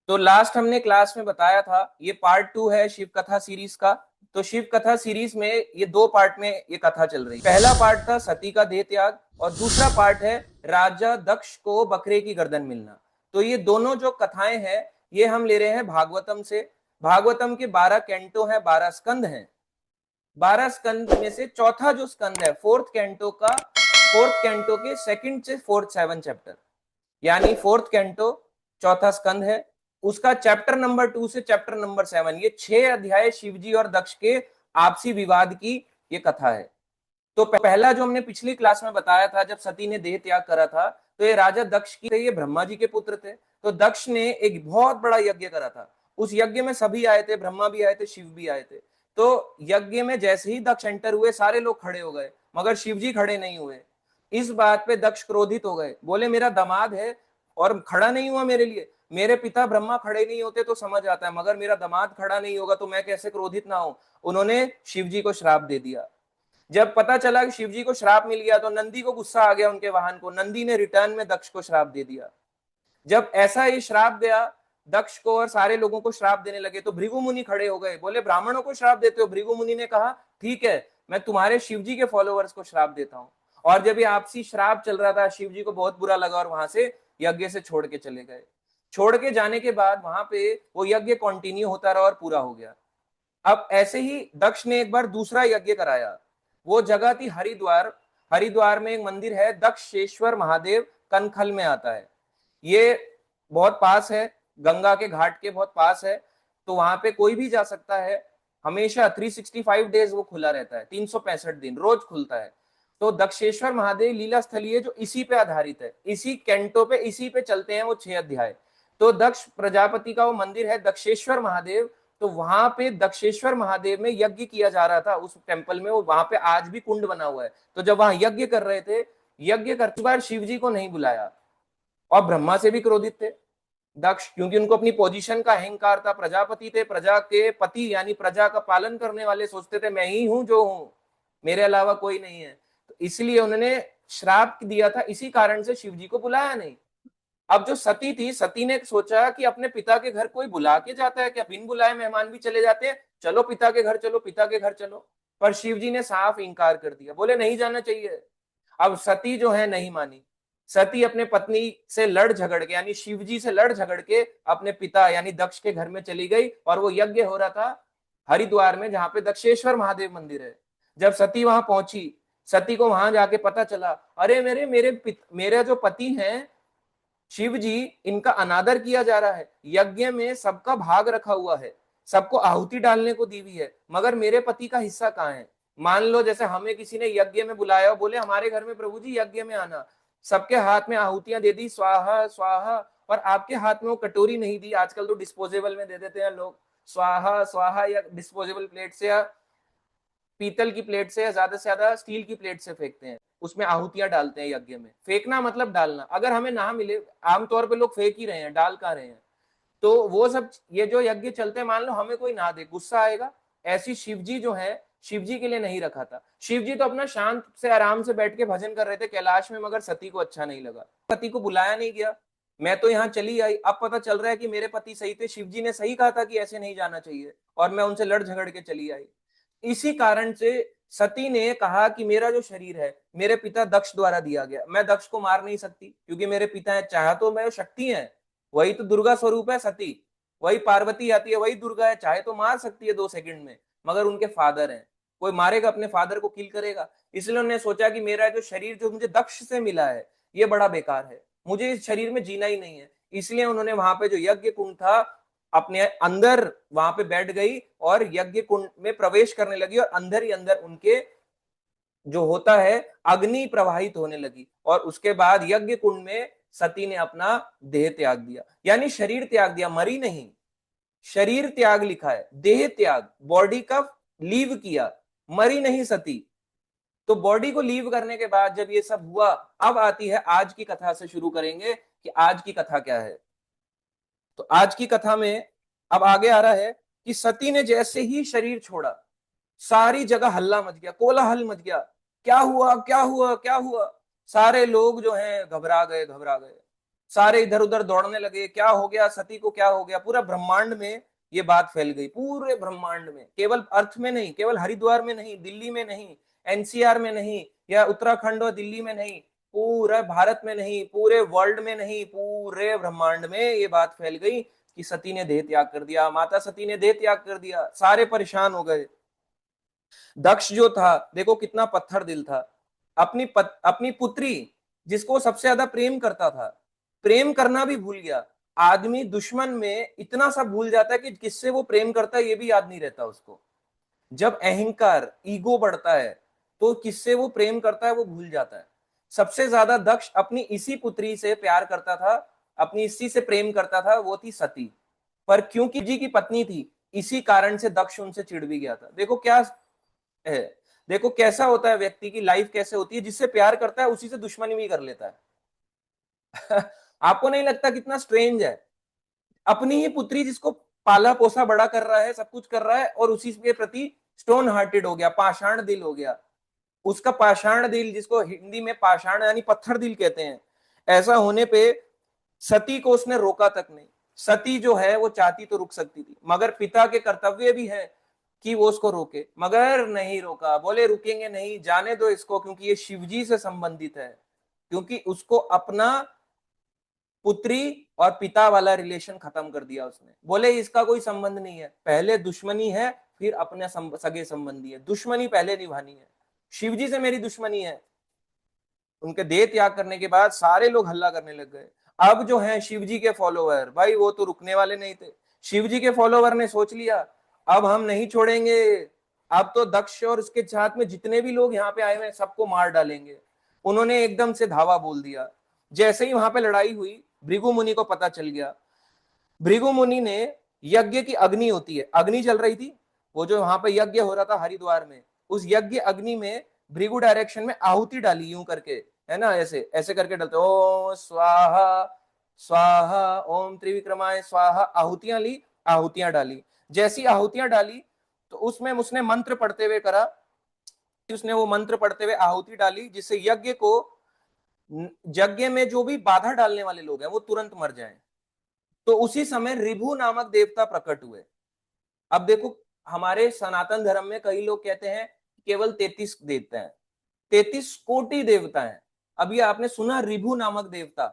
तो लास्ट हमने क्लास में बताया था, ये पार्ट 2 है शिव कथा सीरीज का। तो शिव कथा सीरीज में ये दो पार्ट में ये कथा चल रही है। पहला पार्ट था सती का देह त्याग और दूसरा पार्ट है राजा दक्ष को बकरे की गर्दन मिलना। तो ये दोनों जो कथाएं हैं ये हम ले रहे हैं भागवतम से। भागवतम के 12 कैंटो हैं, 12 स्कंद हैं। 12 स्कंद में से चौथा जो स्कंद है फोर्थ कैंटो के सेकंड से फोर्थ 7 चैप्टर, यानी फोर्थ कैंटो चौथा स्कंद है, उसका चैप्टर नंबर 2 से चैप्टर नंबर 7, ये 6 अध्याय शिवजी और दक्ष के आपसी विवाद की ये कथा है। तो पहला जो हमने पिछली क्लास में बताया था, जब सती ने देह त्याग करा था, तो ये राजा दक्ष की थे, ये ब्रह्मा जी के पुत्र थे। तो दक्ष ने एक बहुत बड़ा यज्ञ करा था। उस यज्ञ में सभी आए थे, ब्रह्मा भी आए थे, शिव भी आए थे। तो यज्ञ में जैसे ही दक्ष एंटर हुए सारे लोग खड़े हो गए, मगर शिव जी खड़े नहीं हुए। इस बात पे दक्ष क्रोधित हो गए, बोले मेरा दामाद है और खड़ा नहीं हुआ मेरे लिए। मेरे पिता ब्रह्मा खड़े नहीं होते तो समझ आता है, मगर मेरा दामाद खड़ा नहीं होगा तो मैं कैसे क्रोधित ना हूं। उन्होंने शिव जी को श्राप दे दिया। जब पता चला कि शिव जी को श्राप मिल गया तो नंदी को गुस्सा आ गया, उनके वाहन को। नंदी ने रिटर्न में दक्ष को श्राप दे दिया। जब ऐसा ये श्राप गया दक्ष को और सारे लोगों को श्राप देने लगे, तो भृगु मुनि खड़े हो गए, बोले ब्राह्मणों को श्राप देते हो? भृगु मुनि ने कहा ठीक है, मैं तुम्हारे शिव जी के फॉलोअर्स को श्राप देता हूं। और जब ये आपसी श्राप चल रहा था, शिव जी को बहुत बुरा लगा और वहां से यज्ञ से छोड़ के चले गए। छोड़ के जाने के बाद वहां पे वो यज्ञ कंटिन्यू होता रहा और पूरा हो गया। अब ऐसे ही दक्ष ने एक बार दूसरा यज्ञ कराया। वो जगह थी हरिद्वार। हरिद्वार में एक मंदिर है दक्षेश्वर महादेव, कनखल में आता है। ये बहुत पास है, गंगा के घाट के बहुत पास है। तो वहां पे कोई भी जा सकता है। हमेशा 365 डेज वो खुला रहता है, 365 दिन रोज खुलता है। तो दक्षेश्वर महादेव लीला स्थली है जो इसी पे आधारित है, इसी कैंटो पे, इसी पे चलते हैं वो 6 अध्याय। तो दक्ष प्रजापति का वो मंदिर है दक्षेश्वर महादेव। तो वहां पे दक्षेश्वर महादेव में यज्ञ किया जा रहा था उस टेम्पल में। वो वहां पे आज भी कुंड बना हुआ है। तो जब वहां यज्ञ कर रहे थे, यज्ञ करते बार शिव जी को नहीं बुलाया और ब्रह्मा से भी क्रोधित थे दक्ष, क्योंकि उनको अपनी पोजीशन का अहंकार था। प्रजापति थे, प्रजा के पति, यानी प्रजा का पालन करने वाले। सोचते थे मैं ही हूं जो हूं, मेरे अलावा कोई नहीं है। तो इसलिए उन्होंने श्राप दिया था, इसी कारण से शिव जी को बुलाया नहीं। अब जो सती थी, सती ने सोचा कि अपने पिता के घर कोई बुला के जाता है क्या? बिन बुलाए मेहमान भी चले जाते हैं, चलो पिता के घर चलो, पिता के घर चलो। पर शिव जी ने साफ इंकार कर दिया, बोले नहीं जाना चाहिए। अब सती जो है नहीं मानी। सती अपने पत्नी से लड़ झगड़ के, यानी शिव जी से लड़ झगड़ के अपने पिता यानी दक्ष के घर में चली गई। और वो यज्ञ हो रहा था हरिद्वार में, जहां पे दक्षेश्वर महादेव मंदिर है। जब सती वहां पहुंची, सती को वहां जाके पता चला, अरे मेरे जो पति हैं शिव जी, इनका अनादर किया जा रहा है। यज्ञ में सबका भाग रखा हुआ है, सबको आहुति डालने को दी हुई है, मगर मेरे पति का हिस्सा कहाँ है? मान लो जैसे हमें किसी ने यज्ञ में बुलाया, बोले हमारे घर में प्रभु जी यज्ञ में आना, सबके हाथ में आहुतियां दे दी, स्वाहा स्वाहा, और आपके हाथ में वो कटोरी नहीं दी। आजकल तो डिस्पोजेबल में दे देते हैं लोग, स्वाहा स्वाहा, या डिस्पोजेबल प्लेट से या पीतल की प्लेट से या ज्यादा से ज्यादा स्टील की प्लेट से फेंकते हैं, उसमें आहुतियां डालते हैं यज्ञ में। फेंकना मतलब डालना, अगर हमें ना मिले, आमतौर पे लोग फेंक ही रहे हैं, डाल कहाँ रहे हैं। तो वो सब, ये जो यज्ञ चलते हैं, मान लो हमें कोई ना दे, गुस्सा आएगा। ऐसी शिवजी जो है, शिवजी के लिए नहीं रखा था। शिवजी तो अपना शांत से आराम से बैठ के भजन कर रहे थे कैलाश में, मगर सती को अच्छा नहीं लगा, पति को बुलाया नहीं गया। मैं तो यहाँ चली आई, अब पता चल रहा है कि मेरे पति सही थे, शिवजी ने सही कहा था कि ऐसे नहीं जाना चाहिए, और मैं उनसे लड़ झगड़ के चली आई। इसी कारण से सती ने कहा कि मेरा जो शरीर है मेरे पिता दक्ष द्वारा दिया गया, मैं दक्ष को मार नहीं सकती क्योंकि मेरे पिता है। चाहे तो मैं शक्ति है, वही तो दुर्गा स्वरूप है सती, वही पार्वती आती है, वही दुर्गा है, चाहे तो मार सकती है 2 सेकंड में, मगर उनके फादर हैं, कोई मारेगा अपने फादर को, किल करेगा। इसलिए उन्होंने सोचा कि मेरा जो शरीर जो मुझे दक्ष से मिला है ये बड़ा बेकार है, मुझे इस शरीर में जीना ही नहीं है। इसलिए उन्होंने वहां पे जो यज्ञ कुंड था, अपने अंदर वहां पे बैठ गई और यज्ञ कुंड में प्रवेश करने लगी, और अंदर ही अंदर उनके जो होता है अग्नि प्रवाहित होने लगी। और उसके बाद यज्ञ कुंड में सती ने अपना देह त्याग दिया, यानी शरीर त्याग दिया, मरी नहीं। शरीर त्याग लिखा है, देह त्याग, बॉडी का लीव किया, मरी नहीं सती। तो बॉडी को लीव करने के बाद जब ये सब हुआ, अब आती है आज की कथा से शुरू करेंगे कि आज की कथा क्या है। तो आज की कथा में अब आगे आ रहा है कि सती ने जैसे ही शरीर छोड़ा, सारी जगह हल्ला मच गया, कोलाहल मच गया। क्या हुआ क्या हुआ क्या हुआ? सारे लोग जो हैं घबरा गए, घबरा गए। सारे इधर उधर दौड़ने लगे, क्या हो गया सती को, क्या हो गया। पूरा ब्रह्मांड में ये बात फैल गई, पूरे ब्रह्मांड में, केवल अर्थ में नहीं, केवल हरिद्वार में नहीं, दिल्ली में नहीं, एनसीआर में नहीं, या उत्तराखंड और दिल्ली में नहीं, पूरे भारत में नहीं, पूरे वर्ल्ड में नहीं, पूरे ब्रह्मांड में ये बात फैल गई कि सती ने देह त्याग कर दिया, माता सती ने देह त्याग कर दिया। सारे परेशान हो गए। दक्ष जो था देखो कितना पत्थर दिल था, अपनी पुत्री जिसको सबसे ज्यादा प्रेम करता था, प्रेम करना भी भूल गया। आदमी दुश्मन में इतना सा भूल जाता है कि किससे वो प्रेम करता है ये भी याद नहीं रहता उसको। जब अहंकार ईगो बढ़ता है तो किससे वो प्रेम करता है वो भूल जाता है। सबसे ज्यादा दक्ष अपनी इसी पुत्री से प्यार करता था, अपनी इसी से प्रेम करता था, वो थी सती। पर क्योंकि जी की पत्नी थी, इसी कारण से दक्ष उनसे चिढ़ भी गया था। देखो क्या है, देखो कैसा होता है व्यक्ति की लाइफ, कैसे होती है, जिससे प्यार करता है उसी से दुश्मनी भी कर लेता है। आपको नहीं लगता कितना स्ट्रेंज है? अपनी ही पुत्री जिसको पाला पोसा बड़ा कर रहा है, सब कुछ कर रहा है, और उसी के प्रति स्टोन हार्टेड हो गया, पाषाण दिल हो गया। उसका पाषाण दिल, जिसको हिंदी में पाषाण यानी पत्थर दिल कहते हैं, ऐसा होने पे सती को उसने रोका तक नहीं। सती जो है वो चाहती तो रुक सकती थी, मगर पिता के कर्तव्य भी है कि वो उसको रोके, मगर नहीं रोका। बोले रुकेंगे नहीं, जाने दो इसको, क्योंकि ये शिवजी से संबंधित है। क्योंकि उसको अपना पुत्री और पिता वाला रिलेशन खत्म कर दिया उसने। बोले इसका कोई संबंध नहीं है, पहले दुश्मनी है फिर अपने सगे संबंधी है, दुश्मनी पहले निभानी है। शिवजी से मेरी दुश्मनी है। उनके देह त्याग करने के बाद सारे लोग हल्ला करने लग गए। अब जो है शिवजी के फॉलोवर, भाई वो तो रुकने वाले नहीं थे। शिवजी के फॉलोवर ने सोच लिया अब हम नहीं छोड़ेंगे, अब तो दक्ष और उसके साथ में जितने भी लोग यहाँ पे आए हुए सबको मार डालेंगे। उन्होंने एकदम से धावा बोल दिया। जैसे ही वहां पे लड़ाई हुई, भृगु मुनि को पता चल गया। भृगु मुनि ने, यज्ञ की अग्नि होती है, अग्नि चल रही थी, वो जो वहां पे यज्ञ हो रहा था हरिद्वार में, उस यज्ञ अग्नि में भृगु डायरेक्शन में आहुति डाली, यूं करके, है ना, ऐसे ऐसे करके डालते, ओ स्वाहा स्वाहा ओम त्रिविक्रमाय स्वाहा, आहुतियां ली, आहुतियां डाली। जैसी आहुतियां डाली तो उसमें उसने मंत्र पढ़ते हुए करा, उसने वो मंत्र पढ़ते हुए आहुति डाली, जिससे यज्ञ को, यज्ञ में जो भी बाधा डालने वाले लोग हैं वो तुरंत मर जाएं। तो उसी समय रिभु नामक देवता प्रकट हुए। अब देखो, हमारे सनातन धर्म में कई लोग कहते हैं केवल 33 देवता हैं, 33 कोटि देवता हैं। अब ये आपने सुना रिभु नामक देवता,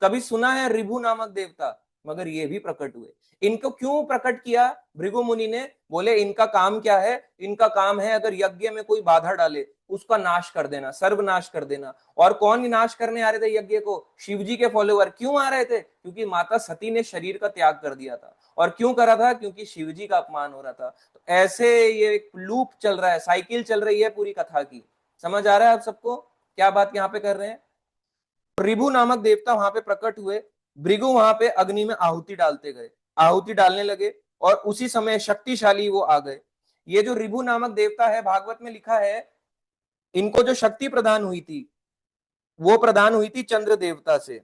कभी सुना है रिभु नामक देवता? मगर ये भी प्रकट हुए। इनको क्यों प्रकट किया भृगु मुनि ने? बोले इनका काम क्या है, इनका काम है अगर यज्ञ में कोई बाधा डाले उसका नाश कर देना, सर्वनाश कर देना। और कौन नाश करने आ रहे थे यज्ञ को? शिवजी के फॉलोवर। क्यों आ रहे थे? क्योंकि माता सती ने शरीर का त्याग कर दिया था। और क्यों करा था? क्योंकि शिवजी का अपमान हो रहा था। तो ऐसे ये एक लूप चल रहा है, साइकिल चल रही है पूरी कथा की। समझ आ रहा है आप सबको क्या बात यहाँ पे कर रहे हैं? रिभु नामक देवता वहां पे प्रकट हुए। भृगु वहां पे अग्नि में आहुति डालते गए, आहुति डालने लगे, और उसी समय शक्तिशाली वो आ गए। ये जो रिभु नामक देवता है, भागवत में लिखा है, इनको जो शक्ति प्रदान हुई थी वो प्रदान हुई थी चंद्र देवता से।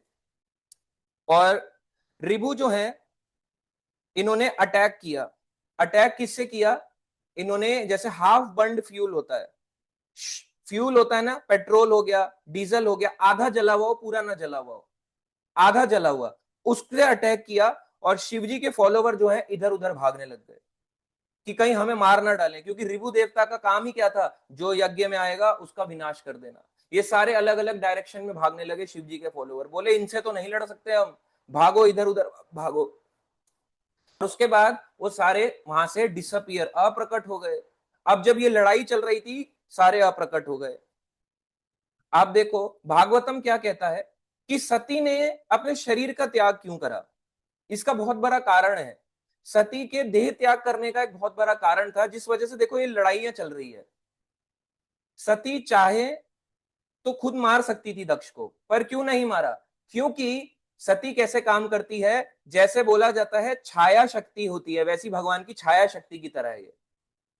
और रिभु जो है, इन्होंने अटैक किया। अटैक किससे किया? इन्होंने, जैसे हाफ बर्न्ड फ्यूल होता है, फ्यूल होता है ना, पेट्रोल हो गया, डीजल हो गया, आधा जला हुआ हो, पूरा ना जला हुआ हो, आधा जला हुआ, उससे अटैक किया। और शिवजी के फॉलोवर जो है इधर उधर भागने लग गए कि कहीं हमें मार ना डालें, क्योंकि रिभु देवता का काम ही क्या था? जो यज्ञ में आएगा उसका विनाश कर देना। ये सारे अलग अलग डायरेक्शन में भागने लगे शिवजी के फॉलोवर। बोले इनसे तो नहीं लड़ सकते हम, भागो इधर उधर भागो। उसके बाद वो सारे वहां से डिसअपियर, अप्रकट हो गए। अब जब ये लड़ाई चल रही थी सारे अप्रकट हो गए। आप देखो भागवतम क्या कहता है कि सती ने अपने शरीर का त्याग क्यों करा। इसका बहुत बड़ा कारण है, सती के देह त्याग करने का एक बहुत बड़ा कारण था, जिस वजह से देखो ये लड़ाइयां चल रही है। सती चाहे तो खुद मार सकती थी दक्ष को, पर क्यों नहीं मारा? क्योंकि सती कैसे काम करती है, जैसे बोला जाता है छाया शक्ति होती है, वैसी भगवान की छाया शक्ति की तरह है ये।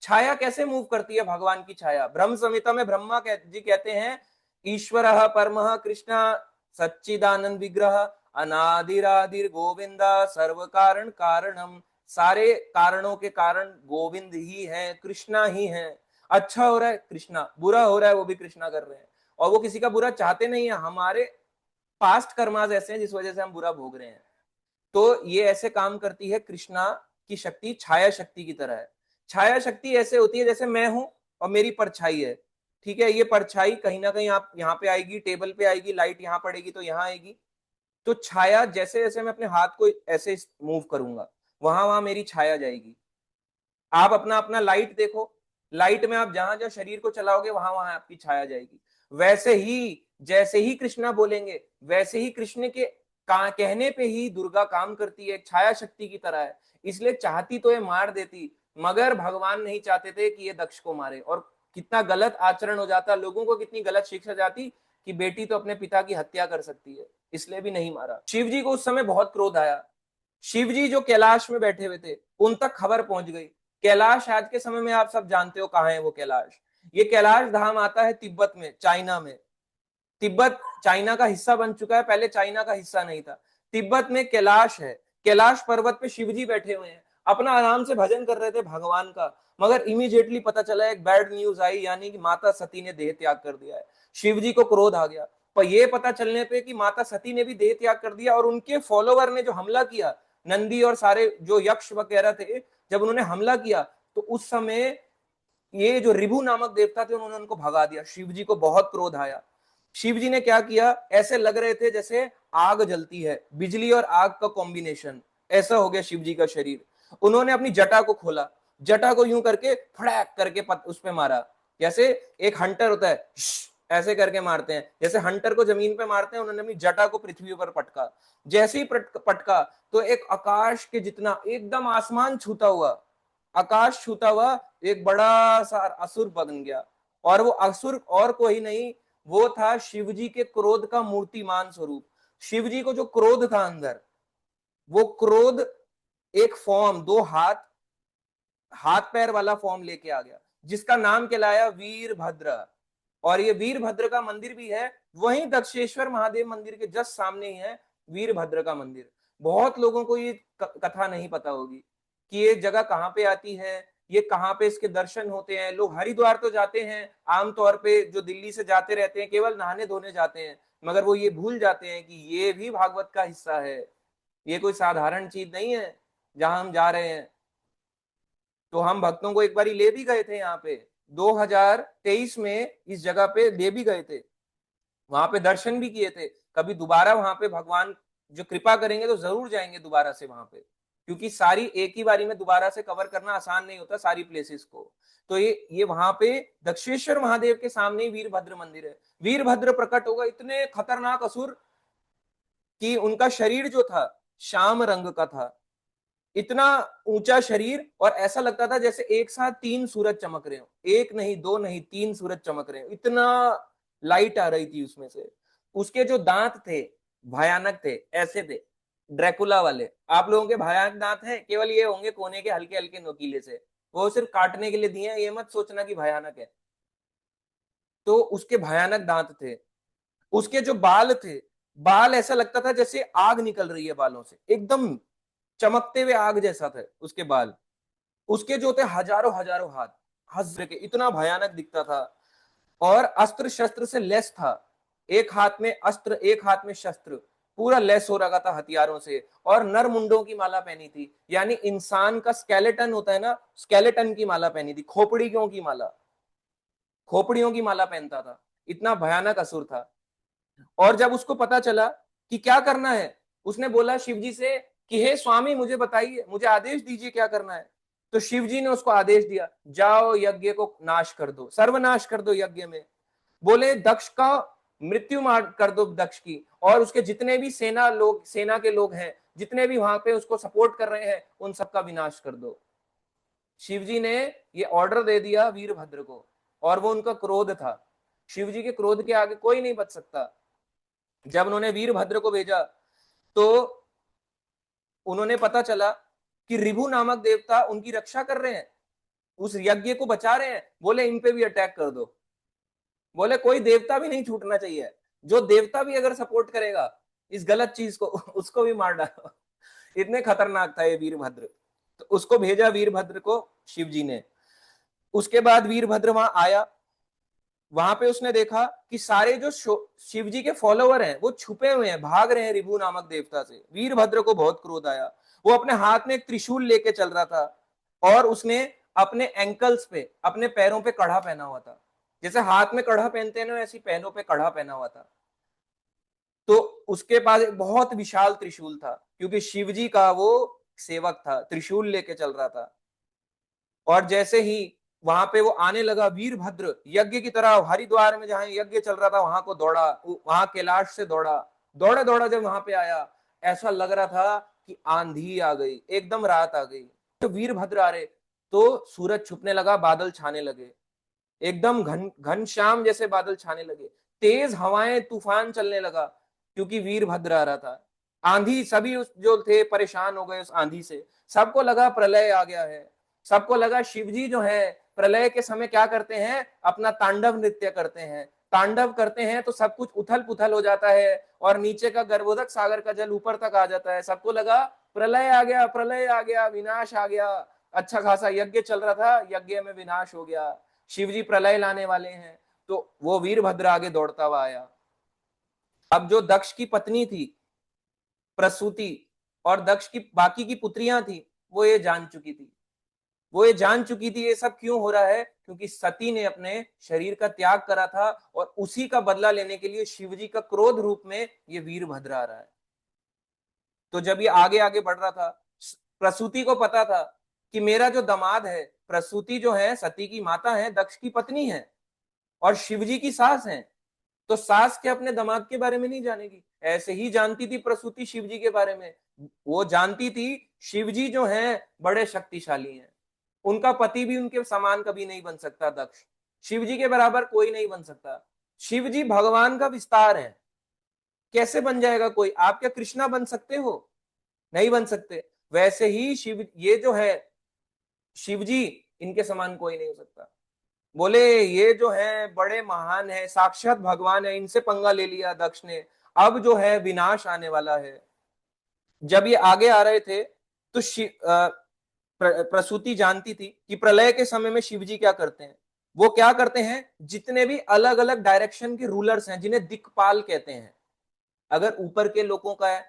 छाया कैसे मूव करती है? भगवान की छाया। ब्रह्म संहिता में ब्रह्मा जी कहते हैं, ईश्वर परमः कृष्ण सच्चिदानंद विग्रह अनादिरादिर गोविंदा सर्व कारण कारणम। सारे कारणों के कारण गोविंद ही है, कृष्णा ही है। अच्छा हो रहा है कृष्णा, बुरा हो रहा है वो भी कृष्णा कर रहे हैं। और वो किसी का बुरा चाहते नहीं है। हमारे पास्ट कर्माज ऐसे हैं जिस वजह से हम बुरा भोग रहे हैं। तो ये ऐसे काम करती है, कृष्णा की शक्ति छाया शक्ति की तरह है। छाया शक्ति ऐसे होती है जैसे मैं हूं और मेरी परछाई है, ठीक है, ये परछाई कहीं ना कहीं आप यहाँ पे आएगी, टेबल पे आएगी, लाइट यहाँ पड़ेगी तो यहाँ आएगी। तो छाया जैसे जैसे मैं अपने हाथ को ऐसे मूव करूंगा, वहां वहां मेरी छाया जाएगी। आप अपना अपना लाइट देखो, लाइट में आप जहां जहां शरीर को चलाओगे वहां वहां आपकी छाया जाएगी। वैसे ही जैसे ही कृष्णा बोलेंगे वैसे ही कृष्ण के कहने पे ही दुर्गा काम करती है, छाया शक्ति की तरह है। इसलिए चाहती तो ये मार देती, मगर भगवान नहीं चाहते थे कि ये दक्ष को मारे, और कितना गलत आचरण हो जाता, लोगों को कितनी गलत शिक्षा जाती कि बेटी तो अपने पिता की हत्या कर सकती है, इसलिए भी नहीं मारा। शिव जी को उस समय बहुत क्रोध आया। शिव जी जो कैलाश में बैठे हुए थे उन तक खबर पहुंच गई। कैलाश आज के समय में आप सब जानते हो कहाँ है वो कैलाश। ये कैलाश धाम आता है तिब्बत में, चाइना में। तिब्बत चाइना का हिस्सा बन चुका है, पहले चाइना का हिस्सा नहीं था। तिब्बत में कैलाश है, कैलाश पर्वत पे शिवजी बैठे हुए हैं, अपना आराम से भजन कर रहे थे भगवान का। मगर इमीडिएटली पता चला, एक बैड न्यूज आई, यानी कि माता सती ने देह त्याग कर दिया है। शिवजी को क्रोध आ गया, पर यह पता चलने पे कि माता सती ने भी देह त्याग कर दिया, और उनके फॉलोवर ने जो हमला किया, नंदी और सारे जो यक्ष वगैरह थे, जब उन्होंने हमला किया तो उस समय ये जो रिभु नामक देवता थे उन्होंने उनको भगा दिया। शिव जी को बहुत क्रोध आया। शिव जी ने क्या किया, ऐसे लग रहे थे जैसे आग जलती है, बिजली और आग का कॉम्बिनेशन, ऐसा हो गया शिव जी का शरीर। उन्होंने अपनी जटा को खोला, जटा को यूं करके फड़ाक करके उस पे मारा, जैसे एक हंटर होता है ऐसे करके मारते हैं, जैसे हंटर को जमीन पे मारते हैं, उन्होंने अपनी जटा को पृथ्वी पर पटका। जैसे ही पटका तो एक आकाश के जितना, एकदम आसमान छूता हुआ, आकाश छूता हुआ एक बड़ा सा असुर बन गया। और वो असुर और कोई नहीं, वो था शिवजी के क्रोध का मूर्तिमान स्वरूप। शिवजी को जो क्रोध था अंदर, वो क्रोध एक फॉर्म, दो हाथ, हाथ पैर वाला फॉर्म लेके आ गया, जिसका नाम कहलाया वीरभद्र। और ये वीरभद्र का मंदिर भी है वहीं दक्षेश्वर महादेव मंदिर के जस्ट सामने ही है वीरभद्र का मंदिर। बहुत लोगों को ये कथा नहीं पता होगी कि ये जगह कहाँ पे आती है, ये कहाँ पे इसके दर्शन होते हैं। लोग हरिद्वार तो जाते हैं आमतौर पे, जो दिल्ली से जाते रहते हैं केवल नहाने धोने जाते हैं, मगर वो ये भूल जाते हैं कि ये भी भागवत का हिस्सा है, ये कोई साधारण चीज नहीं है जहां हम जा रहे हैं। तो हम भक्तों को एक बार ले भी गए थे यहाँ पे, 2023 में इस जगह पे ले भी गए थे, वहां पे दर्शन भी किए थे। कभी दोबारा वहां पे भगवान जो कृपा करेंगे तो जरूर जाएंगे दोबारा से वहां पे, क्योंकि सारी एक ही बारी में दोबारा से कवर करना आसान नहीं होता सारी प्लेसेस को। तो ये वहां पे दक्षेश्वर महादेव के सामने ही वीरभद्र मंदिर है। वीरभद्र प्रकट होगा, इतने खतरनाक असुर कि उनका शरीर जो था श्याम रंग का था, इतना ऊंचा शरीर, और ऐसा लगता था जैसे एक साथ तीन सूरज चमक रहे हो, एक नहीं दो नहीं तीन सूरज चमक रहे हो, इतना लाइट आ रही थी उसमें से। उसके जो दांत थे भयानक थे, ऐसे थे ड्रैकुला वाले। आप लोगों के भयानक दांत हैं, केवल ये होंगे कोने के हल्के हल्के नोकीले से, वो सिर्फ काटने के लिए दिए हैं, ये मत सोचना कि भयानक है। तो उसके भयानक दांत थे। उसके जो बाल थे, बाल ऐसा लगता था जैसे आग निकल रही है बालों से, एकदम चमकते हुए आग जैसा थे उसके बाल। उसके जो थे हजारों हजारों हाथ, हज के इतना भयानक दिखता था। और अस्त्र शस्त्र से लेस था, एक हाथ में अस्त्र एक हाथ में शस्त्र, पूरा लेस हो रखा था हथियारों से। और नर मुंडों की माला पहनी थी, यानी इंसान का स्केलेटन होता है ना, स्केलेटन की माला पहनी थी, खोपड़ियों की माला, खोपड़ियों की माला पहनता था। इतना भयानक असुर था। और जब उसको पता चला कि क्या करना है, उसने बोला शिवजी से कि हे स्वामी मुझे बताइए, मुझे आदेश दीजिए क्या करना है। तो शिवजी ने उसको आदेश दिया, जाओ यज्ञ को नाश कर दो, सर्वनाश कर दो यज्ञ में। बोले दक्ष का मृत्यु मार कर दो, दक्ष की, और उसके जितने भी सेना के लोग हैं, जितने भी वहां पे उसको सपोर्ट कर रहे हैं, उन सबका विनाश कर दो। शिवजी ने ये ऑर्डर दे दिया वीरभद्र को, और वो उनका क्रोध था। शिवजी के क्रोध के आगे कोई नहीं बच सकता। जब उन्होंने वीरभद्र को भेजा तो उन्होंने पता चला कि रिभु नामक देवता उनकी रक्षा कर रहे हैं, उस यज्ञ को बचा रहे हैं। बोले इन पे भी अटैक कर दो। बोले कोई देवता भी नहीं छूटना चाहिए, जो देवता भी अगर सपोर्ट करेगा इस गलत चीज को उसको भी मार डालो। इतने खतरनाक था ये वीरभद्र। तो उसको भेजा वीरभद्र को शिव जी ने। उसके बाद वीरभद्र वहां आया, वहां पे उसने देखा कि सारे जो शिव जी के फॉलोवर हैं वो छुपे हुए हैं, भाग रहे हैं रिभु नामक देवता से। वीरभद्र को बहुत क्रोध आया। वो अपने हाथ में एक त्रिशूल लेके चल रहा था और उसने अपने एंकल्स पे, अपने पैरों पे कड़ा पहना हुआ था। जैसे हाथ में कड़ा पहनते हैं ना, ऐसी पैरों पे कड़ा पहना हुआ था। तो उसके पास एक बहुत विशाल त्रिशूल था, क्योंकि शिव जी का वो सेवक था, त्रिशूल लेके चल रहा था। और जैसे ही वहां पे वो आने लगा, वीरभद्र यज्ञ की तरह हरिद्वार में जहां यज्ञ चल रहा था वहां को दौड़ा, वहां कैलाश से दौड़ा, दौड़ा दौड़ा जब वहां पे आया, ऐसा लग रहा था कि आंधी आ गई, एकदम रात आ गई। तो वीरभद्र आ रहे तो सूरज छुपने लगा, बादल छाने लगे, एकदम घन घनश्याम जैसे बादल छाने लगे, तेज हवाएं, तूफान चलने लगा, क्योंकि वीरभद्र आ रहा था। आंधी, सभी उस जो थे परेशान हो गए उस आंधी से। सबको लगा प्रलय आ गया है। सबको लगा शिवजी जो है प्रलय के समय क्या करते हैं, अपना तांडव नृत्य करते हैं। तांडव करते हैं तो सब कुछ उथल पुथल हो जाता है और नीचे का गर्भोदक सागर का जल ऊपर तक आ जाता है। सबको लगा प्रलय आ गया, प्रलय आ गया, विनाश आ गया। अच्छा खासा यज्ञ चल रहा था, यज्ञ में विनाश हो गया, शिवजी प्रलय लाने वाले हैं। तो वो वीरभद्र आगे दौड़ता हुआ आया। अब जो दक्ष की पत्नी थी प्रसूति और दक्ष की बाकी की पुत्रियां थी, वो ये जान चुकी थी। वो ये जान चुकी थी ये सब क्यों हो रहा है, क्योंकि सती ने अपने शरीर का त्याग करा था और उसी का बदला लेने के लिए शिवजी का क्रोध रूप में ये वीरभद्र आ रहा है। तो जब ये आगे आगे बढ़ रहा था, प्रसूति को पता था कि मेरा जो दामाद है, प्रसूति जो है सती की माता है, दक्ष की पत्नी है और शिवजी की सास है, तो सास के अपने दामाद के बारे में नहीं जानेगी? ऐसे ही जानती थी प्रसूति शिवजी के बारे में। वो जानती थी शिवजी जो हैं बड़े शक्तिशाली हैं, उनका पति भी उनके समान कभी नहीं बन सकता दक्ष, शिवजी के बराबर कोई नहीं बन सकता। शिवजी भगवान का विस्तार है, कैसे बन जाएगा कोई? आप क्या कृष्णा बन सकते हो? नहीं बन सकते। वैसे ही शिव, ये जो है शिवजी, इनके समान कोई नहीं हो सकता। बोले ये जो है बड़े महान है, साक्षात भगवान है, इनसे पंगा ले लिया दक्ष ने, अब जो है विनाश आने वाला है। जब ये आगे आ रहे थे तो प्रसूति जानती थी कि प्रलय के समय में शिवजी क्या करते हैं। वो क्या करते हैं, जितने भी अलग अलग डायरेक्शन के रूलर्स हैं, जिन्हें दिक्पाल कहते हैं, अगर ऊपर के लोगों का है,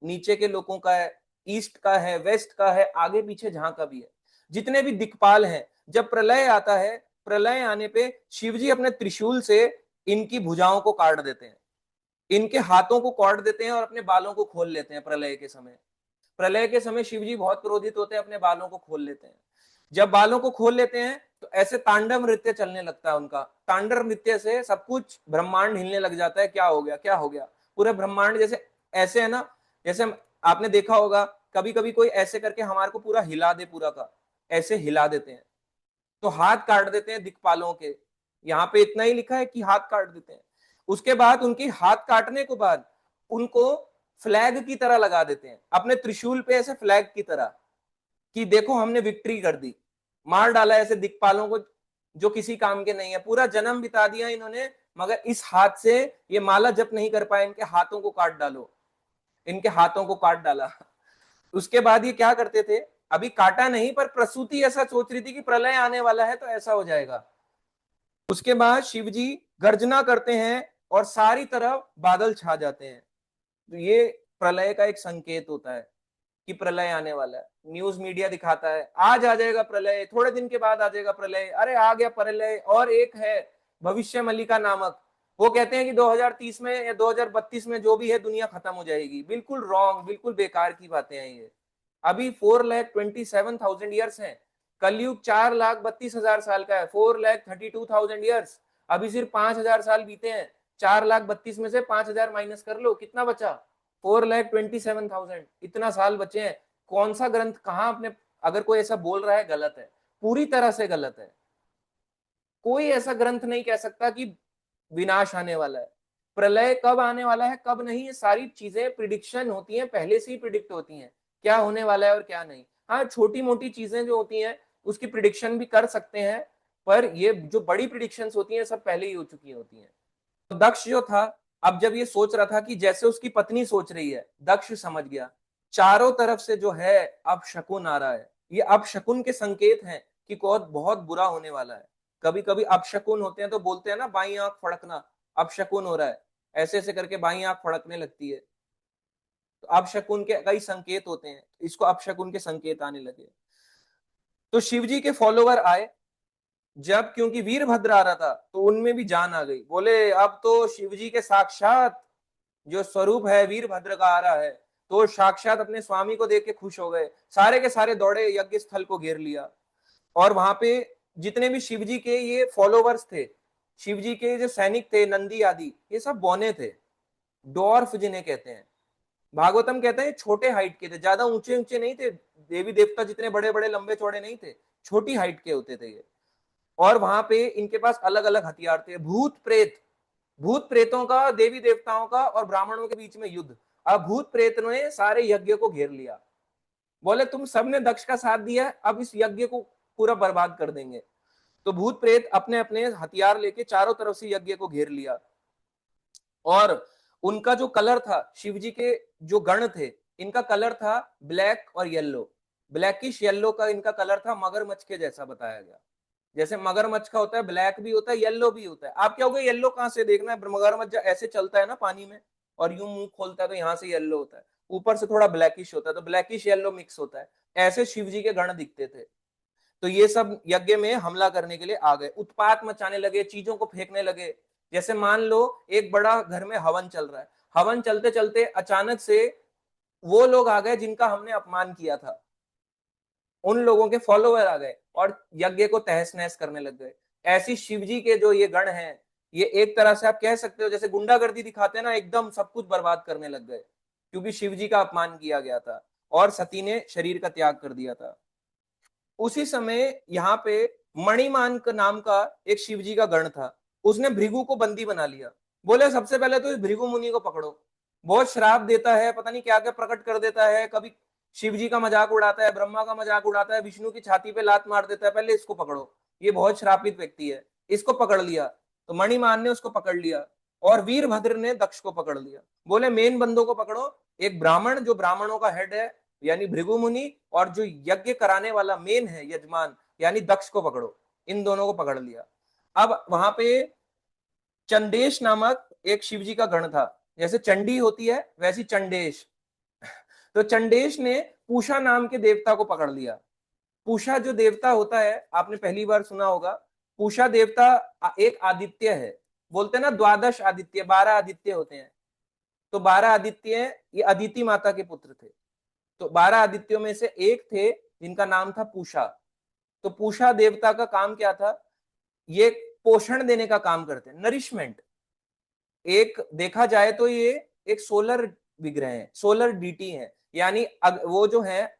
नीचे के लोगों का है, ईस्ट का है, वेस्ट का है, आगे पीछे जहां का भी है, जितने भी दिक्पाल हैं, जब प्रलय आता है, प्रलय आने पे शिवजी अपने त्रिशूल से इनकी भुजाओं को काट देते हैं, इनके हाथों को काट देते हैं और अपने बालों को खोल लेते हैं। प्रलय के समय, प्रलय के समय शिवजी बहुत क्रोधित होते हैं, अपने बालों को खोल लेते हैं। जब बालों को खोल लेते हैं तो ऐसे तांडव नृत्य चलने लगता है उनका। तांडव नृत्य से सब कुछ ब्रह्मांड हिलने लग जाता है। क्या हो गया, क्या हो गया? पूरे ब्रह्मांड जैसे, ऐसे है ना, जैसे आपने देखा होगा कभी कभी कोई ऐसे करके हमारे को पूरा हिला दे, पूरा का ऐसे हिला देते हैं, तो हाथ काट देते हैं दिक्पालों के। यहाँ पे इतना ही लिखा है कि हाथ काट देते हैं। उसके बाद उनकी हाथ काटने के बाद उनको फ्लैग की तरह लगा देते हैं अपने त्रिशूल पे, ऐसे फ्लैग की तरह, कि देखो हमने विक्ट्री कर दी, मार डाला ऐसे दिक्पालों को जो किसी काम के नहीं है। पूरा जन्म बिता दिया इन्होंने, मगर इस हाथ से ये माला जप नहीं कर पाए, इनके हाथों को काट डालो, इनके हाथों को काट डाला। उसके बाद ये क्या करते थे, अभी काटा नहीं, पर प्रसूति ऐसा सोच रही थी कि प्रलय आने वाला है तो ऐसा हो जाएगा। उसके बाद शिवजी गर्जना करते हैं और सारी तरफ बादल छा जाते हैं। तो ये प्रलय का एक संकेत होता है कि प्रलय आने वाला है। न्यूज मीडिया दिखाता है आज आ जाएगा प्रलय, थोड़े दिन के बाद आ जाएगा प्रलय, अरे आ गया प्रलय। और एक है भविष्य मल्लिका नामक, वो कहते हैं कि 2030 में या 2032 में जो भी है दुनिया खत्म हो जाएगी। बिल्कुल रॉन्ग, बिल्कुल बेकार की बातें हैं ये। अभी 4,27,000 ईयर्स हैं, कलयुग 4,32,000 साल का है, 4,32,000 ईयर्स। अभी सिर्फ 5,000 साल बीते हैं, 4,32,000 में से 5,000 माइनस कर लो, कितना बचा? 4,27,000। इतना साल बचे हैं। कौन सा ग्रंथ कहां अपने, अगर कोई ऐसा बोल रहा है गलत है, पूरी तरह से गलत है। कोई ऐसा ग्रंथ नहीं कह सकता कि विनाश आने वाला है, प्रलय कब आने वाला है कब नहीं, ये सारी चीजें प्रिडिक्शन होती हैं, पहले से ही प्रिडिक्ट होती हैं क्या होने वाला है और क्या नहीं। हाँ, छोटी मोटी चीजें जो होती हैं उसकी प्रिडिक्शन भी कर सकते हैं, पर ये जो बड़ी प्रिडिक्शंस होती हैं सब पहले ही हो चुकी होती हैं। तो दक्ष जो था, अब जब ये सोच रहा था कि जैसे उसकी पत्नी सोच रही है, दक्ष समझ गया चारों तरफ से जो है, अब शकुन आ रहा है, ये अब शकुन के संकेत हैं कि बहुत बहुत बुरा होने वाला है। कभी कभी अपशकुन होते हैं तो बोलते हैं ना बाई आंख फड़कना, अपशकुन हो रहा है, ऐसे ऐसे करके बाई आंख फड़कने लगती है, तो अपशकुन के कई संकेत होते हैं, इसको अपशकुन के संकेत आने लगे। तो शिव जी के फॉलोवर आए जब, क्योंकि वीरभद्र आ रहा था तो उनमें भी जान आ गई, बोले अब तो शिव जी के साक्षात जो स्वरूप है वीरभद्र का आ रहा है, तो साक्षात अपने स्वामी को देख के खुश हो गए, सारे के सारे दौड़े यज्ञ स्थल को घेर लिया। और वहां पे जितने भी शिव जी के ये फॉलोवर्स थे, शिव जी के जो सैनिक थे, नंदी आदि, ये सब बौने थे, डॉर्फ जिन्हें कहते हैं। भागवतम कहते हैं छोटे हाइट के थे, ज्यादा ऊंचे ऊंचे नहीं थे, देवी देवता जितने बड़े बड़े लंबे चौड़े नहीं थे, छोटी हाइट के होते थे ये। और वहां पे इनके पास अलग अलग हथियार थे, भूत प्रेत, भूत प्रेतों का, देवी देवताओं का और ब्राह्मणों के बीच में युद्ध। अब भूत प्रेत ने सारे यज्ञ को घेर लिया, बोले तुम सबने दक्ष का साथ दिया, अब इस यज्ञ को पूरा बर्बाद कर देंगे। तो भूत प्रेत अपने अपने हथियार लेके चारों तरफ से यज्ञ को घेर लिया। और उनका जो कलर था, शिव जी के जो गण थे, इनका कलर था ब्लैक और येलो, ब्लैकिश येलो का इनका कलर था, मगरमच्छ के जैसा बताया गया। जैसे मगरमच्छ का होता है, ब्लैक भी होता है, येलो भी होता है। आप क्या होगा, येलो कहां से देखना है, मगरमच्छ ऐसे चलता है ना पानी में और यूं मुंह खोलता है तो यहां से येलो होता है, ऊपर से थोड़ा ब्लैकिश होता है, तो ब्लैकिश येलो मिक्स होता है। ऐसे शिव जी के गण दिखते थे। तो ये सब यज्ञ में हमला करने के लिए आ गए, उत्पात मचाने लगे, चीजों को फेंकने लगे। जैसे मान लो एक बड़ा घर में हवन चल रहा है, हवन चलते चलते अचानक से वो लोग आ गए जिनका हमने अपमान किया था, उन लोगों के फॉलोवर आ गए और यज्ञ को तहस नहस करने लग गए। ऐसी शिव जी के जो ये गण हैं, ये एक तरह से आप कह सकते हो जैसे गुंडागर्दी दिखाते हैं ना, एकदम सब कुछ बर्बाद करने लग गए, क्योंकि शिव जी का अपमान किया गया था और सती ने शरीर का त्याग कर दिया था। उसी समय यहाँ पे मणिमान का नाम का एक शिव जी का गण था, उसने भृगु को बंदी बना लिया। बोले सबसे पहले तो इस भृगु मुनि को पकड़ो, बहुत श्राप देता है, पता नहीं क्या क्या प्रकट कर देता है, कभी शिव जी का मजाक उड़ाता है, ब्रह्मा का मजाक उड़ाता है, विष्णु की छाती पे लात मार देता है, पहले इसको पकड़ो, ये बहुत श्रापित व्यक्ति है। इसको पकड़ लिया, तो मणिमान ने उसको पकड़ लिया और वीरभद्र ने दक्ष को पकड़ लिया। बोले मेन बंदों को पकड़ो, एक ब्राह्मण जो ब्राह्मणों का हेड है यानी भृगु मुनि, और जो यज्ञ कराने वाला मेन है यजमान यानी दक्ष को पकड़ो। इन दोनों को पकड़ लिया। अब वहां पे चंडेश नामक एक शिवजी का गण था, जैसे चंडी होती है वैसी चंडेश। तो चंडेश ने पूषा नाम के देवता को पकड़ लिया। पूषा जो देवता होता है, आपने पहली बार सुना होगा, पूषा देवता एक आदित्य है, बोलते हैं ना द्वादश आदित्य, 12 आदित्य होते हैं। तो 12 आदित्य, ये अदिति माता के पुत्र थे। तो 12 आदित्यों में से एक थे जिनका नाम था पूषा। तो पूषा देवता का काम क्या था, ये पोषण देने का काम करते हैं, नरिशमेंट। एक देखा जाए तो ये एक सोलर विग्रह है, सोलर डीटी है, यानी वो जो है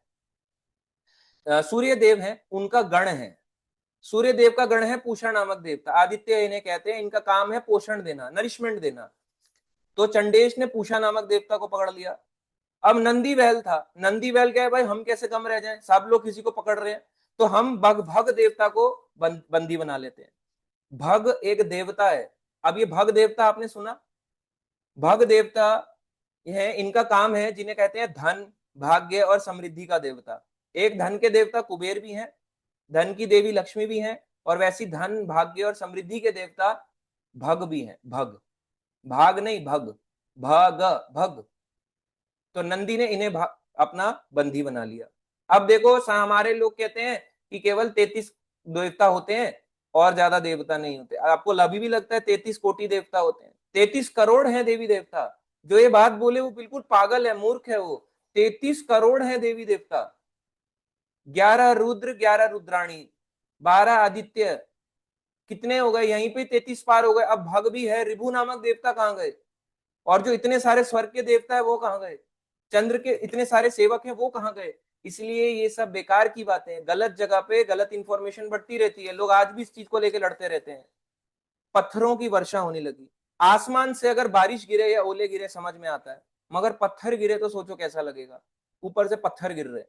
सूर्य देव है, उनका गण है। सूर्य देव का गण है पूषा नामक देवता, आदित्य इन्हें कहते हैं, इनका काम है पोषण देना, नरिशमेंट देना। तो चंडेश ने पूषा नामक देवता को पकड़ लिया। अब नंदी बैल था, नंदी बैल क्या है भाई, हम कैसे कम रह जाएं, सब लोग किसी को पकड़ रहे हैं, तो हम भग देवता को बंदी बना लेते हैं। भग एक देवता है। अब ये भग देवता आपने सुना, भग देवता है, इनका काम है, जिन्हें कहते हैं धन, भाग्य और समृद्धि का देवता। एक धन के देवता कुबेर भी हैं, धन की देवी लक्ष्मी भी हैं, और वैसी धन भाग्य और समृद्धि के देवता भग भी हैं। भग, भाग नहीं, भग, भग भग। तो नंदी ने इन्हें अपना बंदी बना लिया। अब देखो हमारे लोग कहते हैं कि केवल 33 देवता होते हैं और ज्यादा देवता नहीं होते। आपको अभी भी लगता है 33 कोटि देवता होते हैं? 33 करोड़ हैं देवी देवता। जो ये बात बोले वो बिल्कुल पागल है, मूर्ख है वो। 33 करोड़ है देवी देवता, 11 रुद्र, 11 रुद्राणी, 12 आदित्य, कितने हो गए, यहीं पे 33 पार हो गए। अब भग भी है, रिभु नामक देवता कहां गए? और जो इतने सारे स्वर्ग के देवता है वो कहां गए? चंद्र के इतने सारे सेवक हैं वो कहां गए? इसलिए ये सब बेकार की बातें हैं, गलत जगह पे गलत इंफॉर्मेशन बढ़ती रहती है, लोग आज भी इस चीज को लेकर लड़ते रहते हैं। पत्थरों की वर्षा होने लगी, आसमान से अगर बारिश गिरे या ओले गिरे समझ में आता है, मगर पत्थर गिरे तो सोचो कैसा लगेगा। ऊपर से पत्थर गिर रहे,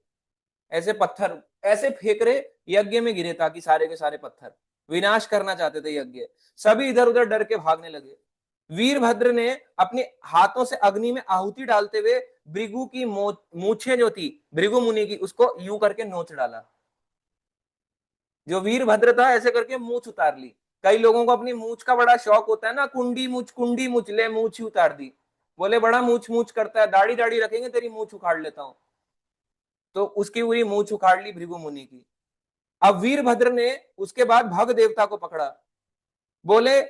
ऐसे पत्थर ऐसे फेंक रहे, यज्ञ में गिरे ताकि सारे के सारे पत्थर विनाश करना चाहते थे यज्ञ। सभी इधर उधर डर के भागने लगे। वीरभद्र ने अपने हाथों से अग्नि में आहुति डालते हुए भृगु की मूछें जो थी भृगु मुनि की, उसको यूं करके नोच डाला, जो वीरभद्र था ऐसे करके मूछ उतार ली। कई लोगों को अपनी मूछ का बड़ा शौक होता है ना, कुंडी मूछ ले, मूछ ही उतार दी। बोले बड़ा मूछ मूछ करता है, दाढ़ी दाढ़ी रखेंगे तेरी मूछ उखाड़ लेता हूं। तो उसकी पूरी मूछ उखाड़ ली भृगु मुनि की। अब वीरभद्र ने उसके बाद भग देवता को पकड़ा। बोले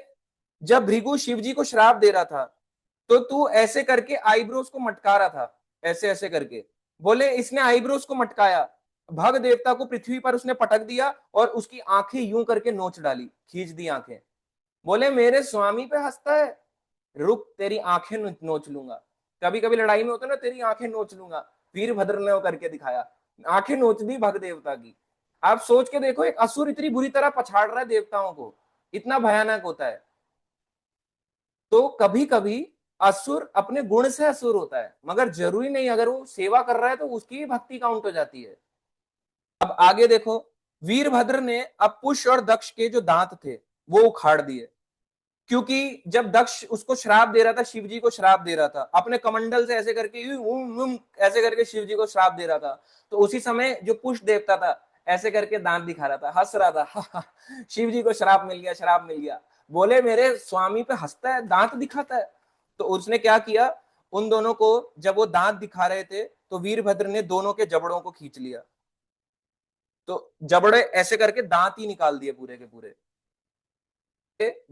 जब भृगु शिव जी को श्राप दे रहा था तो तू ऐसे करके आईब्रोज को मटका रहा था, ऐसे ऐसे करके। बोले इसने आईब्रोज को मटकाया, भग देवता को पृथ्वी पर उसने पटक दिया और उसकी आंखें यूं करके नोच डाली, खींच दी आंखें। बोले मेरे स्वामी पे हंसता है, रुक तेरी आंखें नोच लूंगा। कभी कभी लड़ाई में होता है ना, तेरी आंखें नोच लूंगा। वीरभद्र ने वो करके दिखाया, आंखें नोच दी भग देवता की। आप सोच के देखो, एक असुर इतनी बुरी तरह पछाड़ रहा है देवताओं को, इतना भयानक होता है। तो कभी कभी असुर अपने गुण से असुर होता है, मगर जरूरी नहीं अगर वो सेवा कर रहा है तो उसकी भक्ति काउंट हो जाती है। अब आगे देखो, वीरभद्र ने अब पुष और दक्ष के जो दांत थे वो उखाड़ दिए। क्योंकि जब दक्ष उसको श्राप दे रहा था, शिव जी को श्राप दे रहा था, अपने कमंडल से ऐसे करके ऐसे करके शिव जी को श्राप दे रहा था, तो उसी समय जो पुष देवता था ऐसे करके दांत दिखा रहा था, हंस रहा था शिव जी को श्राप मिल गया, श्राप मिल गया। बोले मेरे स्वामी पे हंसता है, दांत दिखाता है। तो उसने क्या किया, उन दोनों को जब वो दांत दिखा रहे थे तो वीरभद्र ने दोनों के जबड़ों को खींच लिया। तो जबड़े ऐसे करके दांत ही निकाल दिए पूरे के पूरे,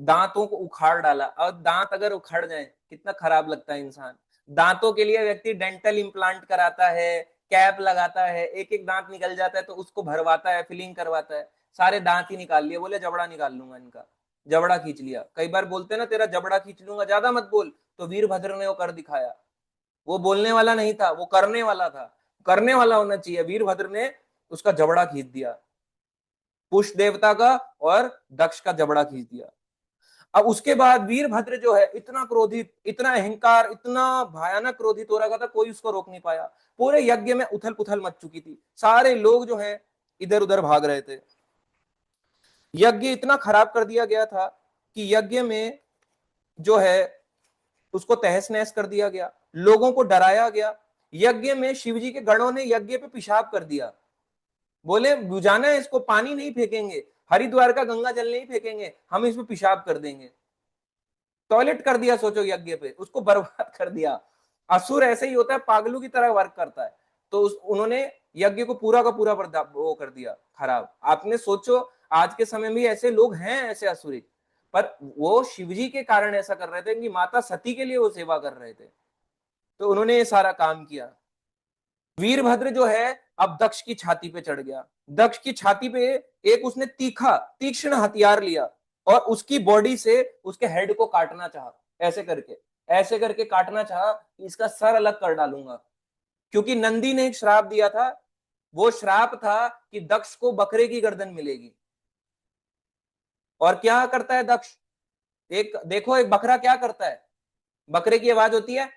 दांतों को उखाड़ डाला। और दांत अगर उखड़ जाए कितना खराब लगता है इंसान। दांतों के लिए व्यक्ति डेंटल इम्प्लांट कराता है, कैप लगाता है, एक एक दांत निकल जाता है तो उसको भरवाता है, फिलिंग करवाता है। सारे दांत ही निकाल लिए, बोले जबड़ा निकाल लूंगा इनका। जबड़ा खींच लिया। कई बार बोलते हैं ना तेरा जबड़ा खींच लूंगा, ज्यादा मत बोल। तो वीरभद्र ने वो कर दिखाया। वो बोलने वाला नहीं था, वो करने वाला था। करने वाला होना चाहिए। वीरभद्र ने उसका जबड़ा खींच दिया, पुष देवता का और दक्ष का जबड़ा खींच दिया। अब उसके बाद वीरभद्र जो है इतना क्रोधित, इतना अहंकार, इतना भयानक क्रोधित हो रहा था, कोई उसको रोक नहीं पाया। पूरे यज्ञ में उथल पुथल मच चुकी थी, सारे लोग जो है इधर उधर भाग रहे थे। यज्ञ इतना खराब कर दिया गया था कि यज्ञ में जो है उसको तहस नहस कर दिया गया, लोगों को डराया गया। यज्ञ में शिवजी के गणों ने यज्ञ पे पेशाब कर दिया। बोले बुझाना है इसको, पानी नहीं फेंकेंगे, हरिद्वार का गंगा जल नहीं फेंकेंगे, हम इसमें पेशाब कर देंगे। टॉयलेट कर दिया, सोचो यज्ञ पे, उसको बर्बाद कर दिया। असुर ऐसे ही होता है, पागलों की तरह वर्क करता है। तो उन्होंने यज्ञ को पूरा का पूरा वो कर दिया खराब। आपने सोचो आज के समय में ऐसे लोग हैं, ऐसे असुरी, पर वो शिवजी के कारण ऐसा कर रहे थे कि माता सती के लिए वो सेवा कर रहे थे। तो उन्होंने ये सारा काम किया। वीरभद्र जो है अब दक्ष की छाती पे चढ़ गया। दक्ष की छाती पे एक उसने तीक्ष्ण हथियार लिया और उसकी बॉडी से उसके हेड को काटना चाहा, ऐसे करके काटना चाहा कि इसका सर अलग कर डालूंगा। क्योंकि नंदी ने एक श्राप दिया था, वो श्राप था कि दक्ष को बकरे की गर्दन मिलेगी। और क्या करता है दक्ष, एक देखो एक बकरा क्या करता है, बकरे की आवाज होती है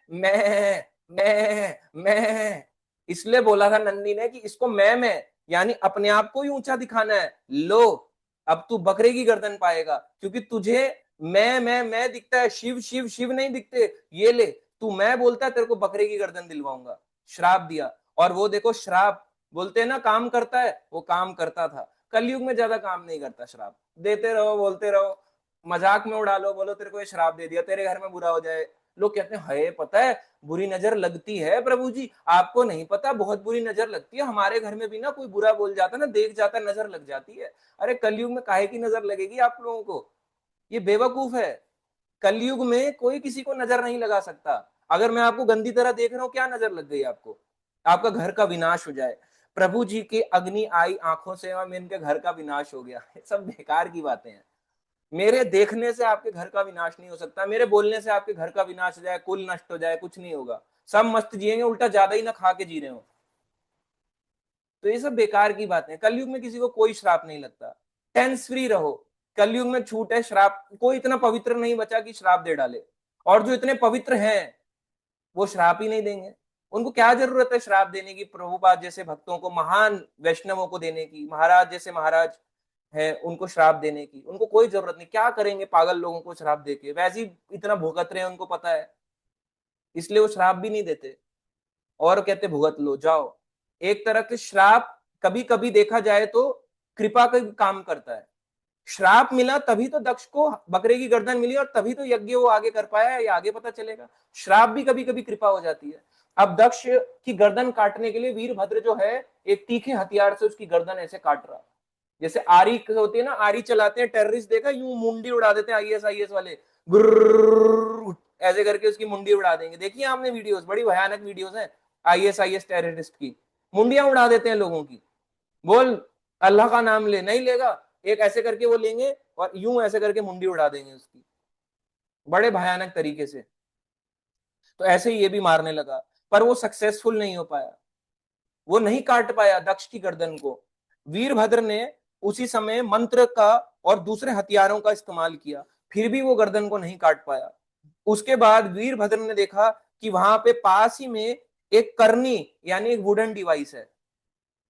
मैं। इसलिए बोला था नंदी ने कि इसको मैं यानी अपने आप को ही ऊंचा दिखाना है। लो अब तू बकरे की गर्दन पाएगा, क्योंकि तुझे मैं दिखता है, शिव शिव शिव नहीं दिखते। ये ले, तू मैं बोलता है, तेरे को बकरे की गर्दन दिलवाऊंगा। श्राप दिया। और वो देखो श्राप बोलते हैं ना काम करता है, वो काम करता था। कलयुग में ज्यादा काम नहीं करता, श्राप देते रहो, बोलते रहो, मजाक में उड़ा लो, बोलो तेरे को ये श्राप दे दिया, तेरे घर में बुरा हो जाए। लोग कहते हैं हाय पता है बुरी नजर लगती है प्रभु जी, आपको नहीं पता बहुत बुरी नजर लगती है, हमारे घर में भी ना कोई बुरा बोल जाता ना, देख जाता नजर लग जाती है। अरे कलयुग में काहे की नजर लगेगी आप लोगों को, ये बेवकूफ है। कलयुग में कोई किसी को नजर नहीं लगा सकता। अगर मैं आपको गंदी तरह देख रहा हूं, क्या नजर लग गई आपको, आपका घर का विनाश हो जाए। प्रभु जी की अग्नि आई आंखों से और इनके घर का विनाश हो गया, सब बेकार की बातें हैं। मेरे देखने से आपके घर का विनाश नहीं हो सकता, मेरे बोलने से आपके घर का विनाश हो जाए, कुल नष्ट हो जाए, कुछ नहीं होगा। सब मस्त जिएंगे, उल्टा ज्यादा ही ना खा के जी रहे हो। तो ये सब बेकार की बातें। कलयुग में किसी को कोई श्राप नहीं लगता, टेंस फ्री रहो। कलयुग में छूट है श्राप, कोई इतना पवित्र नहीं बचा कि श्राप दे डाले। और जो इतने पवित्र हैं वो श्राप ही नहीं देंगे। उनको क्या जरूरत है श्राप देने की, प्रभुपाद जैसे भक्तों को, महान वैष्णवों को देने की, महाराज जैसे महाराज है उनको श्राप देने की, उनको कोई जरूरत नहीं। क्या करेंगे पागल लोगों को श्राप देके, वैसे ही इतना भुगत रहे हैं, उनको पता है, इसलिए वो श्राप भी नहीं देते और कहते भुगत लो जाओ। एक तरह के श्राप कभी कभी देखा जाए तो कृपा का काम करता है। श्राप मिला तभी तो दक्ष को बकरे की गर्दन मिली और तभी तो यज्ञ वो आगे कर पाया, ये आगे पता चलेगा। श्राप भी कभी कभी कृपा हो जाती है। अब दक्ष की गर्दन काटने के लिए वीरभद्र जो है एक तीखे हथियार से उसकी गर्दन ऐसे काट रहा, जैसे आरी होती है ना, आरी चलाते हैं टेररिस्ट, देखा यूं मुंडी उड़ा देते हैं आईएस वाले, गुर्र ऐसे करके उसकी मुंडी उड़ा देंगे। देखिए आपने वीडियोस, बड़ी भयानक वीडियोस हैं आईएस टेररिस्ट की, मुंडियां उड़ा देते हैं लोगों की। बोल अल्लाह का नाम ले, नहीं लेगा, एक ऐसे करके वो लेंगे और यूं ऐसे करके मुंडी उड़ा देंगे उसकी, बड़े भयानक तरीके से। तो ऐसे ही ये भी मारने लगा, पर वो सक्सेसफुल नहीं हो पाया, वो नहीं काट पाया दक्ष की गर्दन को। वीरभद्र ने उसी समय मंत्र का और दूसरे हथियारों का इस्तेमाल किया, फिर भी वो गर्दन को नहीं काट पाया। उसके बाद वीरभद्र ने देखा कि वहां पे पास ही में एक करनी यानी एक वुडन डिवाइस है,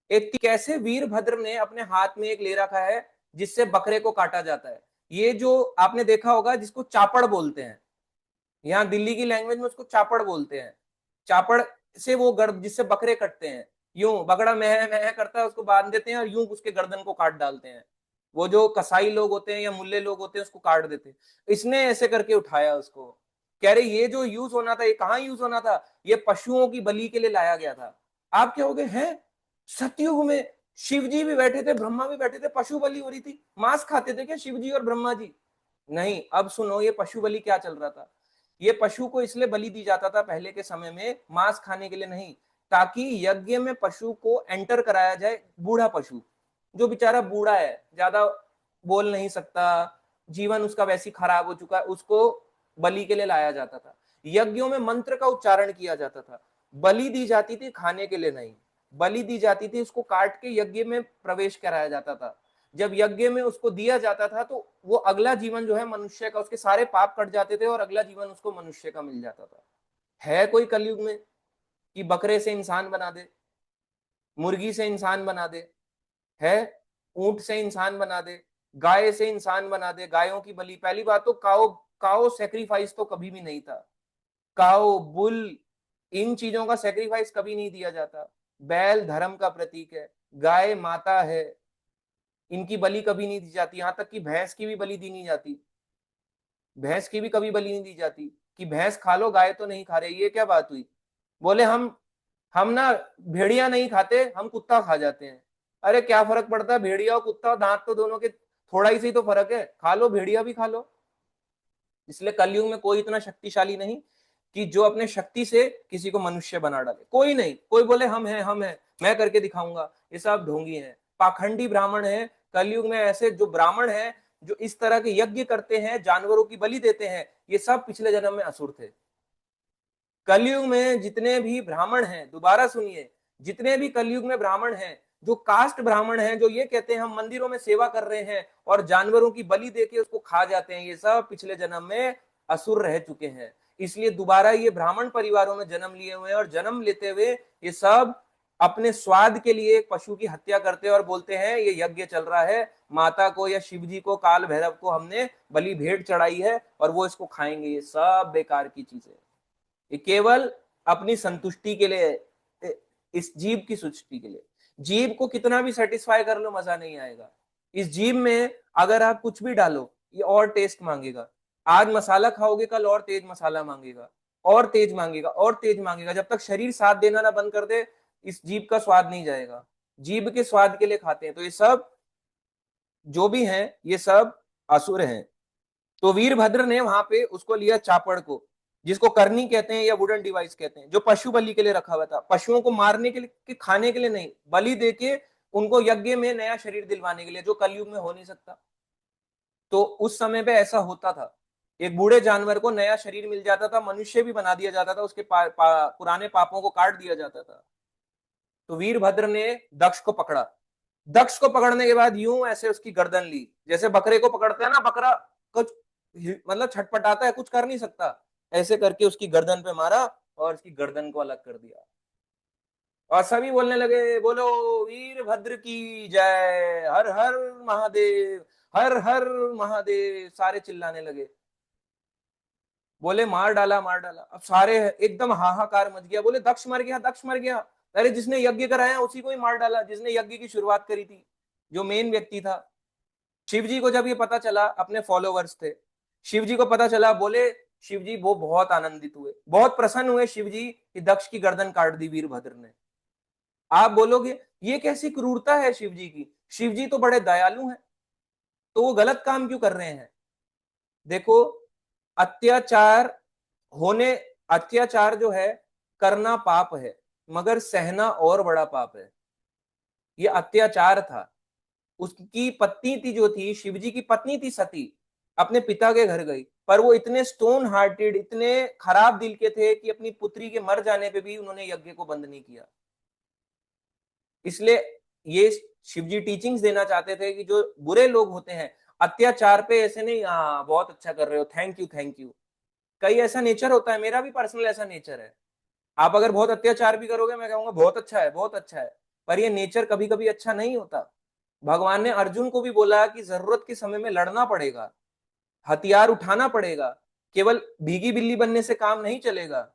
एक कैसे वीरभद्र ने अपने हाथ में एक ले रखा है जिससे बकरे को काटा जाता है। ये जो आपने देखा होगा जिसको चापड़ बोलते हैं, यहाँ दिल्ली की लैंग्वेज में उसको चापड़ बोलते हैं। चापड़ से वो गर्द जिससे बकरे कटते हैं, यूं बकरा मह मह करता है उसको बांध देते हैं और यूं उसके गर्दन को काट डालते हैं। वो जो कसाई लोग होते हैं या मुल्ले लोग होते हैं उसको काट देते हैं। इसने ऐसे करके उठाया उसको, कह रहे ये जो यूज होना था ये कहाँ यूज होना था, ये पशुओं की बलि के लिए लाया गया था। आप क्या हो गए हैं, सतयुग में शिव जी भी बैठे थे, ब्रह्मा भी बैठे थे, पशु बलि हो रही थी, मांस खाते थे क्या शिव जी और ब्रह्मा जी? नहीं, अब सुनो ये पशु बलि क्या चल रहा था। ये पशु को इसलिए बलि दी जाता था पहले के समय में, मांस खाने के लिए नहीं, ताकि यज्ञ में पशु को एंटर कराया जाए, बूढ़ा पशु जो बेचारा बूढ़ा है, ज्यादा बोल नहीं सकता, जीवन उसका वैसी खराब हो चुका है, उसको बलि के लिए लाया जाता था। यज्ञों में मंत्र का उच्चारण किया जाता था, बलि दी जाती थी खाने के लिए नहीं, बलि दी जाती थी उसको काट के यज्ञ में प्रवेश कराया जाता था। जब यज्ञ में उसको दिया जाता था तो वो अगला जीवन जो है मनुष्य का, उसके सारे पाप कट जाते थे और अगला जीवन उसको मनुष्य का मिल जाता था। है कोई कलयुग में कि बकरे से इंसान बना दे, मुर्गी से इंसान बना दे, है ऊंट से इंसान बना दे, गाय से इंसान बना दे, गायों की बलि। पहली बात तो काओ काओ सेक्रीफाइस तो कभी भी नहीं था, काओ बुल इन चीजों का सेक्रीफाइस कभी नहीं दिया जाता। बैल धर्म का प्रतीक है, गाय माता है, इनकी बलि कभी नहीं दी जाती। यहां तक कि भैंस की भी बलि दी नहीं जाती, भैंस की भी कभी बलि नहीं दी जाती कि भैंस खा लो गाय तो नहीं खा रहे। ये क्या बात हुई, बोले हम ना भेड़िया नहीं खाते, हम कुत्ता खा जाते हैं। अरे क्या फर्क पड़ता है, भेड़िया और कुत्ता, दांत तो दोनों के थोड़ा ही सही तो फर्क है, खा लो भेड़िया भी खा लो। इसलिए कलयुग में कोई इतना शक्तिशाली नहीं कि जो अपने शक्ति से किसी को मनुष्य बना डाले, कोई नहीं। कोई बोले हम हैं मैं करके दिखाऊंगा, ये सब ढोंगी है, पाखंडी ब्राह्मण है। कलयुग में ऐसे जो ब्राह्मण है जो इस तरह के यज्ञ करते हैं, जानवरों की बलि देते हैं, ये सब पिछले जन्म में असुर थे। कलयुग में जितने भी ब्राह्मण हैं, दोबारा सुनिए, जितने भी कलयुग में ब्राह्मण हैं, जो कास्ट ब्राह्मण हैं, जो ये कहते हैं हम मंदिरों में सेवा कर रहे हैं और जानवरों की बलि देके उसको खा जाते हैं, ये सब पिछले जन्म में असुर रह चुके हैं। इसलिए दोबारा ये ब्राह्मण परिवारों में जन्म लिए हुए हैं और जन्म लेते हुए ये सब अपने स्वाद के लिए एक पशु की हत्या करते हैं और बोलते हैं ये यज्ञ चल रहा है, माता को या शिव जी को, काल भैरव को हमने बलि भेंट चढ़ाई है और वो इसको खाएंगे। ये सब बेकार की चीजें, ये केवल अपनी संतुष्टि के लिए, इस जीव की संतुष्टि के लिए। जीव को कितना भी सेटिस्फाई कर लो मजा नहीं आएगा। इस जीव में अगर आप कुछ भी डालो ये और टेस्ट मांगेगा। आज मसाला खाओगे कल और तेज मसाला मांगेगा, और तेज मांगेगा, और तेज मांगेगा। जब तक शरीर साथ देना ना बंद कर दे इस जीव का स्वाद नहीं जाएगा। जीव के स्वाद के लिए खाते हैं। तो ये सब जो भी हैं ये सब असुर हैं। तो वीरभद्र ने वहां पे उसको लिया चापड़ को, जिसको करनी कहते हैं या वुडन डिवाइस कहते हैं, जो पशु बलि के लिए रखा हुआ था, पशुओं को मारने के लिए कि खाने के लिए नहीं, बलि देके उनको यज्ञ में नया शरीर दिलवाने के लिए, जो कलयुग में हो नहीं सकता। तो उस समय पे ऐसा होता था, एक बूढ़े जानवर को नया शरीर मिल जाता था, मनुष्य भी बना दिया जाता था, उसके पुराने पापों को काट दिया जाता था। तो वीरभद्र ने दक्ष को पकड़ा, दक्ष को पकड़ने के बाद यूं ऐसे उसकी गर्दन ली, जैसे बकरे को पकड़ते हैं ना, बकरा कुछ मतलब छटपटाता है, कुछ कर नहीं सकता, ऐसे करके उसकी गर्दन पे मारा और उसकी गर्दन को अलग कर दिया। और सभी बोलने लगे बोलो वीरभद्र की जय, हर हर महादेव, हर हर महादेव, सारे चिल्लाने लगे। बोले मार डाला मार डाला। अब सारे एकदम हाहाकार मच गया, बोले दक्ष मर गया दक्ष मर गया। अरे जिसने यज्ञ कराया उसी को ही मार डाला, जिसने यज्ञ की शुरुआत करी थी, जो मेन व्यक्ति था। शिव जी को जब ये पता चला, अपने फॉलोवर्स थे, शिव जी को पता चला, बोले शिव जी वो बहुत आनंदित हुए, बहुत प्रसन्न हुए शिव जी कि दक्ष की गर्दन काट दी वीरभद्र ने। आप बोलोगे ये कैसी क्रूरता है शिव जी की, शिव जी तो बड़े दयालु हैं, तो वो गलत काम क्यों कर रहे हैं? देखो, अत्याचार होने अत्याचार जो है करना पाप है, मगर सहना और बड़ा पाप है। ये अत्याचार था। उसकी पत्नी थी, जो थी शिवजी की पत्नी थी सती, अपने पिता के घर गई, पर वो इतने स्टोन हार्टेड, इतने खराब दिल के थे कि अपनी पुत्री के मर जाने पे भी उन्होंने यज्ञ को बंद नहीं किया। इसलिए ये शिवजी टीचिंग्स देना चाहते थे कि जो बुरे लोग होते हैं अत्याचार पे ऐसे नहीं, हाँ बहुत अच्छा कर रहे हो, थैंक यू थैंक यू। कई ऐसा नेचर होता है, मेरा भी पर्सनल ऐसा नेचर है। आप अगर बहुत अत्याचार भी करोगे, मैं कहूंगा बहुत अच्छा है, बहुत अच्छा है, पर ये नेचर कभी कभी अच्छा नहीं होता। भगवान ने अर्जुन को भी बोला कि जरूरत के समय में लड़ना पड़ेगा, हथियार उठाना पड़ेगा, केवल भीगी बिल्ली बनने से काम नहीं चलेगा।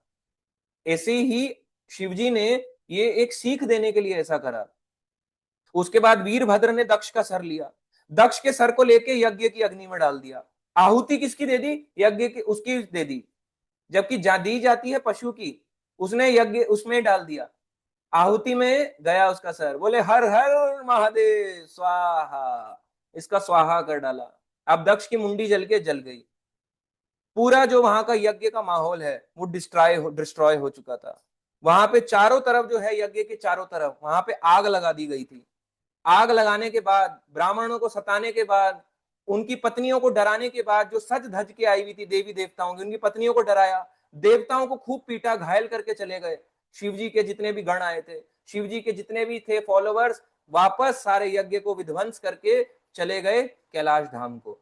ऐसे ही शिवजी ने ये एक सीख देने के लिए ऐसा करा। उसके बाद वीरभद्र ने दक्ष का सर लिया, दक्ष के सर को लेके यज्ञ की अग्नि में डाल दिया। आहुति किसकी दे दी? यज्ञ की, उसकी दे दी, जबकि दी जाती है पशु की, उसने यज्ञ उसमें डाल दिया, आहुति में गया उसका सर। बोले हर हर महादेव स्वाहा, इसका स्वाहा कर डाला। अब दक्ष की मुंडी जल के जल गई। पूरा जो वहां का यज्ञ का माहौल है वो डिस्ट्रॉय हो चुका था। वहां पे चारों तरफ जो है, यज्ञ के चारों तरफ वहां पे आग लगा दी गई थी। आग लगाने के बाद, ब्राह्मणों को सताने के बाद, उनकी पत्नियों को डराने के बाद, जो सज धज के आई हुई थी देवी देवताओं की, उनकी पत्नियों को डराया, देवताओं को खूब पीटा, घायल करके चले गए। शिवजी के जितने भी गण आए थे, शिवजी के जितने भी थे फॉलोवर्स, वापस सारे यज्ञ को विध्वंस करके चले गए कैलाश धाम को।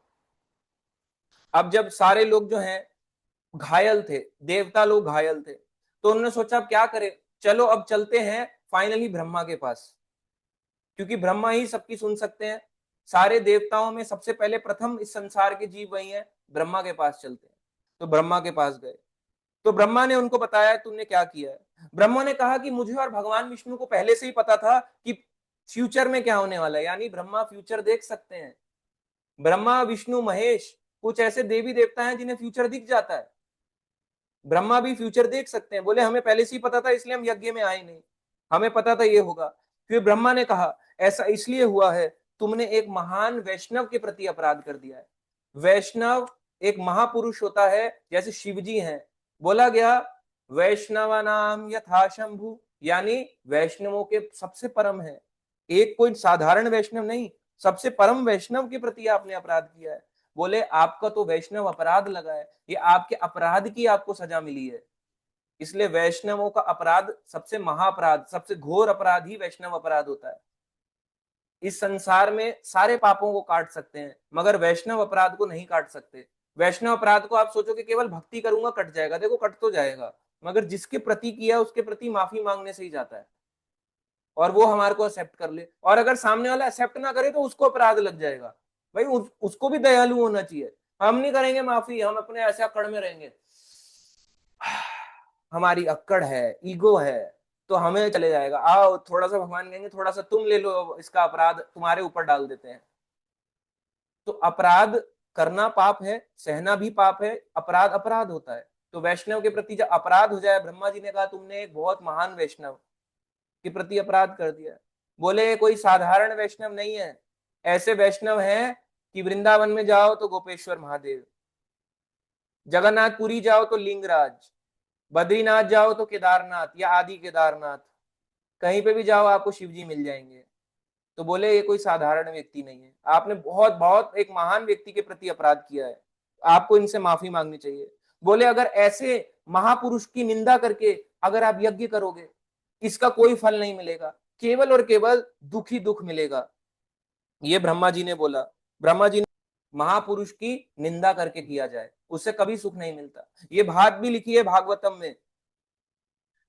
अब जब सारे लोग जो हैं घायल थे, देवता लोग घायल थे, तो उन्होंने सोचा अब क्या करें, चलो अब चलते हैं फाइनली ब्रह्मा के पास, क्योंकि ब्रह्मा ही सबकी सुन सकते हैं। सारे देवताओं में सबसे पहले प्रथम इस संसार के जीव वही हैं, ब्रह्मा के पास चलते हैं। तो ब्रह्मा के पास गए, तो ब्रह्मा ने उनको बताया तुमने क्या किया है। ब्रह्मा ने कहा कि मुझे और भगवान विष्णु को पहले से ही पता था कि फ्यूचर में क्या होने वाला है, यानी ब्रह्मा फ्यूचर देख सकते हैं। ब्रह्मा विष्णु महेश कुछ ऐसे देवी देवता हैं जिन्हें फ्यूचर दिख जाता है, ब्रह्मा भी फ्यूचर देख सकते हैं। बोले हमें पहले से ही पता था, इसलिए हम यज्ञ में आए नहीं, हमें पता था ये होगा। फिर ब्रह्मा ने कहा ऐसा इसलिए हुआ है, तुमने एक महान वैष्णव के प्रति अपराध कर दिया है। वैष्णव एक महापुरुष होता है, जैसे शिवजी हैं। बोला गया वैष्णव नाम यथा शंभु, यानी वैष्णवों के सबसे परम है, एक कोई साधारण वैष्णव नहीं, सबसे परम वैष्णव के प्रति आपने अपराध किया है। बोले आपका तो वैष्णव अपराध लगा है, ये आपके अपराध की आपको सजा मिली है। इसलिए वैष्णवों का अपराध सबसे महाअपराध, सबसे घोर अपराध ही वैष्णव अपराध होता है। इस संसार में सारे पापों को काट सकते हैं, मगर वैष्णव अपराध को नहीं काट सकते। वैष्णव अपराध को आप सोचो कि केवल भक्ति करूंगा कट जाएगा, देखो कट तो जाएगा, मगर जिसके प्रति किया उसके प्रति माफी मांगने से ही जाता है, और वो हमारे को एक्सेप्ट कर ले। और अगर सामने वाला एक्सेप्ट ना करे तो उसको अपराध लग जाएगा। भाई उसको भी दयालु होना चाहिए। हम नहीं करेंगे माफी, हम अपने ऐसे अकड़ में रहेंगे, हमारी अक्कड़ है, ईगो है, तो हमें चले जाएगा। आओ थोड़ा सा, भगवान कहेंगे थोड़ा सा तुम ले लो, इसका अपराध तुम्हारे ऊपर डाल देते हैं। तो अपराध करना पाप है, सहना भी पाप है, अपराध अपराध होता है। तो वैष्णव के प्रति जब अपराध हो जाए, ब्रह्मा जी ने कहा तुमने एक बहुत महान वैष्णव के प्रति अपराध कर दिया। बोले कोई साधारण वैष्णव नहीं है, ऐसे वैष्णव हैं कि वृंदावन में जाओ तो गोपेश्वर महादेव, जगन्नाथपुरी जाओ तो लिंगराज, बद्रीनाथ जाओ तो केदारनाथ या आदि केदारनाथ, कहीं पे भी जाओ आपको शिवजी मिल जाएंगे। तो बोले ये कोई साधारण व्यक्ति नहीं है, आपने बहुत बहुत एक महान व्यक्ति के प्रति अपराध किया है, आपको इनसे माफी मांगनी चाहिए। बोले अगर ऐसे महापुरुष की निंदा करके अगर आप यज्ञ करोगे, इसका कोई फल नहीं मिलेगा, केवल और केवल दुख ही दुख मिलेगा। ये ब्रह्मा जी ने बोला। ब्रह्मा जी ने महापुरुष की निंदा करके किया जाए, उससे कभी सुख नहीं मिलता। ये बात भी लिखी है भागवतम में।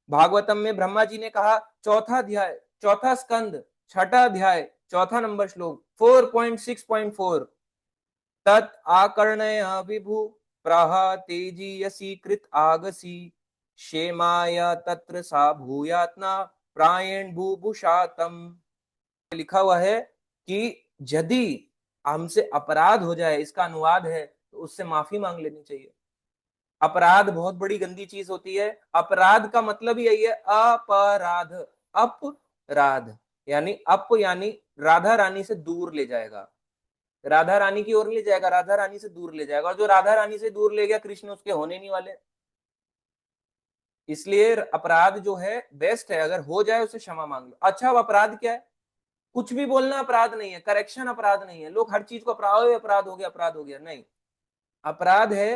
भागवतम में ब्रह्मा जी ने कहा, चौथा अध्याय, चौथा स्कंद, छठा अध्याय, चौथा नंबर श्लोक 4.6.4, तत् आकर्णय विभु प्रह तेजीयसी कृत आगसी क्षेमाय तत्र सा भूयात्मा प्रायण भूभुषातम। लिखा हुआ है कि यदि हमसे अपराध हो जाए, इसका अनुवाद है, तो उससे माफी मांग लेनी चाहिए। अपराध बहुत बड़ी गंदी चीज होती है। अपराध का मतलब ही यही है, अपराध, अपराध यानी यानी राधा रानी से दूर ले जाएगा, राधा रानी की ओर ले जाएगा, राधा रानी से दूर ले जाएगा, और जो राधा रानी से दूर ले गया, कृष्ण उसके होने नहीं वाले। इसलिए अपराध जो है बेस्ट है, अगर हो जाए उसे क्षमा मांग लो। अच्छा, अब अपराध क्या है? कुछ भी बोलना अपराध नहीं है, करेक्शन अपराध नहीं है। लोग हर चीज को अपराध, अपराध हो गया, अपराध हो गया, नहीं। अपराध है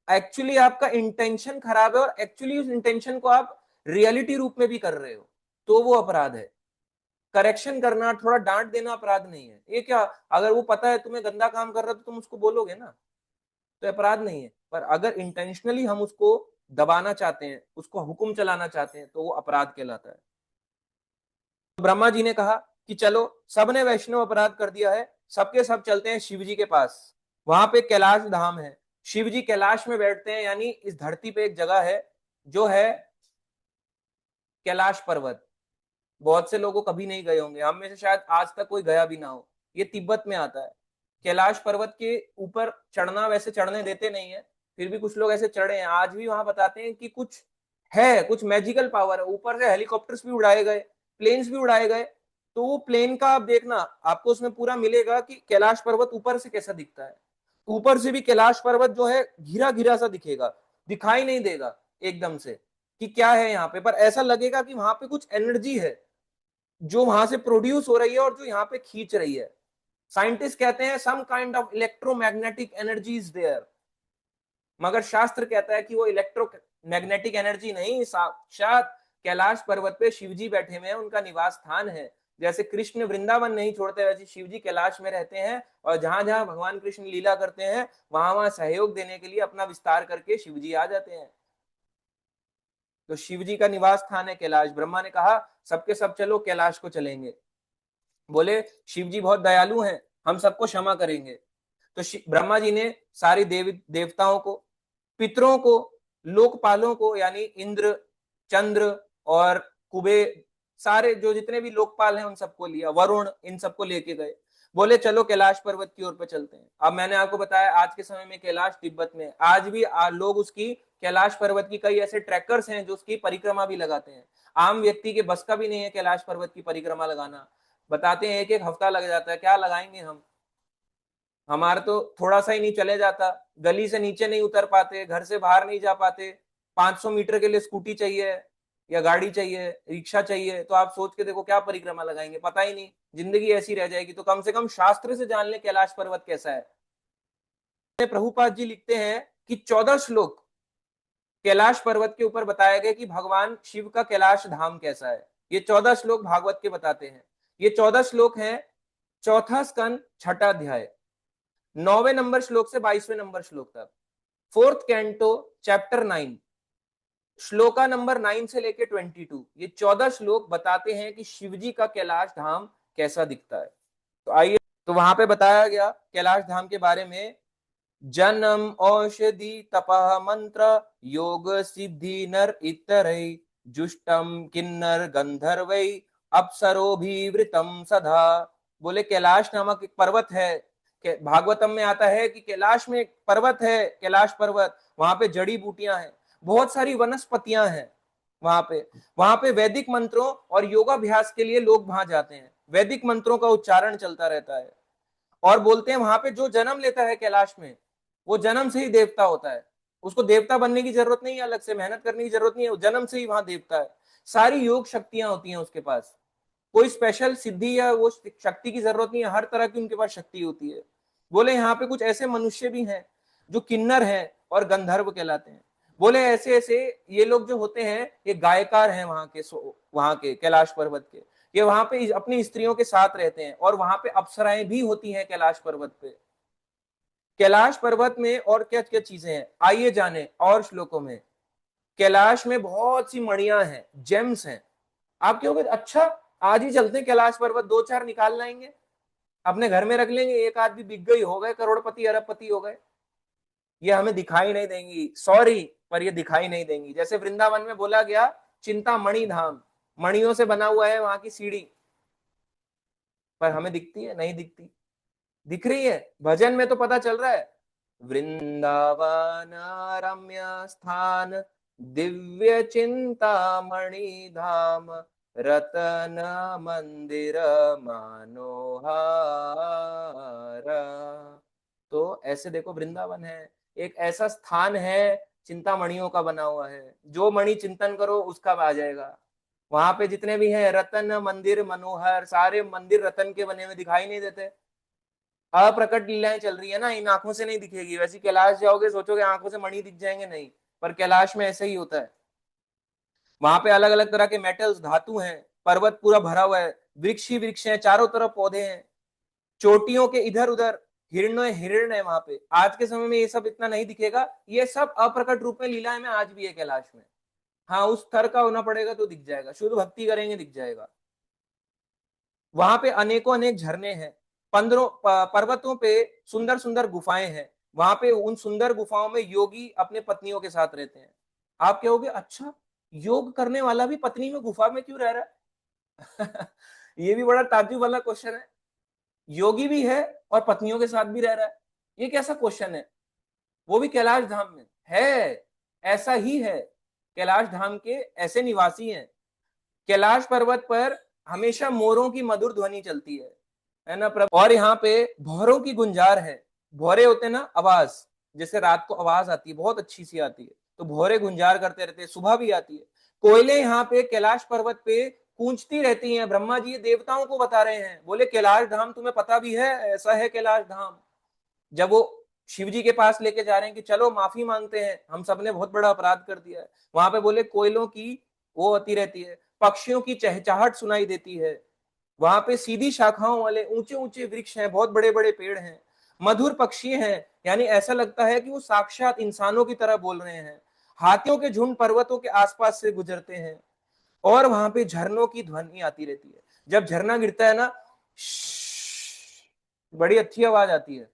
एक्चुअली आपका इंटेंशन खराब है, और एक्चुअली उस इंटेंशन को आप रियलिटी रूप में भी कर रहे हो, तो वो अपराध है। करेक्शन करना, थोड़ा डांट देना अपराध नहीं है। ये क्या, अगर वो पता है तुम्हें गंदा काम कर रहा है तो तुम उसको बोलोगे ना, तो अपराध नहीं है। पर अगर इंटेंशनली हम उसको दबाना चाहते हैं, उसको हुक्म चलाना चाहते हैं, तो वो अपराध कहलाता है। तो ब्रह्मा जी ने कहा कि चलो, सबने वैष्णव अपराध कर दिया है, सबके सब चलते हैं शिव जी के पास। वहां पे कैलाश धाम है, शिव जी कैलाश में बैठते हैं, यानी इस धरती पे एक जगह है जो है कैलाश पर्वत। बहुत से लोगों कभी नहीं गए होंगे, हम में से शायद आज तक कोई गया भी ना हो। ये तिब्बत में आता है। कैलाश पर्वत के ऊपर चढ़ना वैसे चढ़ने देते नहीं है, फिर भी कुछ लोग ऐसे चढ़े हैं। आज भी वहां बताते हैं कि कुछ है, कुछ मैजिकल पावर है। ऊपर से हेलीकॉप्टर्स भी उड़ाए गए, प्लेन्स भी उड़ाए गए। तो वो प्लेन का आप देखना, आपको उसमें पूरा मिलेगा कि कैलाश पर्वत ऊपर से कैसा दिखता है। ऊपर से भी कैलाश पर्वत जो है घिरा घिरा सा दिखेगा, दिखाई नहीं देगा एकदम से कि क्या है यहाँ पे, पर ऐसा लगेगा कि वहां पे कुछ एनर्जी है जो वहां से प्रोड्यूस हो रही है और जो यहाँ पे खींच रही है। साइंटिस्ट कहते हैं some kind of electromagnetic energy is there, मगर शास्त्र कहता है कि वो इलेक्ट्रोमैग्नेटिक एनर्जी नहीं, साक्षात कैलाश पर्वत पे शिवजी बैठे हुए हैं, उनका निवास स्थान है। जैसे कृष्ण वृंदावन नहीं छोड़ते, वैसे शिवजी कैलाश में रहते हैं, और जहां जहां भगवान कृष्ण लीला करते हैं, वहां वहां सहयोग देने के लिए अपना विस्तार करके शिवजी आ जाते हैं। तो शिवजी का निवास स्थान है कैलाश। ब्रह्मा ने कहा सबके सब चलो कैलाश को चलेंगे। बोले शिव जी बहुत दयालु हैं, हम सबको क्षमा करेंगे। तो ब्रह्मा जी ने सारी देवताओं को, पितरों को, लोकपालों को, यानी इंद्र, चंद्र और कुबेर, सारे जो जितने भी लोकपाल हैं उन सबको लिया, वरुण, इन सबको लेके गए। बोले चलो कैलाश पर्वत की ओर पे चलते हैं। अब मैंने आपको बताया आज के समय में कैलाश तिब्बत में, आज भी लोग उसकी, कैलाश पर्वत की कई ऐसे ट्रैकर्स हैं जो उसकी परिक्रमा भी लगाते हैं। आम व्यक्ति के बस का भी नहीं है कैलाश पर्वत की परिक्रमा लगाना। बताते हैं एक एक हफ्ता लग जाता है, क्या लगाएंगे हम, हमारा तो थोड़ा सा ही नहीं चले जाता, गली से नीचे नहीं उतर पाते, घर से बाहर नहीं जा पाते। 500 मीटर के लिए स्कूटी चाहिए, या गाड़ी चाहिए, रिक्शा चाहिए, तो आप सोच के देखो क्या परिक्रमा लगाएंगे, पता ही नहीं, जिंदगी ऐसी रह जाएगी। तो कम से कम शास्त्र से जान ले कैलाश पर्वत कैसा है। प्रभुपाद जी लिखते हैं कि 14 श्लोक कैलाश पर्वत के ऊपर बताया गया कि भगवान शिव का कैलाश धाम कैसा है। ये 14 श्लोक भागवत के बताते हैं। ये 14 श्लोक हैं, चौथा स्कंद, छठा अध्याय, 9वें नंबर श्लोक से 22वें नंबर श्लोक तक, fourth canto, chapter 9, shloka number 9 से लेके 22। ये 14 श्लोक बताते हैं कि शिवजी का कैलाश धाम कैसा दिखता है। तो आइए, तो वहां पे बताया गया कैलाश धाम के बारे में, जन्म औषधि तपः मंत्र योग सिद्धि नर इतरै जुष्टम किन्नर गंधर्वै अप्सरोभिवृतम सदा। बोले कैलाश नामक एक पर्वत है, भागवतम में आता है कि कैलाश में एक पर्वत है, कैलाश पर्वत, वहां पे जड़ी बूटियां हैं, बहुत सारी वनस्पतियां हैं वहां पे। वहां पे वैदिक मंत्रों और योगाभ्यास के लिए लोग वहां जाते हैं, वैदिक मंत्रों का उच्चारण चलता रहता है। और बोलते हैं वहां पे जो जन्म लेता है कैलाश में, वो जन्म से ही देवता होता है। उसको देवता बनने की जरूरत नहीं है, अलग से मेहनत करने की जरूरत नहीं है, वो जन्म से ही वहां देवता है। सारी योग शक्तियां होती हैं उसके पास, कोई स्पेशल सिद्धि या वो शक्ति की जरूरत नहीं है, हर तरह की उनके पास शक्ति होती है। बोले यहाँ पे कुछ ऐसे मनुष्य भी हैं जो किन्नर हैं और गंधर्व कहलाते हैं। बोले ऐसे ऐसे ये लोग जो होते हैं, ये गायकार हैं वहां के कैलाश पर्वत के। ये वहां पे अपनी स्त्रियों के साथ रहते हैं, और वहां पे अप्सराएं भी होती हैं कैलाश पर्वत पे। कैलाश पर्वत में और क्या क्या चीजें हैं, आइए जाने और श्लोकों में। कैलाश में बहुत सी मणियां हैं, जेम्स हैं। आप कहोगे अच्छा, आज ही चलते हैं कैलाश पर्वत, दो चार निकाल लाएंगे, अपने घर में रख लेंगे, एक आदमी बिक गई, हो गए करोड़पति अरबपति हो गए। ये हमें दिखाई नहीं देंगी, सॉरी, पर ये दिखाई नहीं देंगी। जैसे वृंदावन में बोला गया चिंतामणि धाम, मणियों से बना हुआ है वहां की सीढ़ी, पर हमें दिखती है? नहीं दिखती। दिख रही है भजन में तो पता चल रहा है, वृंदावन रम्य स्थान दिव्य चिंतामणि धाम रतन मंदिर मनोहर। तो ऐसे देखो वृंदावन है, एक ऐसा स्थान है चिंतामणियों का बना हुआ है, जो मणि चिंतन करो उसका आ जाएगा। वहां पे जितने भी हैं रतन मंदिर मनोहर, सारे मंदिर रतन के बने हुए दिखाई नहीं देते। अप्रकट लीलाएं चल रही है ना, इन आंखों से नहीं दिखेगी। वैसे कैलाश जाओगे सोचोगे आंखों से मणि दिख जाएंगे, नहीं, पर कैलाश में ऐसे ही होता है। वहां पे अलग अलग तरह के मेटल्स धातु हैं, पर्वत पूरा भरा हुआ है, वृक्ष ही वृक्ष हैं, चारों तरफ पौधे हैं, चोटियों के इधर उधर हिरण हिरण है वहां पे। आज के समय में ये सब इतना नहीं दिखेगा, ये सब अप्रकट रूप में लीलाएं में आज भी है कैलाश में। हाँ, उस स्तर का होना पड़ेगा तो दिख जाएगा, शुद्ध भक्ति करेंगे दिख जाएगा। वहां पे अनेकों अनेक झरने हैं, पर्वतों पे सुंदर सुंदर गुफाएं हैं। वहां पे उन सुंदर गुफाओं में योगी अपने पत्नियों के साथ रहते हैं। आप कहोगे अच्छा, योग करने वाला भी पत्नी में गुफा में क्यों रह रहा है? ये भी बड़ा ताज्जुब वाला क्वेश्चन है। योगी भी है और पत्नियों के साथ भी रह रहा है, ये कैसा क्वेश्चन है? वो भी कैलाश धाम में है, ऐसा ही है। कैलाश धाम के ऐसे निवासी हैं। कैलाश पर्वत पर हमेशा मोरों की मधुर ध्वनि चलती है ना प्रभु। और यहाँ पे भौरों की गुंजार है। भौरे होते हैं ना, आवाज, जैसे रात को आवाज आती है बहुत अच्छी सी आती है, तो भौरे गुंजार करते रहते हैं, सुबह भी आती है। कोयले यहाँ पे कैलाश पर्वत पे गूंजती रहती हैं। ब्रह्मा जी ये देवताओं को बता रहे हैं, बोले कैलाश धाम तुम्हें पता भी है, ऐसा है कैलाश धाम। जब वो शिव जी के पास लेके जा रहे हैं कि चलो माफी मांगते हैं, हम सबने बहुत बड़ा अपराध कर दिया है, वहां पे बोले कोयलों की वो होती रहती है, पक्षियों की चहचहाहट सुनाई देती है। वहां पे सीधी शाखाओं वाले ऊंचे ऊंचे वृक्ष हैं, बहुत बड़े बड़े पेड़ हैं, मधुर पक्षी हैं, यानी ऐसा लगता है कि वो साक्षात इंसानों की तरह बोल रहे हैं। हाथियों के झुंड पर्वतों के आसपास से गुजरते हैं। और वहां पे झरनों की ध्वनि आती रहती है। जब झरना गिरता है ना, बड़ी अच्छी आवाज आती है।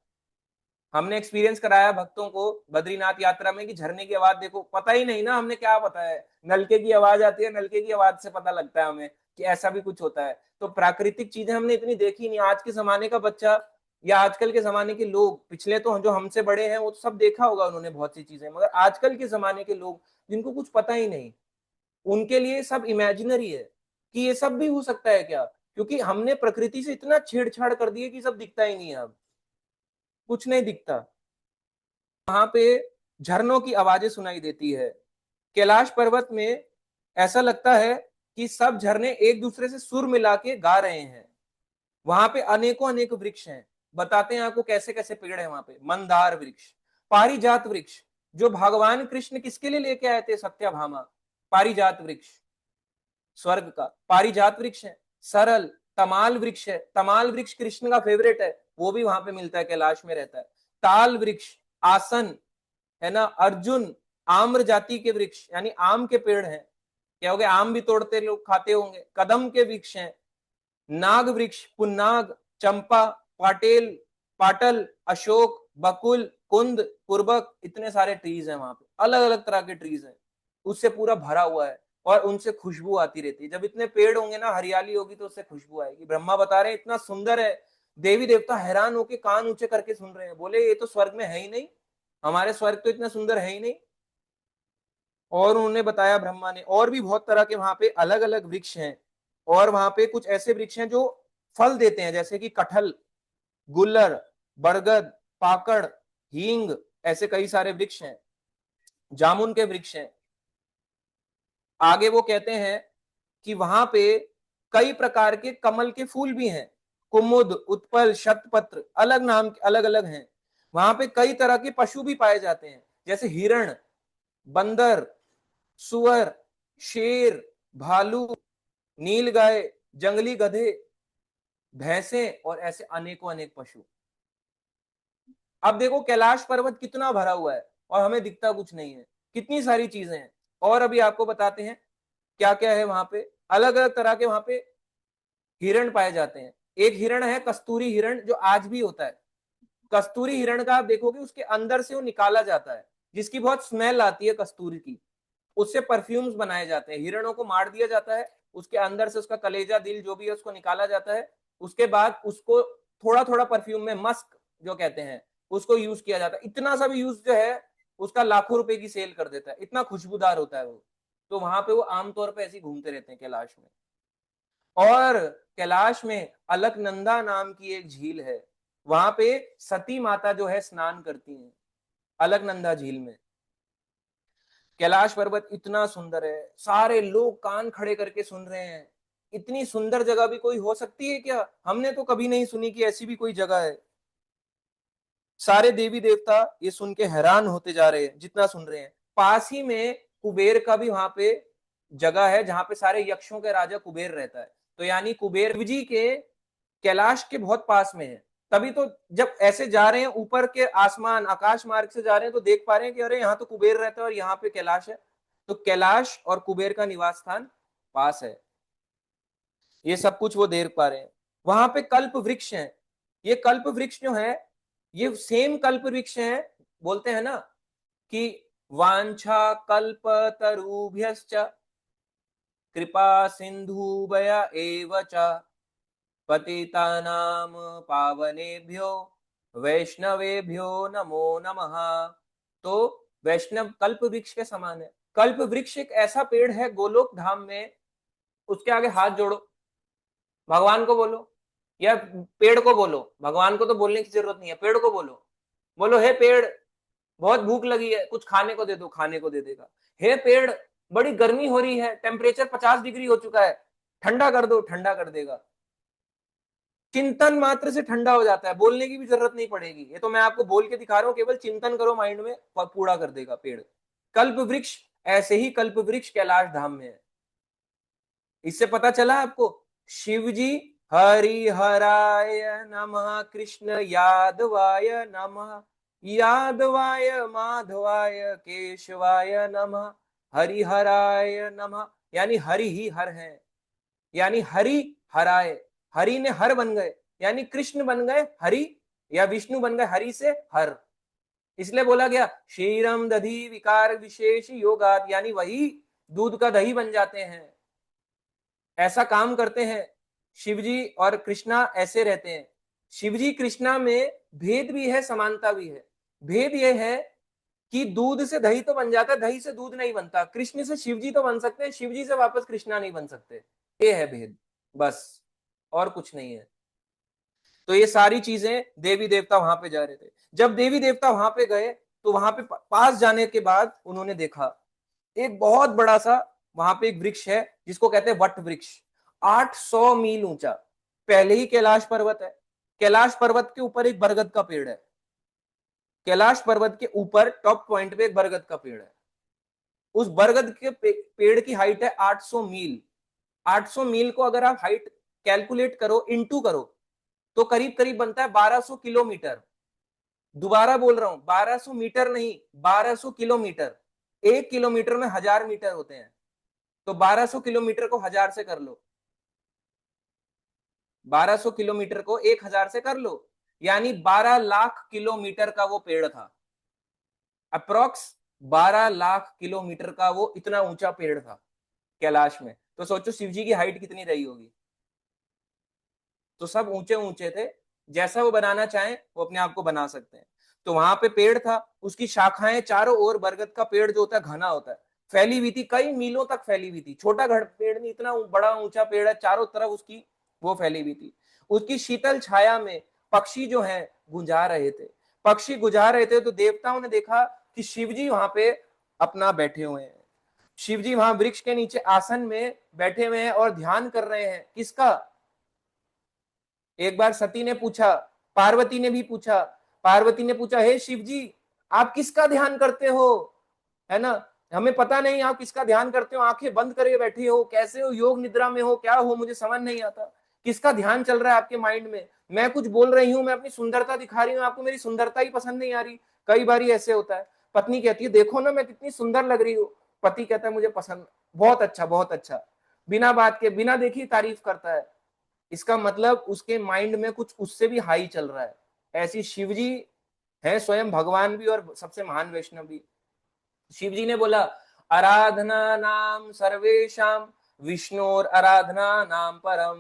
हमने एक्सपीरियंस कराया भक्तों को बद्रीनाथ यात्रा में कि झरने की आवाज देखो, पता ही नहीं ना हमने क्या पता है, नलके की आवाज आती है, नलके की आवाज से पता लगता है हमें कि ऐसा भी कुछ होता है। तो प्राकृतिक चीजें हमने इतनी देखी नहीं। आज के जमाने का बच्चा या आजकल के जमाने के लोग, पिछले तो जो हमसे बड़े हैं वो तो सब देखा होगा उन्होंने बहुत सी चीजें, मगर आजकल के जमाने के लोग जिनको कुछ पता ही नहीं, उनके लिए सब इमेजिनरी है कि ये सब भी हो सकता है क्या, क्योंकि हमने प्रकृति से इतना छेड़छाड़ कर दिया कि सब दिखता ही नहीं है, अब कुछ नहीं दिखता। वहां पे झरनों की आवाजें सुनाई देती है। कैलाश पर्वत में ऐसा लगता है कि सब झरने एक दूसरे से सुर मिला के गा रहे हैं। वहां पे अनेकों अनेक वृक्ष हैं। बताते हैं आपको कैसे कैसे पेड़ है वहां पे। मंदार वृक्ष, पारिजात वृक्ष, जो भगवान कृष्ण किसके लिए लेके आए थे, सत्यभामा। पारिजात वृक्ष स्वर्ग का पारिजात वृक्ष है। सरल तमाल वृक्ष है, तमाल वृक्ष कृष्ण का फेवरेट है, वो भी वहां पे मिलता है, कैलाश में रहता है। ताल वृक्ष, आसन है ना, अर्जुन, आम्र जाति के वृक्ष, यानी आम के पेड़ हैं। क्या हो गया, आम भी तोड़ते लोग खाते होंगे। कदम के वृक्ष हैं। नाग वृक्ष, पुन्नाग, चंपा, पाटेल, पाटल, अशोक, बकुल, कुंद, कुर्बक, इतने सारे ट्रीज हैं वहां पे, अलग अलग तरह के ट्रीज हैं। उससे पूरा भरा हुआ है और उनसे खुशबू आती रहती है। जब इतने पेड़ होंगे ना, हरियाली होगी तो उससे खुशबू आएगी। ब्रह्मा बता रहे हैं इतना सुंदर है, देवी देवता हैरान होके कान ऊंचे करके सुन रहे हैं, बोले ये तो स्वर्ग में है ही नहीं, हमारे स्वर्ग तो इतना सुंदर है ही नहीं। और उन्होंने बताया ब्रह्मा ने, और भी बहुत तरह के वहां पे अलग अलग वृक्ष हैं। और वहां पे कुछ ऐसे वृक्ष हैं जो फल देते हैं, जैसे कि कटहल, गुल्लर, बरगद, पाकड़, हींग, ऐसे कई सारे वृक्ष हैं। जामुन के वृक्ष हैं। आगे वो कहते हैं कि वहां पे कई प्रकार के कमल के फूल भी हैं। कुमुद, उत्पल, शतपत्र, अलग नाम अलग अलग हैं। वहां पे कई तरह के पशु भी पाए जाते हैं, जैसे हिरण, बंदर, सुअर, शेर, भालू, नीलगाय, जंगली गधे, भैंसें, और ऐसे अनेकों अनेक पशु। अब देखो कैलाश पर्वत कितना भरा हुआ है और हमें दिखता कुछ नहीं है, कितनी सारी चीजें हैं। और अभी आपको बताते हैं क्या क्या है वहां पे। अलग अलग तरह के वहां पे हिरण पाए जाते हैं। एक हिरण है कस्तूरी हिरण, जो आज भी होता है। कस्तूरी हिरण का आप देखोगे उसके अंदर से वो निकाला जाता है, जिसकी बहुत स्मेल आती है कस्तूरी की, उससे परफ्यूम्स बनाए जाते हैं। हिरणों को मार दिया जाता है, उसके अंदर से उसका कलेजा दिल जो भी है उसको निकाला जाता है, उसके बाद उसको थोड़ा थोड़ा परफ्यूम में मस्क जो कहते हैं उसको यूज किया जाता है। इतना सा भी यूज जो है उसका लाखों रुपए की सेल कर देता है, इतना खुशबूदार होता है वो। तो वहां पे वो आमतौर पे ऐसे घूमते रहते हैं कैलाश में। और कैलाश में अलकनंदा नाम की एक झील है, वहां पे सती माता जो है स्नान करती हैं अलकनंदा झील में। कैलाश पर्वत इतना सुंदर है, सारे लोग कान खड़े करके सुन रहे हैं। इतनी सुंदर जगह भी कोई हो सकती है क्या? हमने तो कभी नहीं सुनी कि ऐसी भी कोई जगह है। सारे देवी देवता ये सुन के हैरान होते जा रहे हैं जितना सुन रहे हैं। पास ही में कुबेर का भी वहां पे जगह है जहां पे सारे यक्षों के राजा कुबेर रहता है। तो यानी कुबेर जी के कैलाश के बहुत पास में है। तभी तो जब ऐसे जा रहे हैं ऊपर के आसमान आकाश मार्ग से जा रहे हैं तो देख पा रहे हैं कि अरे यहाँ तो कुबेर रहता है और यहाँ पे कैलाश है। तो कैलाश और कुबेर का निवास स्थान पास है, ये सब कुछ वो देख पा रहे हैं। वहां पे कल्प वृक्ष है। ये कल्प वृक्ष जो है ये सेम कल्प वृक्ष है, बोलते हैं ना कि वांछा कल्प तरुभ्यश्च कृपा सिंधुभय एव च पतितानाम पावनेभ्यो वैष्णवेभ्यो नमो नमः। तो वैष्णव कल्प वृक्ष के समान है। कल्प वृक्ष एक ऐसा पेड़ है गोलोक धाम में, उसके आगे हाथ जोड़ो, भगवान को बोलो या पेड़ को बोलो, भगवान को तो बोलने की जरूरत नहीं है, पेड़ को बोलो। बोलो हे पेड़ बहुत भूख लगी है, कुछ खाने को दे दो, खाने को दे देगा। हे पेड़ बड़ी गर्मी हो रही है, टेम्परेचर 50 डिग्री हो चुका है, ठंडा कर दो, ठंडा कर देगा। चिंतन मात्र से ठंडा हो जाता है, बोलने की भी जरूरत नहीं पड़ेगी। ये तो मैं आपको बोल के दिखा रहा हूं, केवल चिंतन करो माइंड में, पूरा कर देगा पेड़। कल्प वृक्ष ऐसे ही कल्प वृक्ष कैलाश धाम में है। इससे पता चला आपको शिव जी हरिहराय नमः कृष्ण यादवाय नमः यादवाय माधवाय केशवाय नमः हरिहराय नमः, यानी हरि ही हर है, यानी हरि हराए, हरि ने हर बन गए, यानी कृष्ण बन गए हरि या विष्णु बन गए हरि से हर। इसलिए बोला गया क्षीरम दधी विकार विशेष योगात, यानी वही दूध का दही बन जाते हैं। ऐसा काम करते हैं शिवजी और कृष्णा, ऐसे रहते हैं। शिवजी कृष्णा में भेद भी है समानता भी है। भेद यह है कि दूध से दही तो बन जाता है, दही से दूध नहीं बनता। कृष्ण से शिवजी तो बन सकते हैं, शिवजी से वापस कृष्णा नहीं बन सकते। ये है भेद, बस, और कुछ नहीं है। तो ये सारी चीजें देवी देवता वहां पे जा रहे थे। जब देवी देवता वहां पे गए तो वहां पे पास जाने के बाद उन्होंने देखा एक बहुत बड़ा सा वहां पे एक वृक्ष है जिसको कहते हैं वट वृक्ष, 800 मील ऊंचा। पहले ही कैलाश पर्वत है, कैलाश पर्वत के ऊपर एक बरगद का पेड़ है। कैलाश पर्वत के ऊपर टॉप पॉइंट पे एक बरगद का पेड़ है। उस बरगद के पेड़ की हाइट है 800 मील। 800 मील को अगर आप हाइट कैलकुलेट करो, इंटू करो, तो करीब करीब बनता है 1200 किलोमीटर। दोबारा बोल रहा हूं, 1200 मीटर नहीं, 1200 किलोमीटर। 1 किलोमीटर में 1000 मीटर होते हैं, तो 1200 किलोमीटर को 1000 से कर लो, 1200 किलोमीटर को 1000 से कर लो, यानी 12 लाख किलोमीटर का वो पेड़ था। अप्रोक्स 12 लाख किलोमीटर का वो इतना ऊंचा पेड़ था कैलाश में। तो सोचो शिवजी की हाइट कितनी रही होगी। तो सब ऊंचे ऊंचे थे, जैसा वो बनाना चाहें वो अपने आप को बना सकते हैं। तो वहां पे पेड़ था, उसकी शाखाएं चारों ओर, बरगद का पेड़ जो होता है घना होता है, फैली हुई थी, कई मीलों तक फैली हुई थी। छोटा घर पेड़ नहीं, इतना बड़ा ऊंचा पेड़ है, चारों तरफ उसकी वो फैली हुई थी। उसकी शीतल छाया में पक्षी जो है गुंजा रहे थे। पक्षी गुंजा रहे थे तो देवताओं ने देखा कि शिवजी वहां पे अपना बैठे हुए हैं। शिवजी वहां वृक्ष के नीचे आसन में बैठे हुए हैं और ध्यान कर रहे हैं। किसका? एक बार सती ने पूछा, पार्वती ने भी पूछा। पार्वती ने पूछा हे शिव जी आप किसका ध्यान करते हो, है ना, हमें पता नहीं आप किसका ध्यान करते हो, आंखें बंद करके बैठे हो, कैसे हो, योग निद्रा में हो, क्या हो, मुझे समझ नहीं आता, किसका ध्यान चल रहा है आपके माइंड में। मैं कुछ बोल रही हूँ, मैं अपनी सुंदरता दिखा रही हूँ, आपको मेरी सुंदरता ही पसंद नहीं आ रही। कई बार ऐसे होता है, पत्नी कहती है देखो ना मैं कितनी सुंदर लग रही हूँ, पति कहता है मुझे पसंद, बहुत अच्छा बहुत अच्छा, बिना बात के बिना देखी तारीफ करता है। इसका मतलब उसके माइंड में कुछ उससे भी हाई चल रहा है। ऐसी शिवजी है स्वयं भगवान भी और सबसे महान वैष्णव भी। शिवजी ने बोला आराधना नाम सर्वेशम विष्णुर आराधना नाम परम,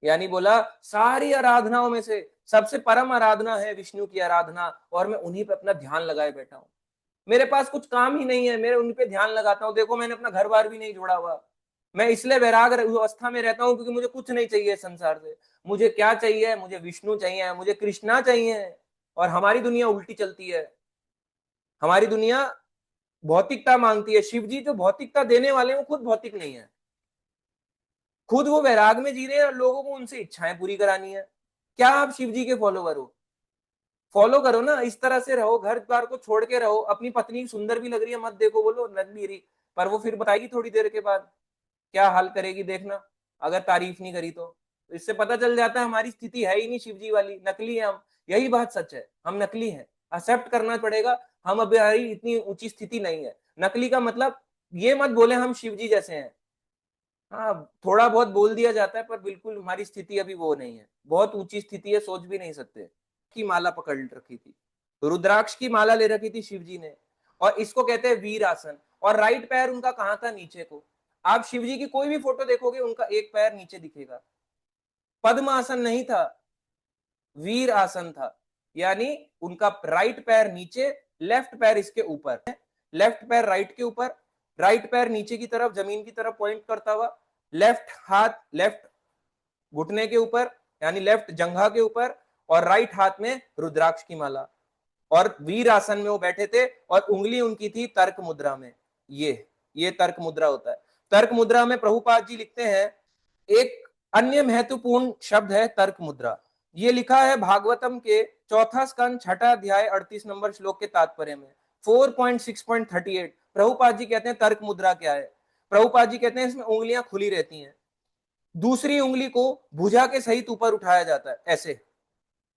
यानी बोला सारी आराधनाओं में से सबसे परम आराधना है विष्णु की आराधना, और मैं उन्हीं पे अपना ध्यान लगाए बैठा हूं। मेरे पास कुछ काम ही नहीं है, मेरे उन पे ध्यान लगाता हूँ। देखो मैंने अपना घर बार भी नहीं जोड़ा हुआ, मैं इसलिए वैराग अवस्था में रहता हूँ क्योंकि मुझे कुछ नहीं चाहिए संसार से। मुझे क्या चाहिए? मुझे विष्णु चाहिए, मुझे कृष्णा चाहिए। और हमारी दुनिया उल्टी चलती है, हमारी दुनिया भौतिकता मांगती है। शिव जी जो भौतिकता देने वाले हैं वो खुद भौतिक नहीं है, खुद वो वैराग में जी रहे हैं और लोगों को उनसे इच्छाएं पूरी करानी है। क्या आप शिव जी के फॉलोवर हो? फॉलो करो ना, इस तरह से रहो, घर द्वार को छोड़ के रहो। अपनी पत्नी सुंदर भी लग रही है मत देखो, बोलो नगनी रही, पर वो फिर बताएगी थोड़ी देर के बाद क्या हाल करेगी देखना, अगर तारीफ नहीं करी तो। इससे पता चल जाता है हमारी स्थिति है ही नहीं शिव जी वाली, नकली है हम। यही बात सच है, हम नकली हैं, एक्सेप्ट करना पड़ेगा। हम अभी हमारी इतनी ऊंची स्थिति नहीं है। नकली का मतलब ये मत बोले हम शिव जी जैसे हैं। हाँ, थोड़ा बहुत बोल दिया जाता है, पर बिल्कुल हमारी स्थिति अभी वो नहीं है, बहुत ऊंची स्थिति है, सोच भी नहीं सकते। की माला पकड़ रखी थी, रुद्राक्ष की माला ले रखी थी शिव जी ने, और इसको कहते हैं वीर आसन। और राइट पैर उनका कहां था? नीचे को। आप शिव जी की कोई भी फोटो देखोगे उनका एक पैर नीचे दिखेगा। पद्म आसन नहीं था, वीर आसन था। यानी उनका राइट पैर नीचे, लेफ्ट पैर इसके ऊपर है, लेफ्ट पैर राइट के ऊपर, राइट पैर नीचे की तरफ जमीन की तरफ पॉइंट करता हुआ, लेफ्ट हाथ लेफ्ट घुटने के ऊपर यानी लेफ्ट जंघा के ऊपर, और राइट हाथ में रुद्राक्ष की माला। और वीर आसन में वो बैठे थे और उंगली उनकी थी तर्क मुद्रा में। ये तर्क मुद्रा होता है। तर्क मुद्रा में प्रभुपाद जी लिखते हैं एक अन्य महत्वपूर्ण शब्द है तर्क मुद्रा। ये लिखा है भागवतम के चौथा स्कंद छठा अध्याय 38 नंबर श्लोक के तात्पर्य में 4.6.38। प्रभुपाद जी कहते हैं तर्क मुद्रा क्या है। प्रभुपाद जी कहते हैं इसमें उंगलियां खुली रहती हैं, दूसरी उंगली को भुजा के सहित ऊपर उठाया जाता है, ऐसे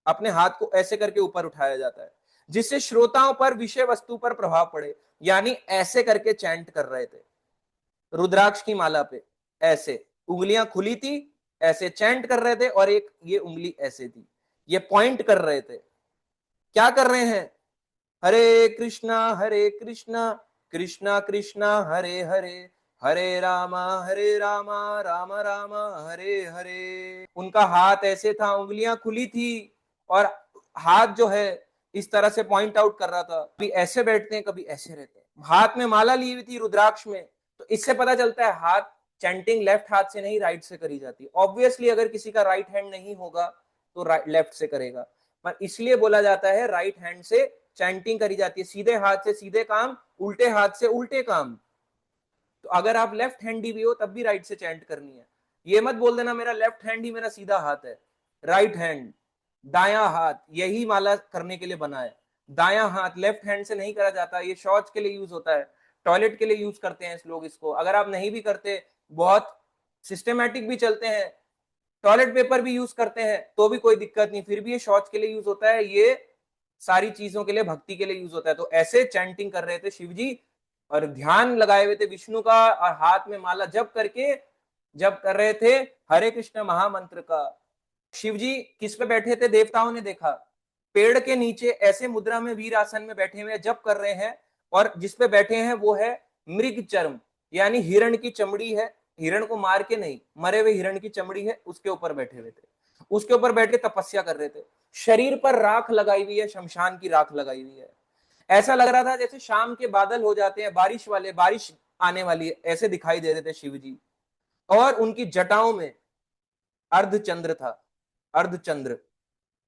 अपने हाथ को ऐसे करके ऊपर उठाया जाता है, जिससे श्रोताओं पर विषय वस्तु पर प्रभाव पड़े। यानी ऐसे करके चैंट कर रहे थे रुद्राक्ष की माला पे, ऐसे उंगलियां खुली थी, ऐसे चैंट कर रहे थे, और एक ये उंगली ऐसे थी, ये पॉइंट कर रहे थे। क्या कर रहे हैं? हरे कृष्णा कृष्णा कृष्णा हरे हरे, हरे रामा राम राम हरे हरे। उनका हाथ ऐसे था, उंगलियां खुली थी, और हाथ जो है इस तरह से पॉइंट आउट कर रहा था। कभी ऐसे बैठते हैं, कभी ऐसे रहते हैं। हाथ में माला ली हुई थी रुद्राक्ष में, तो इससे पता चलता है हाथ चैंटिंग लेफ्ट हाथ से नहीं राइट से करी जाती। ऑब्वियसली अगर किसी का राइट हैंड नहीं होगा तो लेफ्ट से करेगा, पर इसलिए बोला जाता है राइट हैंड से चैंटिंग करी जाती है। सीधे हाथ से सीधे काम, उल्टे हाथ से उल्टे काम। तो अगर आप लेफ्ट हैंडी भी हो तब भी राइट से चैंट करनी है। ये मत बोल देना मेरा लेफ्ट हैंड ही मेरा सीधा हाथ है। राइट हैंड, दायां हाथ यही माला करने के लिए बना है। दायां हाथ लेफ्ट हैंड से नहीं करा जाता, ये शौच के लिए यूज होता है, टॉयलेट के लिए यूज करते हैं लोग इसको। अगर आप नहीं भी करते, बहुत सिस्टमेटिक भी चलते हैं, टॉयलेट पेपर भी यूज करते हैं तो भी कोई दिक्कत नहीं, फिर भी ये शौच के लिए यूज होता है, ये सारी चीजों के लिए, भक्ति के लिए यूज होता है। तो ऐसे चैंटिंग कर रहे थे शिव जी, और ध्यान लगाए हुए थे विष्णु का, और हाथ में माला जप करके जब कर रहे थे हरे कृष्ण महामंत्र का। शिव जी किस पे बैठे थे? देवताओं ने देखा पेड़ के नीचे ऐसे मुद्रा में वीर आसन में बैठे हुए जप कर रहे हैं, और जिसपे बैठे हैं वो है मृग चर्म, यानी हिरण की चमड़ी है। हिरण को मार के नहीं, मरे हुए हिरण की चमड़ी है, उसके ऊपर बैठे हुए थे। उसके ऊपर बैठ के तपस्या कर रहे थे। शरीर पर राख लगाई हुई है, शमशान की राख लगाई हुई है। ऐसा लग रहा था जैसे शाम के बादल हो जाते हैं बारिश वाले, बारिश आने वाली है, ऐसे दिखाई दे रहे थे शिव जी। और उनकी जटाओं में अर्धचंद्र था, अर्धचंद्र,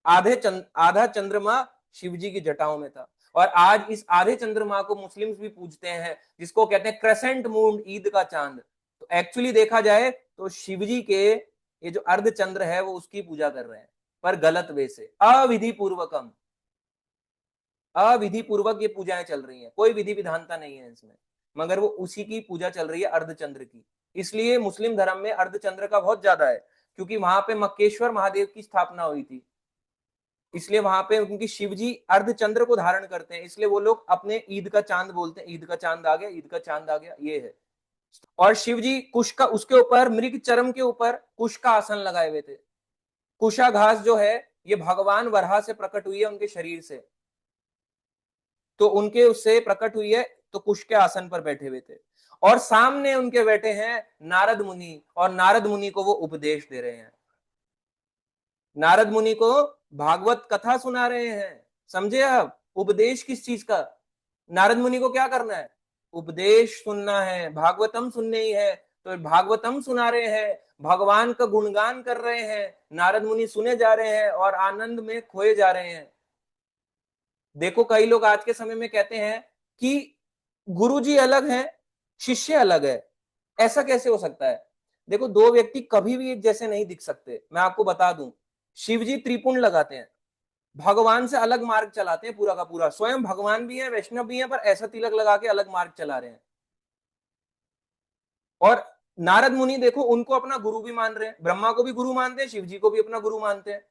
आधा चंद्रमा शिव जी की जटाओं में था। और आज इस आधे चंद्रमा को मुस्लिम्स भी पूजते हैं, जिसको कहते हैं क्रेसेंट मून, ईद का चांद। तो एक्चुअली देखा जाए तो शिव जी के ये जो अर्धचंद्र है वो उसकी पूजा कर रहे हैं, पर गलत वे से, अविधि पूर्वकम, अविधि पूर्वक ये पूजाएं चल रही हैं, कोई विधि विधानता नहीं है इसमें, मगर वो उसी की पूजा चल रही है अर्धचंद्र की। इसलिए मुस्लिम धर्म में अर्धचंद्र का बहुत ज्यादा है, क्योंकि वहां पे मक्केश्वर महादेव की स्थापना हुई थी, इसलिए वहां पे उनकी शिव जी अर्धचंद्र को धारण करते हैं, इसलिए वो लोग अपने ईद का चांद बोलते हैं, ईद का चांद आ गया, ईद का चांद आ गया, ये है। और शिव जी कुश का, उसके ऊपर मृग चरम के ऊपर कुश का आसन लगाए हुए थे। कुशा घास जो है ये भगवान वराह से प्रकट हुई है उनके शरीर से, तो उनके उससे प्रकट हुई है, तो कुश के आसन पर बैठे हुए थे। और सामने उनके बैठे हैं नारद मुनि, और नारद मुनि को वो उपदेश दे रहे हैं। नारद मुनि को भागवत कथा सुना रहे हैं, समझे आप? उपदेश किस चीज का? नारद मुनि को क्या करना है? उपदेश सुनना है, भागवतम सुननी है। तो भागवतम सुना रहे हैं, भगवान का गुणगान कर रहे हैं, नारद मुनि सुने जा रहे हैं और आनंद में खोए जा रहे हैं। देखो कई लोग आज के समय में कहते हैं कि गुरुजी अलग है, शिष्य अलग है। ऐसा कैसे हो सकता है? देखो दो व्यक्ति कभी भी एक जैसे नहीं दिख सकते। मैं आपको बता दूं, शिव जी त्रिपुंड लगाते हैं, भगवान से अलग मार्ग चलाते हैं पूरा का पूरा। स्वयं भगवान भी है, वैष्णव भी है, पर ऐसा तिलक लगा के अलग मार्ग चला रहे हैं। और नारद मुनि देखो उनको अपना गुरु भी मान रहे हैं, ब्रह्मा को भी गुरु मानते हैं, शिव जी को भी अपना गुरु मानते हैं।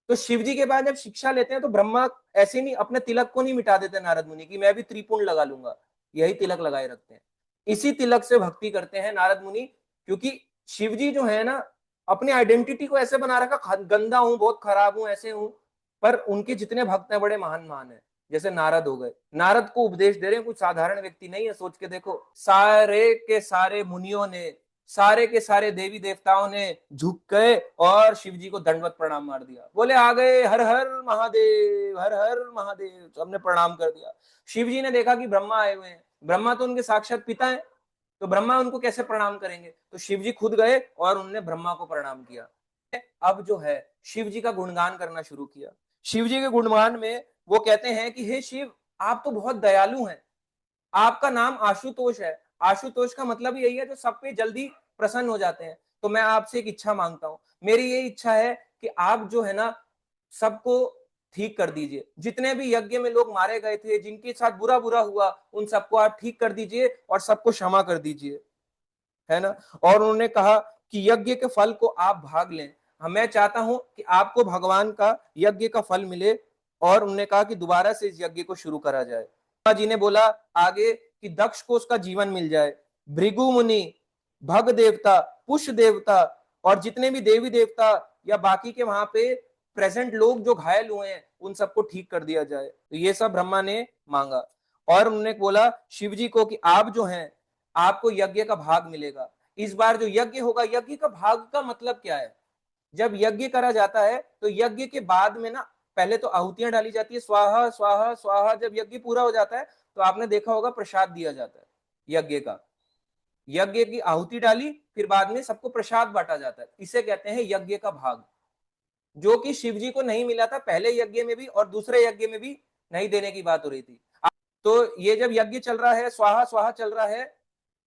तो शिव जी के बाद जब शिक्षा लेते हैं तो ब्रह्मा ऐसे नहीं अपने तिलक को नहीं मिटा देते नारद मुनि की मैं भी त्रिपुंड लगा लूंगा, यही तिलक लगाए रखते हैं। इसी तिलक से भक्ति करते हैं नारद मुनि, क्योंकि शिव जी जो है ना अपनी आइडेंटिटी को ऐसे बना रखा, गंदा हूं, बहुत खराब हूं, ऐसे हूं। पर उनके जितने भक्त हैं बड़े महान महान है। जैसे नारद हो गए, नारद को उपदेश दे रहे हैं, कुछ साधारण व्यक्ति नहीं है। सोच के देखो, सारे के सारे मुनियों ने, सारे के सारे देवी देवताओं ने झुक गए और शिव जी को दंडवत प्रणाम मार दिया। बोले आ गए, हर हर महादेव, हर हर महादेव, सबने प्रणाम कर दिया। शिव जी ने देखा कि ब्रह्मा आए हुए हैं, ब्रह्मा तो उनके साक्षात पिता है, तो ब्रह्मा उनको कैसे प्रणाम करेंगे? तो शिव जी खुद गए और उन्होंने ब्रह्मा को प्रणाम किया। अब जो है शिव जी का गुणगान करना शुरू किया। शिव जी के गुणगान में वो कहते हैं कि हे शिव, आप तो बहुत दयालु हैं, आपका नाम आशुतोष है। आशुतोष का मतलब यही है जो सब पे जल्दी प्रसन्न हो जाते हैं। तो मैं आपसे एक इच्छा मांगता हूं, मेरी ये इच्छा है कि आप जो है ना सबको ठीक कर दीजिए। जितने भी यज्ञ में लोग मारे गए थे, जिनके साथ बुरा बुरा हुआ, उन सबको आप ठीक कर दीजिए और सबको क्षमा कर दीजिए, है ना। और उन्होंने कहा कि यज्ञ के फल को आप भाग लें, मैं चाहता हूं कि आपको भगवान का यज्ञ का फल मिले। और उन्होंने कहा कि दोबारा से इस यज्ञ को शुरू करा जाए। ब्रह्मा जी ने बोला आगे कि दक्ष को उसका जीवन मिल जाए। भृगु मुनि, भग देवता, पुष देवता और जितने भी देवी देवता या बाकी के वहां पे प्रेजेंट लोग जो घायल हुए हैं उन सबको ठीक कर दिया जाए। तो ये सब ब्रह्मा ने मांगा। और उन्होंने बोला शिव जी को कि आप जो हैं आपको यज्ञ का भाग मिलेगा। इस बार जो यज्ञ होगा, यज्ञ का भाग का मतलब क्या है? जब यज्ञ करा जाता है तो यज्ञ के बाद में ना पहले तो आहुतियां डाली जाती है, स्वाहा स्वाहा स्वाहा। जब यज्ञ पूरा हो जाता है तो आपने देखा होगा प्रसाद दिया जाता है यज्ञ का। यज्ञ की आहुति डाली, फिर बाद में सबको प्रसाद बांटा जाता है, इसे कहते हैं यज्ञ का भाग, जो कि शिव जी को नहीं मिला था पहले यज्ञ में भी और दूसरे यज्ञ में भी नहीं देने की बात हो रही थी। तो ये जब यज्ञ चल रहा है, स्वाहा स्वाहा चल रहा है,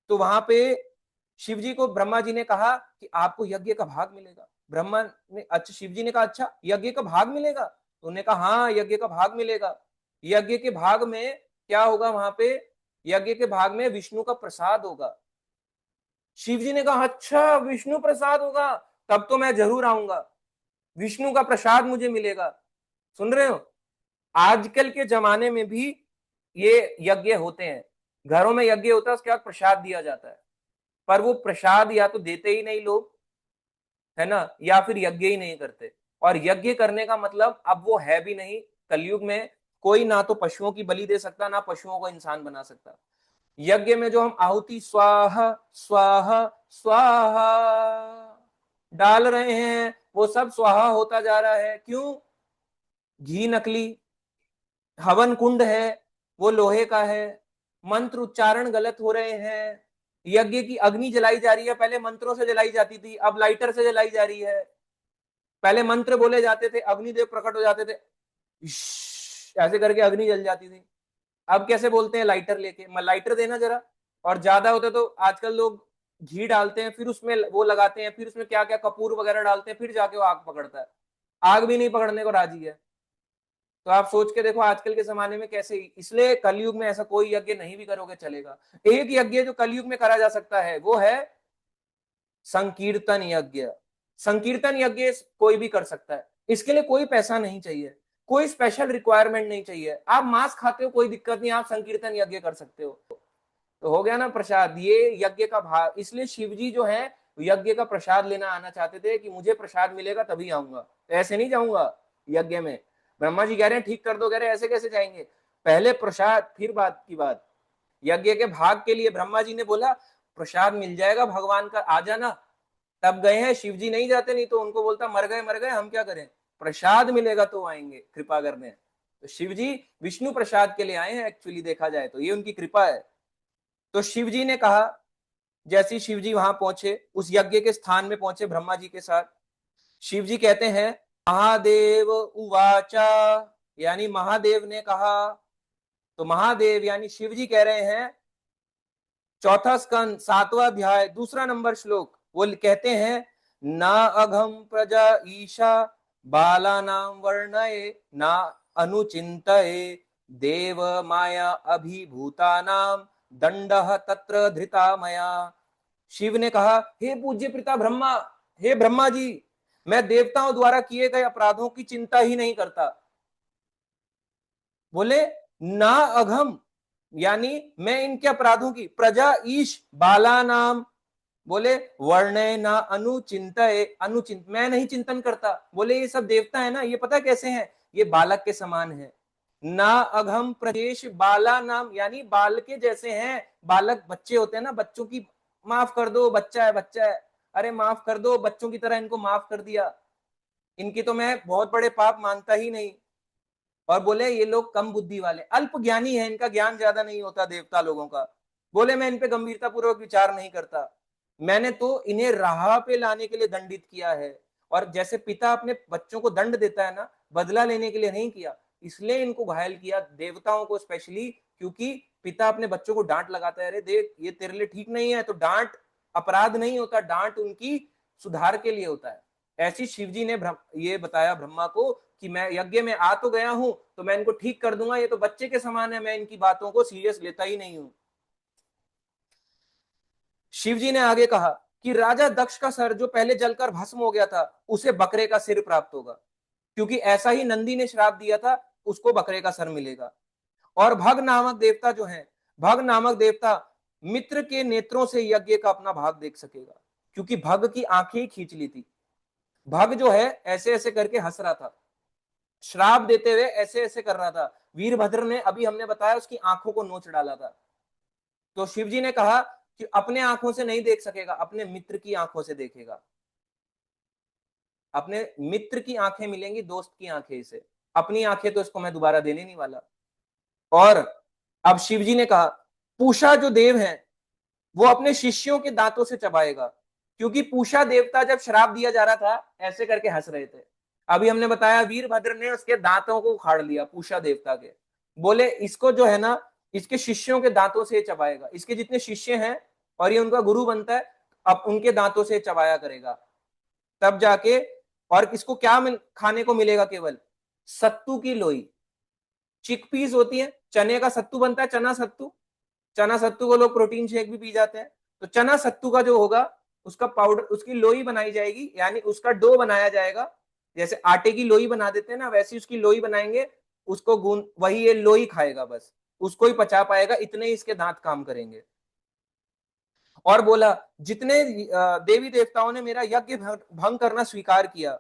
तो वहां पे शिव जी को ब्रह्मा जी ने कहा कि आपको यज्ञ का भाग मिलेगा। ब्रह्मा ने अच्छा, शिव जी ने कहा अच्छा यज्ञ का भाग मिलेगा? तो उन्होंने कहा हाँ यज्ञ का भाग मिलेगा। यज्ञ के भाग में क्या होगा? वहां पे यज्ञ के भाग में विष्णु का प्रसाद होगा। शिव जी ने कहा अच्छा विष्णु प्रसाद होगा, तब तो मैं जरूर आऊंगा, विष्णु का प्रसाद मुझे मिलेगा। सुन रहे हो? आजकल के जमाने में भी ये यज्ञ होते हैं, घरों में यज्ञ होता है, उसके बाद प्रसाद दिया जाता है। पर वो प्रसाद या तो देते ही नहीं लोग, है ना, या फिर यज्ञ ही नहीं करते। और यज्ञ करने का मतलब अब वो है भी नहीं। कलयुग में कोई ना तो पशुओं की बलि दे सकता, ना पशुओं को इंसान बना सकता। यज्ञ में जो हम आहुति स्वाहा स्वाहा स्वाहा डाल रहे हैं वो सब स्वाहा होता जा रहा है। क्यों? घी नकली, हवन कुंड है वो लोहे का है, मंत्र उच्चारण गलत हो रहे हैं, यज्ञ की अग्नि जलाई जा रही है, पहले मंत्रों से जलाई जाती थी, अब लाइटर से जलाई जा रही है। पहले मंत्र बोले जाते थे, अग्निदेव प्रकट हो जाते थे, ऐसे करके अग्नि जल जाती थी। अब कैसे बोलते हैं? लाइटर लेके, लाइटर देना जरा। और ज्यादा होते तो आजकल लोग घी डालते हैं, फिर उसमें वो लगाते हैं, फिर उसमें क्या क्या कपूर वगैरह डालते हैं, फिर जाके वो आग पकड़ता है। आग भी नहीं पकड़ने को राजी है। तो आप सोच के देखो आजकल के जमाने में कैसे। इसलिए कलयुग में ऐसा कोई यज्ञ नहीं भी करोगे चलेगा। एक यज्ञ जो कलयुग में करा जा सकता है वो है संकीर्तन यज्ञ। संकीर्तन यज्ञ कोई भी कर सकता है, इसके लिए कोई पैसा नहीं चाहिए, कोई स्पेशल रिक्वायरमेंट नहीं चाहिए। आप मांस खाते हो कोई दिक्कत नहीं, आप संकीर्तन यज्ञ कर सकते हो। तो हो गया ना प्रसाद, ये यज्ञ का भाग। इसलिए शिव जी जो है यज्ञ का प्रसाद लेना आना चाहते थे कि मुझे प्रसाद मिलेगा तभी आऊंगा, तो ऐसे नहीं जाऊंगा यज्ञ में। ब्रह्मा जी कह रहे हैं ठीक कर दो, कह रहे ऐसे कैसे जाएंगे, पहले प्रसाद फिर बात की बात। यज्ञ के भाग के लिए ब्रह्मा जी ने बोला प्रसाद मिल जाएगा भगवान का, आ जाना। तब गए हैं, शिव जी नहीं जाते, नहीं तो उनको बोलता मर गए हम क्या करें। प्रसाद मिलेगा तो आएंगे कृपा करने। तो शिव जी विष्णु प्रसाद के लिए आए हैं, एक्चुअली देखा जाए तो ये उनकी कृपा है। तो शिव जी ने कहा, जैसे शिव जी वहां पहुंचे, उस यज्ञ के स्थान में पहुंचे ब्रह्मा जी के साथ, शिव जी कहते हैं महादेव उवाचा, यानी महादेव ने कहा। तो महादेव यानी शिव जी कह रहे हैं, चौथा स्कंद 7वां अध्याय 2 नंबर श्लोक, वो कहते हैं ना अघम प्रजा ईशा बाला नाम वर्णये ना अनुचिंतये देव माया अभिभूता नाम दंड तत्र धृता मया। शिव ने कहा, हे पूज्य पिता ब्रह्मा, हे ब्रह्मा जी, मैं देवताओं द्वारा किए गए अपराधों की चिंता ही नहीं करता। बोले ना अघम, यानी मैं इनके अपराधों की, प्रजा ईश बाला नाम, बोले वर्णय ना अनुचिंत, अनुचिंत मैं नहीं चिंतन करता। बोले ये सब देवता है ना, ये पता कैसे हैं, ये बालक के समान है। ना अघम प्रदेश बाला नाम, यानी बाल के जैसे हैं। बालक बच्चे होते हैं ना, बच्चों की माफ कर दो, बच्चा है बच्चा है, अरे माफ कर दो, बच्चों की तरह इनको माफ कर दिया, इनकी तो मैं बहुत बड़े पाप मानता ही नहीं। और बोले ये लोग कम बुद्धि वाले, अल्प ज्ञानी है, इनका ज्ञान ज्यादा नहीं होता देवता लोगों का। बोले मैं इन पे गंभीरता पूर्वक विचार नहीं करता, मैंने तो इन्हें राह पे लाने के लिए दंडित किया है। और जैसे पिता अपने बच्चों को दंड देता है ना, बदला लेने के लिए नहीं किया, इसलिए इनको घायल किया, देवताओं को स्पेशली, क्योंकि पिता अपने बच्चों को डांट लगाता है, अरे देख ये तेरे लिए ठीक नहीं है, तो डांट अपराध नहीं होता, डांट उनकी सुधार के लिए होता है। ऐसी शिवजी ने ये बताया ब्रह्मा को कि मैं यज्ञ में आ तो गया हूं, तो मैं इनको ठीक कर दूंगा, ये तो बच्चे के समान है, मैं इनकी बातों को सीरियस लेता ही नहीं हूं। शिवजी ने आगे कहा कि राजा दक्ष का सर जो पहले जलकर भस्म हो गया था, उसे बकरे का सिर प्राप्त होगा, क्योंकि ऐसा ही नंदी ने श्राप दिया था, उसको बकरे का सर मिलेगा। और भग नामक देवता जो है, भग नामक देवता मित्र के नेत्रों से यज्ञ का अपना भाग देख सकेगा, क्योंकि भग की आंखें ही खींच ली थी। भग जो है ऐसे ऐसे करके हंस रहा था, श्राप देते हुए ऐसे ऐसे कर रहा था। वीरभद्र ने, अभी हमने बताया, उसकी आंखों को नोच डाला था। तो शिवजी ने कहा कि अपने आंखों से नहीं देख सकेगा, अपने मित्र की आंखों से देखेगा, अपने मित्र की आंखें मिलेंगी, दोस्त की आंखें इसे, अपनी आंखें तो इसको मैं दोबारा देने नहीं वाला। और अब शिवजी ने कहा पूषा जो देव है वो अपने शिष्यों के दांतों से चबाएगा, क्योंकि पूषा देवता जब श्राप दिया जा रहा था ऐसे करके हंस रहे थे। अभी हमने बताया वीरभद्र ने उसके दांतों को उखाड़ लिया पूषा देवता के। बोले इसको जो है ना, इसके शिष्यों के दांतों से चबाएगा, इसके जितने शिष्य हैं और ये उनका गुरु बनता है, अब उनके दांतों से चबाया करेगा, तब जाके। और इसको क्या खाने को मिलेगा, केवल सत्तू की लोई, चिकपीस होती है, चने का सत्तू बनता है, चना सत्तू, चना सत्तू को लोग प्रोटीन शेक भी पी जाते हैं। तो चना सत्तू का जो होगा, उसका पाउडर, उसकी लोई बनाई जाएगी, यानी उसका डो बनाया जाएगा, जैसे आटे की लोई बना देते हैं ना, वैसी उसकी लोई बनाएंगे, उसको गूंद, वही ये लोई खाएगा, बस उसको ही पचा पाएगा, इतने ही इसके दांत काम करेंगे। और बोला जितने देवी देवताओं ने मेरा यज्ञ भंग करना स्वीकार किया,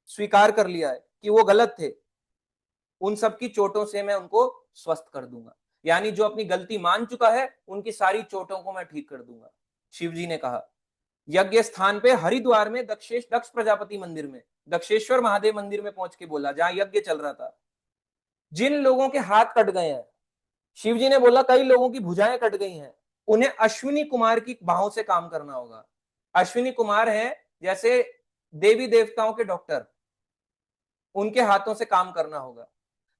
स्वीकार कर लिया है कि वो गलत थे, उन सब की चोटों से मैं उनको स्वस्थ कर दूंगा, यानी जो अपनी गलती मान चुका है उनकी सारी चोटों को मैं ठीक कर दूंगा। शिवजी ने कहा यज्ञ स्थान पे हरिद्वार में दक्ष प्रजापति मंदिर में, दक्षेश्वर महादेव मंदिर में पहुंच के बोला, जहां यज्ञ चल रहा था, जिन लोगों के हाथ कट गए हैं, शिवजी ने बोला कई लोगों की भुजाएं कट गई हैं, उन्हें अश्विनी कुमार की बाहों से काम करना होगा। अश्विनी कुमार है जैसे देवी देवताओं के डॉक्टर, उनके हाथों से काम करना होगा।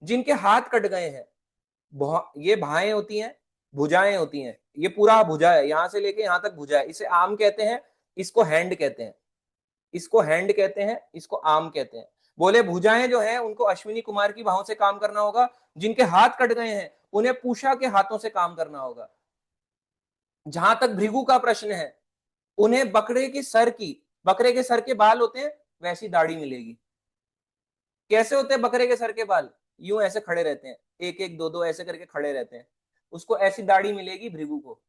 जिनके हाथ कट गए हैं, ये भाएं होती हैं, भुजाएं होती हैं, ये पूरा भुजा है, यहां से लेके यहां तक भुजा है, इसे आम कहते हैं, इसको हैंड कहते हैं, इसको हैंड कहते हैं, इसको आम कहते हैं। बोले भुजाएं जो है उनको अश्विनी कुमार की बाहों से काम करना होगा, जिनके हाथ कट गए हैं उन्हें पूषा के हाथों से काम करना होगा। जहां तक भृगु का प्रश्न है, उन्हें बकरे के सर के बाल होते हैं वैसी दाढ़ी मिलेगी। कैसे होते हैं बकरे के सर के बाल, यूं ऐसे खड़े रहते हैं, एक एक दो दो ऐसे करके खड़े रहते हैं, उसको ऐसी दाढ़ी मिलेगी भृगु को,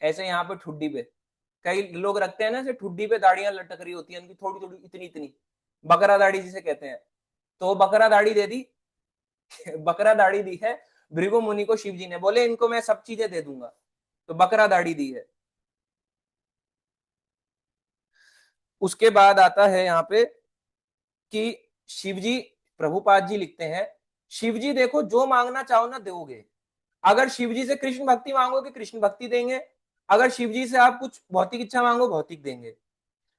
ऐसे यहाँ पे ठुड्डी पे, कई लोग रखते हैं ना ऐसे ठुड्डी पे दाढ़ियां लटक रही होती है उनकी, थोड़ी थोड़ी इतनी इतनी, बकरा दाढ़ी जिसे कहते हैं। तो बकरा दाढ़ी दे दी बकरा दाढ़ी दी है भृगु मुनि को शिव जी ने, बोले इनको मैं सब चीजें दे दूंगा, तो बकरा दाढ़ी दी है। उसके बाद आता है यहाँ पे कि शिव जी, प्रभुपाद जी लिखते हैं, शिव जी देखो जो मांगना चाहो ना दोगे। अगर शिव जी से कृष्ण भक्ति मांगोगे कृष्ण भक्ति देंगे, अगर शिव जी से आप कुछ भौतिक इच्छा मांगो भौतिक देंगे।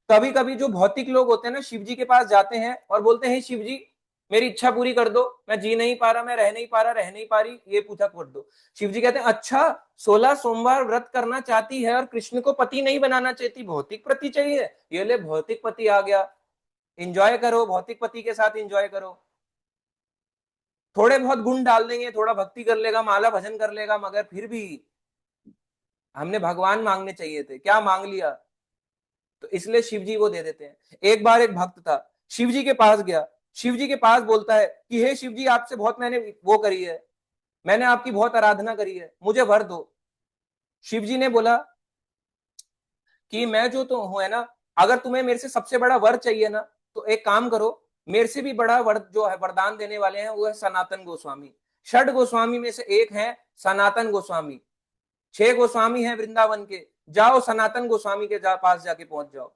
कभी कभी जो भौतिक लोग होते हैं ना, शिव जी के पास जाते हैं और बोलते हैं शिव जी मेरी इच्छा पूरी कर दो, मैं जी नहीं पा रहा, मैं रह नहीं पा रहा, रह नहीं पा रही, ये पूजा कर दो। शिव जी कहते हैं अच्छा, 16 सोमवार व्रत करना चाहती है और कृष्ण को पति नहीं बनाना चाहती, भौतिक पति चाहिए, ये ले भौतिक पति आ गया, इंजॉय करो, भौतिक पति के साथ इंजॉय करो। थोड़े बहुत गुण डाल देंगे, थोड़ा भक्ति कर लेगा, माला भजन कर लेगा, मगर फिर भी हमने भगवान मांगने चाहिए थे, क्या मांग लिया। तो इसलिए शिव जी वो दे देते हैं। एक बार एक भक्त था, शिव जी के पास गया, शिव जी के पास बोलता है कि हे शिव जी, आपसे बहुत मैंने वो करी है, मैंने आपकी बहुत आराधना करी है, मुझे वर दो। शिव जी ने बोला कि मैं जो तो हूं है ना, अगर तुम्हें मेरे से सबसे बड़ा वर चाहिए ना, तो एक काम करो, मेरे से भी बड़ा वर जो है वरदान देने वाले हैं वो है सनातन गोस्वामी। षड गोस्वामी में से एक है सनातन गोस्वामी, 6 गोस्वामी हैं वृंदावन के, जाओ सनातन गोस्वामी के पास जाके पहुंच जाओ।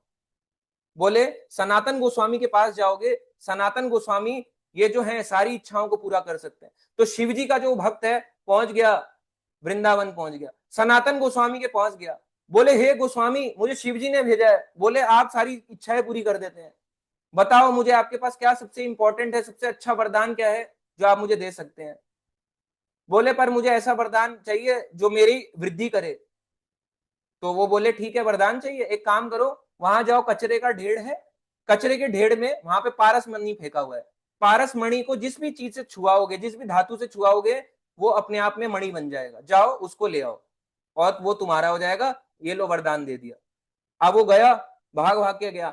बोले सनातन गोस्वामी के पास जाओगे, सनातन गोस्वामी ये जो है सारी इच्छाओं को पूरा कर सकते हैं। तो शिव जी का जो भक्त है पहुंच गया, वृंदावन पहुंच गया, सनातन गोस्वामी के पास गया, बोले हे गोस्वामी मुझे शिव जी ने भेजा है, बोले आप सारी इच्छाएं पूरी कर देते हैं, बताओ मुझे आपके पास क्या सबसे इंपॉर्टेंट है, सबसे अच्छा वरदान क्या है जो आप मुझे दे सकते हैं। बोले पर मुझे ऐसा वरदान चाहिए जो मेरी वृद्धि करे। तो वो बोले ठीक है वरदान चाहिए, एक काम करो, वहां जाओ, कचरे का ढेर है, कचरे के ढेर में वहां पे पारस मणि फेंका हुआ है, पारस मणि को जिस भी चीज से छुआओगे, जिस भी धातु से छुआओगे, वो अपने आप में मणि बन जाएगा, जाओ उसको ले आओ और वो तुम्हारा हो जाएगा। ये लो वरदान दे दिया। अब वो गया, भाग भाग के गया,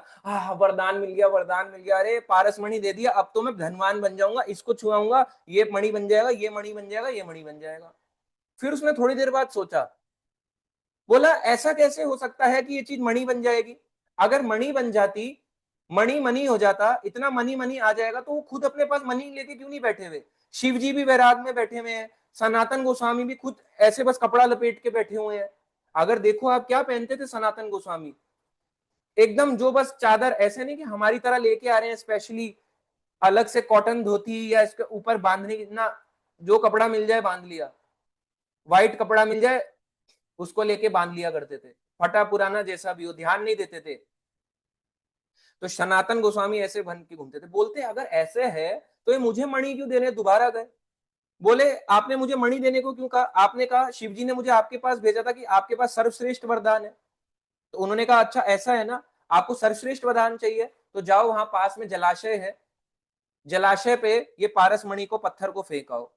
वरदान मिल गया, वरदान मिल गया, अरे पारस मणि दे दिया, अब तो मैं धनवान बन जाऊंगा, इसको छुआऊंगा ये मणि बन जाएगा, ये मणि बन जाएगा, ये मणि बन जाएगा। फिर उसने थोड़ी देर बाद सोचा, बोला ऐसा कैसे हो सकता है कि ये चीज मणि बन जाएगी, अगर मणि बन जाती, मणि मणि हो जाता, इतना मणि मणि आ जाएगा, तो वो खुद अपने पास मणि लेके क्यों नहीं बैठे हुए। शिव जी भी वैराग में बैठे हुए हैं, सनातन गोस्वामी भी खुद ऐसे बस कपड़ा लपेट के बैठे हुए हैं। अगर देखो आप क्या पहनते थे सनातन गोस्वामी, एकदम जो बस चादर, ऐसे नहीं कि हमारी तरह लेके आ रहे हैं स्पेशली अलग से कॉटन धोती या इसके ऊपर बांधने की ना, जो कपड़ा मिल जाए बांध लिया, व्हाइट कपड़ा मिल जाए उसको लेके बांध लिया करते थे, फटा पुराना जैसा भी हो, ध्यान नहीं देते थे। तो सनातन गोस्वामी ऐसे बन के घूमते थे। बोलते अगर ऐसे है तो ये मुझे मणि क्यों देने दोबारा गए। बोले आपने मुझे मणि देने को क्यों कहा, आपने कहा शिव जी ने मुझे आपके पास भेजा था कि आपके पास सर्वश्रेष्ठ वरदान है। तो उन्होंने कहा अच्छा ऐसा है ना, आपको सर्वश्रेष्ठ वरदान चाहिए तो जाओ, वहां पास में जलाशय है, जलाशय पे ये पारस मणि को, पत्थर को फेंकाओ।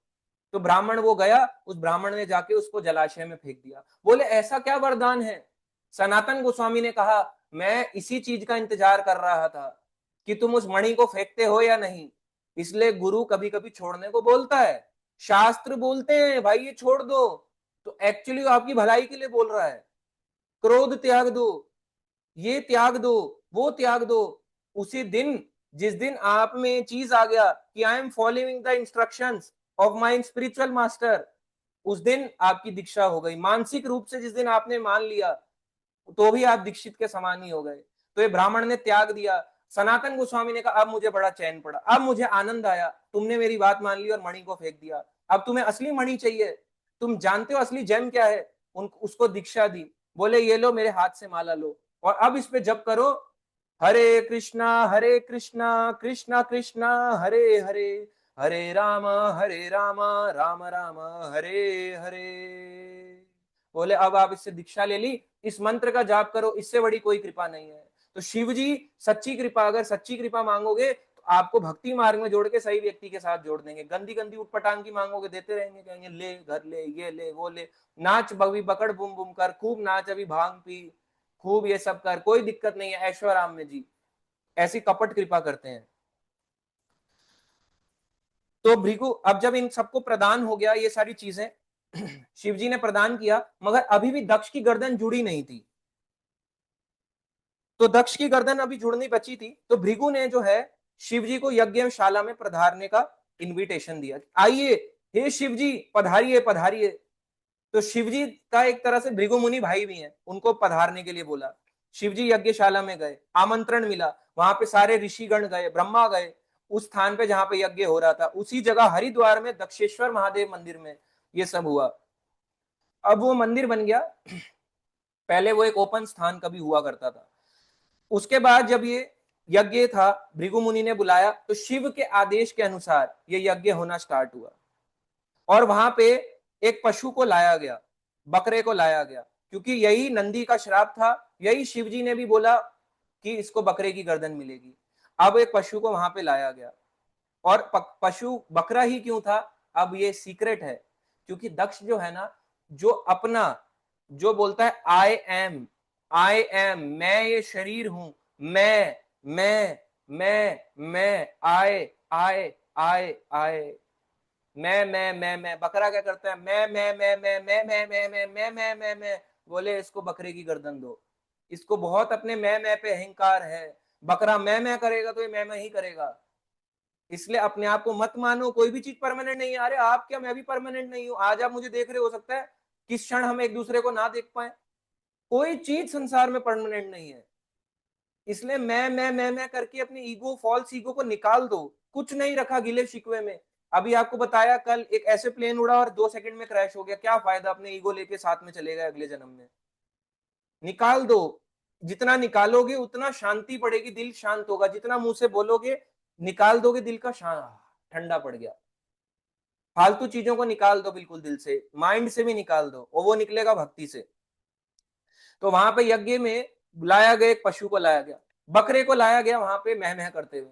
तो ब्राह्मण वो गया, उस ब्राह्मण ने जाके उसको जलाशय में फेंक दिया। बोले ऐसा क्या वरदान है। सनातन गोस्वामी ने कहा मैं इसी चीज का इंतजार कर रहा था कि तुम उस मणि को फेंकते हो या नहीं, इसलिए गुरु कभी कभी छोड़ने को बोलता है। शास्त्र बोलते हैं भाई ये छोड़ दो, तो एक्चुअली आपकी भलाई के लिए बोल रहा है। क्रोध त्याग दो, ये त्याग दो, वो त्याग दो। उसी दिन जिस दिन आप में चीज आ गया कि I am following the instructions of my spiritual master, उस दिन आपकी दीक्षा हो गई। मानसिक रूप से जिस दिन आपने मान लिया तो भी आप दीक्षित के समान ही हो गए। तो ये ब्राह्मण ने त्याग दिया। सनातन गोस्वामी ने कहा अब मुझे बड़ा चैन पड़ा, अब मुझे आनंद आया, तुमने मेरी बात मान ली और मणि को फेंक दिया, अब तुम्हें असली मणि चाहिए, तुम जानते हो असली जेम क्या है। उसको दीक्षा दी, बोले ये लो मेरे हाथ से माला लो और अब इस पे जप करो, हरे कृष्णा कृष्णा कृष्णा हरे हरे, हरे राम राम राम हरे हरे। बोले अब आप इससे दीक्षा ले ली, इस मंत्र का जाप करो, इससे बड़ी कोई कृपा नहीं है। तो शिव जी सच्ची कृपा, अगर सच्ची कृपा मांगोगे तो आपको भक्ति मार्ग में जोड़ के सही व्यक्ति के साथ जोड़ देंगे। गंदी गंदी उठपटांग की मांगोगे देते रहेंगे, कहेंगे ले घर ले, ये ले वो ले, नाच बवी बकड़ बुम बुम कर, खूब नाच अभी भांग पी, खूब ये सब कर, कोई दिक्कत नहीं है ऐश्वर्याम में जी। ऐसी कपट कृपा करते हैं। तो भृगु अब जब इन सबको प्रदान हो गया ये सारी चीजें, शिव जी ने प्रदान किया, मगर अभी भी दक्ष की गर्दन जुड़ी नहीं थी। तो दक्ष की गर्दन अभी जुड़नी बची थी, तो भृगु ने जो है शिव जी को यज्ञशाला में पधारने का इनविटेशन दिया, आइए हे शिव जी पधारिए पधारिए। तो शिव जी का एक तरह से भृगु मुनि भाई भी हैं, उनको पधारने के लिए बोला। शिव जी यज्ञशाला में गए, आमंत्रण मिला, वहां पे सारे ऋषिगण गए, ब्रह्मा गए, उस स्थान पे जहां पे यज्ञ हो रहा था, उसी जगह हरिद्वार में दक्षेश्वर महादेव मंदिर में ये सब हुआ। अब वो मंदिर बन गया, पहले वो एक ओपन स्थान कभी हुआ करता था। उसके बाद जब ये यज्ञ था, भृगु मुनि ने बुलाया, तो शिव के आदेश के अनुसार ये यज्ञ होना स्टार्ट हुआ। और वहां पे एक पशु को लाया गया, बकरे को लाया गया, क्योंकि यही नंदी का श्राप था, यही शिव जी ने भी बोला कि इसको बकरे की गर्दन मिलेगी। अब एक पशु को वहां पे लाया गया, और पशु बकरा ही क्यों था, अब ये सीक्रेट है। क्योंकि दक्ष जो है ना, जो अपना जो बोलता है आई एम, मैं ये शरीर हूं, मैं आए, मैं बकरा क्या करता है, मैं बोले इसको बकरे की गर्दन दो। इसको बहुत अपने मैं पे अहंकार है। बकरा मैं करेगा तो ये मैं ही करेगा। इसलिए अपने आप को मत मानो, कोई भी चीज परमानेंट नहीं है। अरे आप क्या, मैं भी परमानेंट नहीं हूं। आज आप मुझे देख रहे हो सकता है किस क्षण हम एक दूसरे को ना देख पाए। कोई चीज संसार में परमानेंट नहीं है। इसलिए मैं करके अपनी ईगो, फॉल्स ईगो को निकाल दो। कुछ नहीं रखा गिले शिकवे में। अभी आपको बताया, कल एक ऐसे प्लेन उड़ा और 2 सेकंड में क्रैश हो गया, क्या फायदा, अपने ईगो लेके साथ में चले गए अगले जन्म में। निकाल दो। जितना निकालोगे उतना शांति पड़ेगी, दिल शांत होगा। जितना मुंह से बोलोगे, निकाल दोगे, दिल का ठंडा पड़ गया। फालतू चीजों को निकाल दो बिल्कुल दिल से, माइंड से भी निकाल दो, और वो निकलेगा भक्ति से। तो वहां पे यज्ञ में बुलाया गया, एक पशु को लाया गया, बकरे को लाया गया वहां पे मह करते हुए।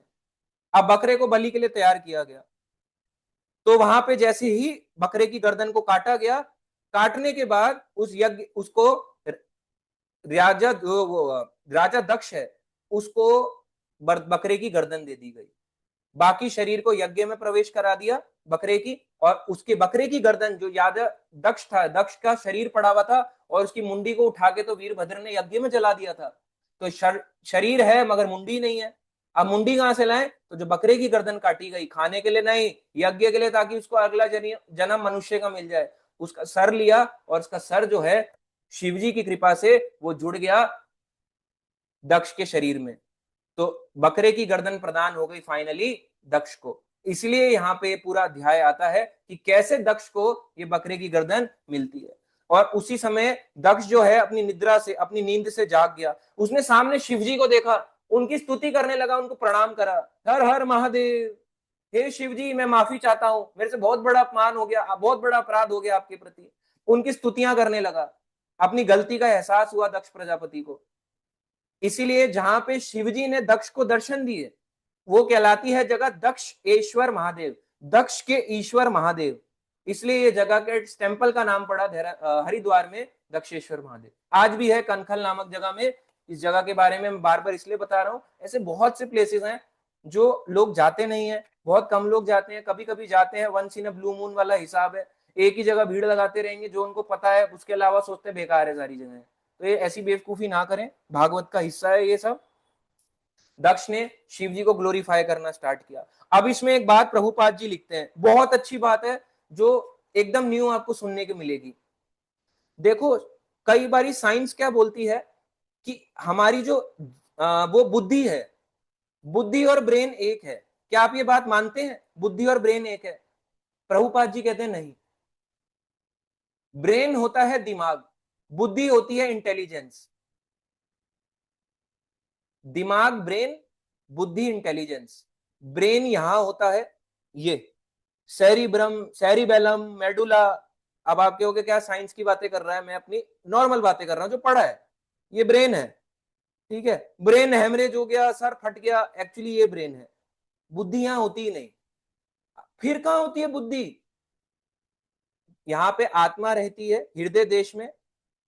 अब बकरे को बलि के लिए तैयार किया गया। तो वहां पे जैसे ही बकरे की गर्दन को काटा गया, काटने के बाद उस यज्ञ उसको राजा राजा दक्ष है, उसको बकरे की गर्दन दे दी गई। बाकी शरीर को यज्ञ में प्रवेश करा दिया बकरे की, और उसके बकरे की गर्दन, जो याद दक्ष था, दक्ष का शरीर पड़ा हुआ था, और उसकी मुंडी को उठा के तो वीरभद्र ने यज्ञ में जला दिया था। तो शरीर है मगर मुंडी नहीं है। अब मुंडी कहां से लाए, तो जो बकरे की गर्दन काटी गई, खाने के लिए नहीं, यज्ञ के लिए, ताकि उसको अगला जन्म मनुष्य का मिल जाए। उसका सर लिया, और उसका सर जो है शिवजी की कृपा से वो जुड़ गया दक्ष के शरीर में। तो बकरे की गर्दन प्रदान हो गई फाइनली दक्ष को। इसलिए यहाँ पे पूरा अध्याय आता है कि कैसे दक्ष को ये बकरे की गर्दन मिलती है। और उसी समय दक्ष जो है अपनी निद्रा से, अपनी नींद से जाग गया। उसने सामने शिवजी को देखा, उनकी स्तुति करने लगा, उनको प्रणाम करा, हर हर महादेव, हे शिवजी मैं माफी चाहता हूं, मेरे से बहुत बड़ा अपमान हो गया, बहुत बड़ा अपराध हो गया आपके प्रति। उनकी स्तुतियां करने लगा। अपनी गलती का एहसास हुआ दक्ष प्रजापति को। इसीलिए जहां पे शिवजी ने दक्ष को दर्शन दिए, वो कहलाती है जगह दक्ष ईश्वर महादेव, दक्ष के ईश्वर महादेव। इसलिए ये जगह के टेम्पल का नाम पड़ा हरिद्वार में दक्षेश्वर महादेव। आज भी है कनखल नामक जगह में। इस जगह के बारे में मैं बार बार इसलिए बता रहा हूँ, ऐसे बहुत से प्लेसेस हैं जो लोग जाते नहीं है, बहुत कम लोग जाते हैं, कभी कभी जाते हैं, once in a blue moon वाला हिसाब है। एक ही जगह भीड़ लगाते रहेंगे, जो उनको पता है, उसके अलावा सोचते हैं बेकार है सारी जगह। तो ये ऐसी बेवकूफी ना करें, भागवत का हिस्सा है ये सब। दक्ष ने शिव जी को ग्लोरीफाई करना स्टार्ट किया। अब इसमें एक बात प्रभुपाद जी लिखते हैं, बहुत अच्छी बात है, जो एकदम न्यू आपको सुनने को मिलेगी। देखो, कई बारी साइंस क्या बोलती है कि हमारी जो वो बुद्धि है, बुद्धि और ब्रेन एक है। क्या आप ये बात मानते हैं, बुद्धि और ब्रेन एक है? प्रभुपाद जी कहते हैं नहीं। ब्रेन होता है दिमाग, बुद्धि होती है इंटेलिजेंस। दिमाग ब्रेन, बुद्धि इंटेलिजेंस। ब्रेन यहां होता है, ये सेरिब्रम, सेरिबेलम, मेडुला। अब आप कहोगे क्या साइंस की बातें कर रहा है, मैं अपनी नॉर्मल बातें कर रहा हूं जो पढ़ा है। ये ब्रेन है, ठीक है। ब्रेन हेमरेज हो गया, सर फट गया, एक्चुअली ये ब्रेन है। बुद्धि यहां होती ही नहीं। फिर कहां होती है बुद्धि? यहाँ पे आत्मा रहती है हृदय देश में।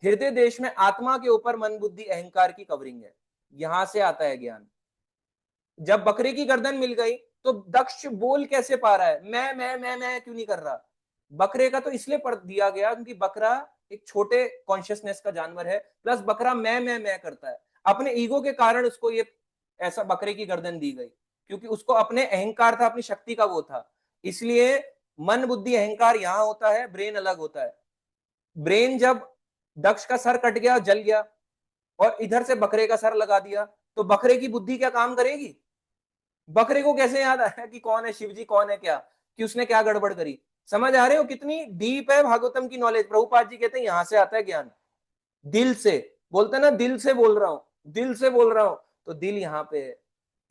हृदय देश में आत्मा के ऊपर मन बुद्धि अहंकार की कवरिंग है। यहां से आता है ज्ञान। जब बकरे की गर्दन मिल गई, तो दक्ष बोल कैसे पा रहा है, मैं क्यों नहीं कर रहा? बकरे का तो इसलिए पर दिया गया क्योंकि बकरा एक छोटे कॉन्शियसनेस का जानवर है, प्लस बकरा मैं करता है। अपने ईगो के कारण उसको ये ऐसा बकरे की गर्दन दी गई, क्योंकि उसको अपने अहंकार था, अपनी शक्ति का वो था। इसलिए मन बुद्धि अहंकार यहां होता है, ब्रेन अलग होता है। ब्रेन जब दक्ष का सर कट गया, जल गया, और इधर से बकरे का सर लगा दिया, तो बकरे की बुद्धि क्या काम करेगी? बकरे को कैसे याद आया कि कौन है शिव जी, कौन है क्या, कि उसने क्या गड़बड़ करी? समझ आ रहे हो कितनी डीप है भागवतम की नॉलेज? प्रभुपाद जी कहते हैं यहां से आता है ज्ञान, दिल से। बोलते ना दिल से बोल रहा हूं, दिल से बोल रहा हूं, तो दिल यहाँ पे है,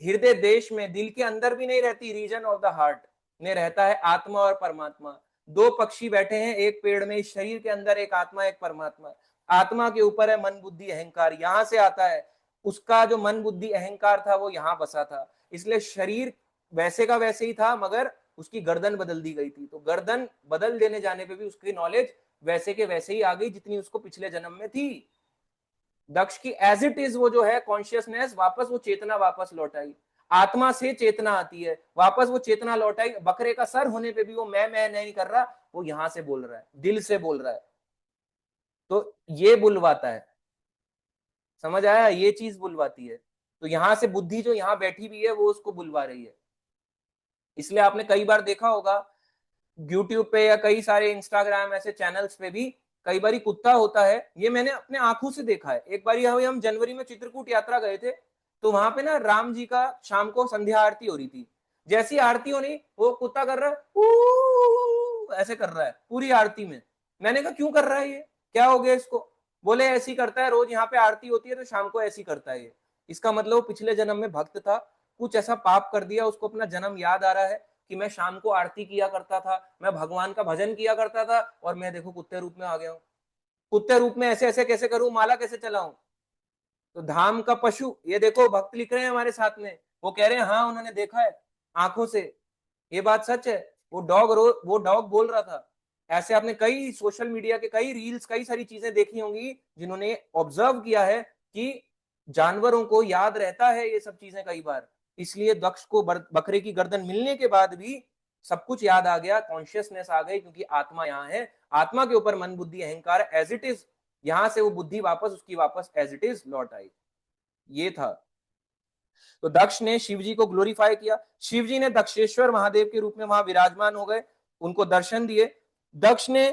हृदय देश में, दिल के अंदर भी नहीं रहती, रीजन ऑफ द हार्ट में रहता है आत्मा और परमात्मा। दो पक्षी बैठे हैं एक पेड़ में, इस शरीर के अंदर एक आत्मा एक परमात्मा। आत्मा के ऊपर है मन बुद्धि अहंकार, यहां से आता है। उसका जो मन बुद्धि अहंकार था वो यहां बसा था, इसलिए शरीर वैसे का वैसे ही था, मगर उसकी गर्दन बदल दी गई थी। तो गर्दन बदल देने जाने पे भी उसकी नॉलेज वैसे के वैसे ही आ गई जितनी उसको पिछले जन्म में थी। दक्ष की एज इट इज वो जो है कॉन्शियसनेस, वापस वो चेतना वापस लौट आई। आत्मा से चेतना आती है, वापस वो चेतना लौट आई। बकरे का सर होने पे भी वो मैं नहीं कर रहा, वो यहां से बोल रहा है, दिल से बोल रहा है। तो ये बुलवाता है, समझ आया? ये चीज बुलवाती है। तो यहां से बुद्धि जो यहां बैठी हुई है वो उसको बुलवा रही है। इसलिए आपने कई बार देखा होगा यूट्यूब पे या कई सारे इंस्टाग्राम ऐसे चैनल्स पे भी कई बार कुत्ता होता है। ये मैंने अपने आंखों से देखा है। एक बार हम जनवरी में चित्रकूट यात्रा गए थे, तो वहां पे ना राम जी का शाम को संध्या आरती हो रही थी। जैसी आरती होनी वो कुत्ता कर रहा है ऐसे कर रहा है पूरी आरती में। मैंने कहा क्यों कर रहा है ये, क्या हो गया इसको? बोले ऐसी करता है, रोज यहाँ पे आरती होती है तो शाम को ऐसी करता है ये। इसका मतलब वो पिछले जन्म में भक्त था, कुछ ऐसा पाप कर दिया, उसको अपना जन्म याद आ रहा है कि मैं शाम को आरती किया करता था, मैं भगवान का भजन किया करता था, और मैं देखो कुत्ते रूप में आ गया हूँ। कुत्ते रूप में ऐसे ऐसे कैसे करूं, माला कैसे चलाऊं? तो धाम का पशु, ये देखो भक्त लिख रहे हैं हमारे साथ में, वो कह रहे हैं हाँ उन्होंने देखा है आंखों से, ये बात सच है। वो डॉग बोल रहा था। ऐसे आपने कई सोशल मीडिया के कई रील्स कई सारी चीजें देखी होंगी जिन्होंने ऑब्जर्व किया है कि जानवरों को याद रहता है ये सब चीजें कई बार। इसलिए दक्ष को बकरे की गर्दन मिलने के बाद भी सब कुछ याद आ गया, कॉन्शियसनेस आ गई, क्योंकि आत्मा यहाँ है। आत्मा के ऊपर मन बुद्धि अहंकार एज इट इज, यहां से वो बुद्धि वापस उसकी वापस एज इट इज लौट आई। ये था। तो दक्ष ने शिव जी को ग्लोरीफाई किया, शिव जी ने दक्षेश्वर महादेव के रूप में वहां विराजमान हो गए, उनको दर्शन दिए। दक्ष ने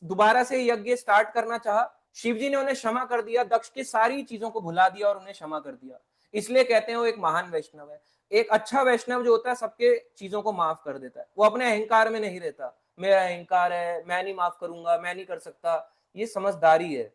दोबारा से यज्ञ स्टार्ट करना चाहा, शिव जी ने उन्हें क्षमा कर दिया, दक्ष की सारी चीजों को भुला दिया और उन्हें क्षमा कर दिया। इसलिए कहते हैं वो एक महान वैष्णव है। एक अच्छा वैष्णव जो होता है सबके चीजों को माफ कर देता है, वो अपने अहंकार में नहीं रहता, मेरा अहंकार है मैं नहीं माफ करूंगा, मैं नहीं कर सकता। ये समझदारी है।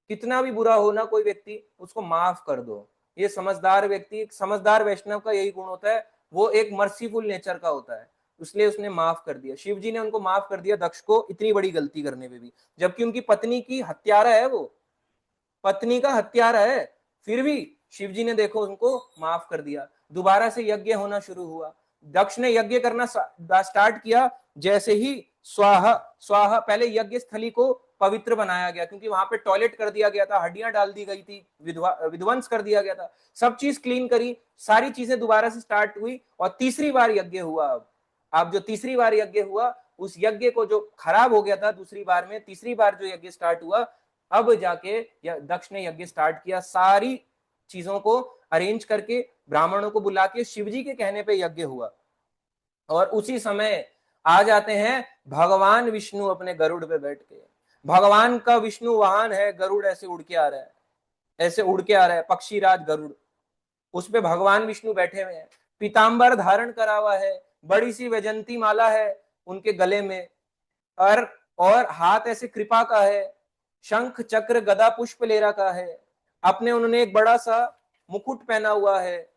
कितना भी बुरा हो ना कोई व्यक्ति, उसको माफ कर दो। ये समझदार व्यक्ति, समझदार वैष्णव का यही गुण होता है, वो एक मर्सीफुल नेचर का होता है। इसलिए उसने माफ कर दिया, शिव जी ने उनको माफ कर दिया दक्ष को इतनी बड़ी गलती करने पे भी, जबकि उनकी पत्नी की हत्यारा है वो, पत्नी का हत्यारा है, फिर भी शिव जी ने देखो उनको माफ कर दिया। दोबारा से यज्ञ होना शुरू हुआ। दक्ष ने यज्ञ करना स्टार्ट किया, जैसे ही स्वाहा स्वाहा, पहले यज्ञ स्थली को पवित्र बनाया गया, क्योंकि वहां पे टॉयलेट कर दिया गया था, हड्डियां डाल दी गई थी, विध्वंस कर दिया गया था, सब चीज क्लीन करी, सारी चीजें दोबारा से स्टार्ट हुई, और तीसरी बार यज्ञ हुआ। अब जो तीसरी बार यज्ञ हुआ, उस यज्ञ को जो खराब हो गया था दूसरी बार में, तीसरी बार जो यज्ञ स्टार्ट हुआ, अब जाके दक्ष ने यज्ञ स्टार्ट किया, सारी चीजों को अरेंज करके ब्राह्मणों को बुला के शिवजी के कहने पे यज्ञ हुआ। और उसी समय आ जाते हैं भगवान विष्णु अपने गरुड़ पे बैठ के। भगवान का विष्णु वाहन है गरुड़, ऐसे उड़ के आ रहा है, ऐसे उड़ के आ रहा है पक्षीराज गरुड़, उस पे भगवान विष्णु बैठे हुए हैं, पीतांबर धारण करा हुआ है, बड़ी सी वैजंती माला है उनके गले में, और और हाथ ऐसे कृपा का है, शंख चक्र गदा पुष्प ले रखा है, अपने उन्होंने एक बड़ा सा मुकुट पहना हुआ है,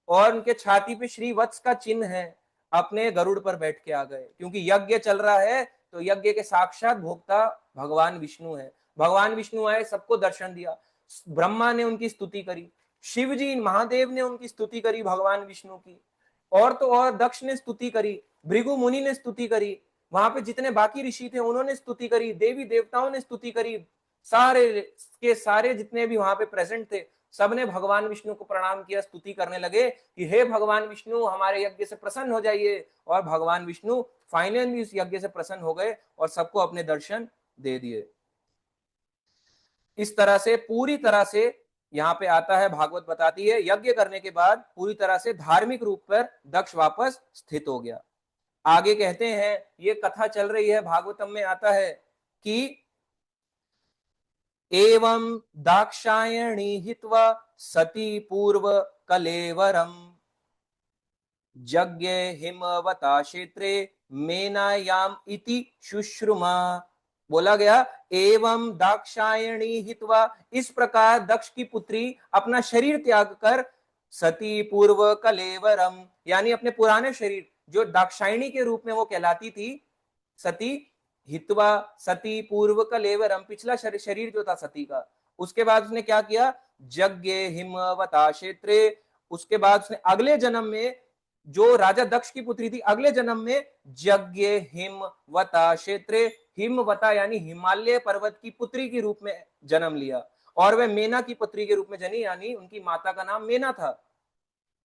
और उनके छाती पे श्री वत्स का चिन्ह है। अपने गरुड़ पर बैठ के आ गए, क्योंकि यज्ञ चल रहा है, तो यज्ञ के साक्षात भोक्ता भगवान विष्णु है। भगवान विष्णु आए, सबको दर्शन दिया, ब्रह्मा ने उनकी स्तुति करी, शिव जी महादेव ने उनकी स्तुति करी भगवान विष्णु की, और तो और दक्ष ने स्तुति करी, भृगु मुनि ने स्तुति करी, वहां पे जितने बाकी ऋषि थे उन्होंने स्तुति करी, देवी देवताओं ने स्तुति करी, सारे के सारे जितने भी वहां पे प्रेजेंट थे सबने भगवान विष्णु को प्रणाम किया, स्तुति करने लगे कि हे भगवान विष्णु हमारे यज्ञ से प्रसन्न हो जाइए। और भगवान विष्णु फाइनली इस यज्ञ से प्रसन्न हो गए और सबको अपने दर्शन दे दिए। इस तरह से पूरी तरह से यहाँ पे आता है, भागवत बताती है यज्ञ करने के बाद पूरी तरह से धार्मिक रूप पर दक्ष वापस स्थित हो गया। आगे कहते हैं, ये कथा चल रही है भागवतम में आता है कि एवं दाक्षायणी हित्वा सती पूर्व कलेवरम, यज्ञ हिमवता क्षेत्रे मेनायाम इति शुश्रुमा। बोला गया एवं दाक्षायणी हित्वा, इस प्रकार दक्ष की पुत्री अपना शरीर त्याग कर सती पूर्व कलेवरम, यानी अपने पुराने शरीर जो दाक्षायणी के रूप में वो कहलाती थी सती, हित्वा सती पूर्व कलेवरम, पिछला शरीर जो था सती का, उसके बाद उसने क्या किया, यज्ञ हिमवता क्षेत्रे, उसके बाद उसने अगले जन्म में जो राजा दक्ष की पुत्री थी अगले जन्म में यज्ञ हिमवता क्षेत्रे, हिमवता यानी हिमालय पर्वत की पुत्री के रूप में जन्म लिया, और वह मेना की पुत्री के रूप में जनी, यानी उनकी माता का नाम मेना था।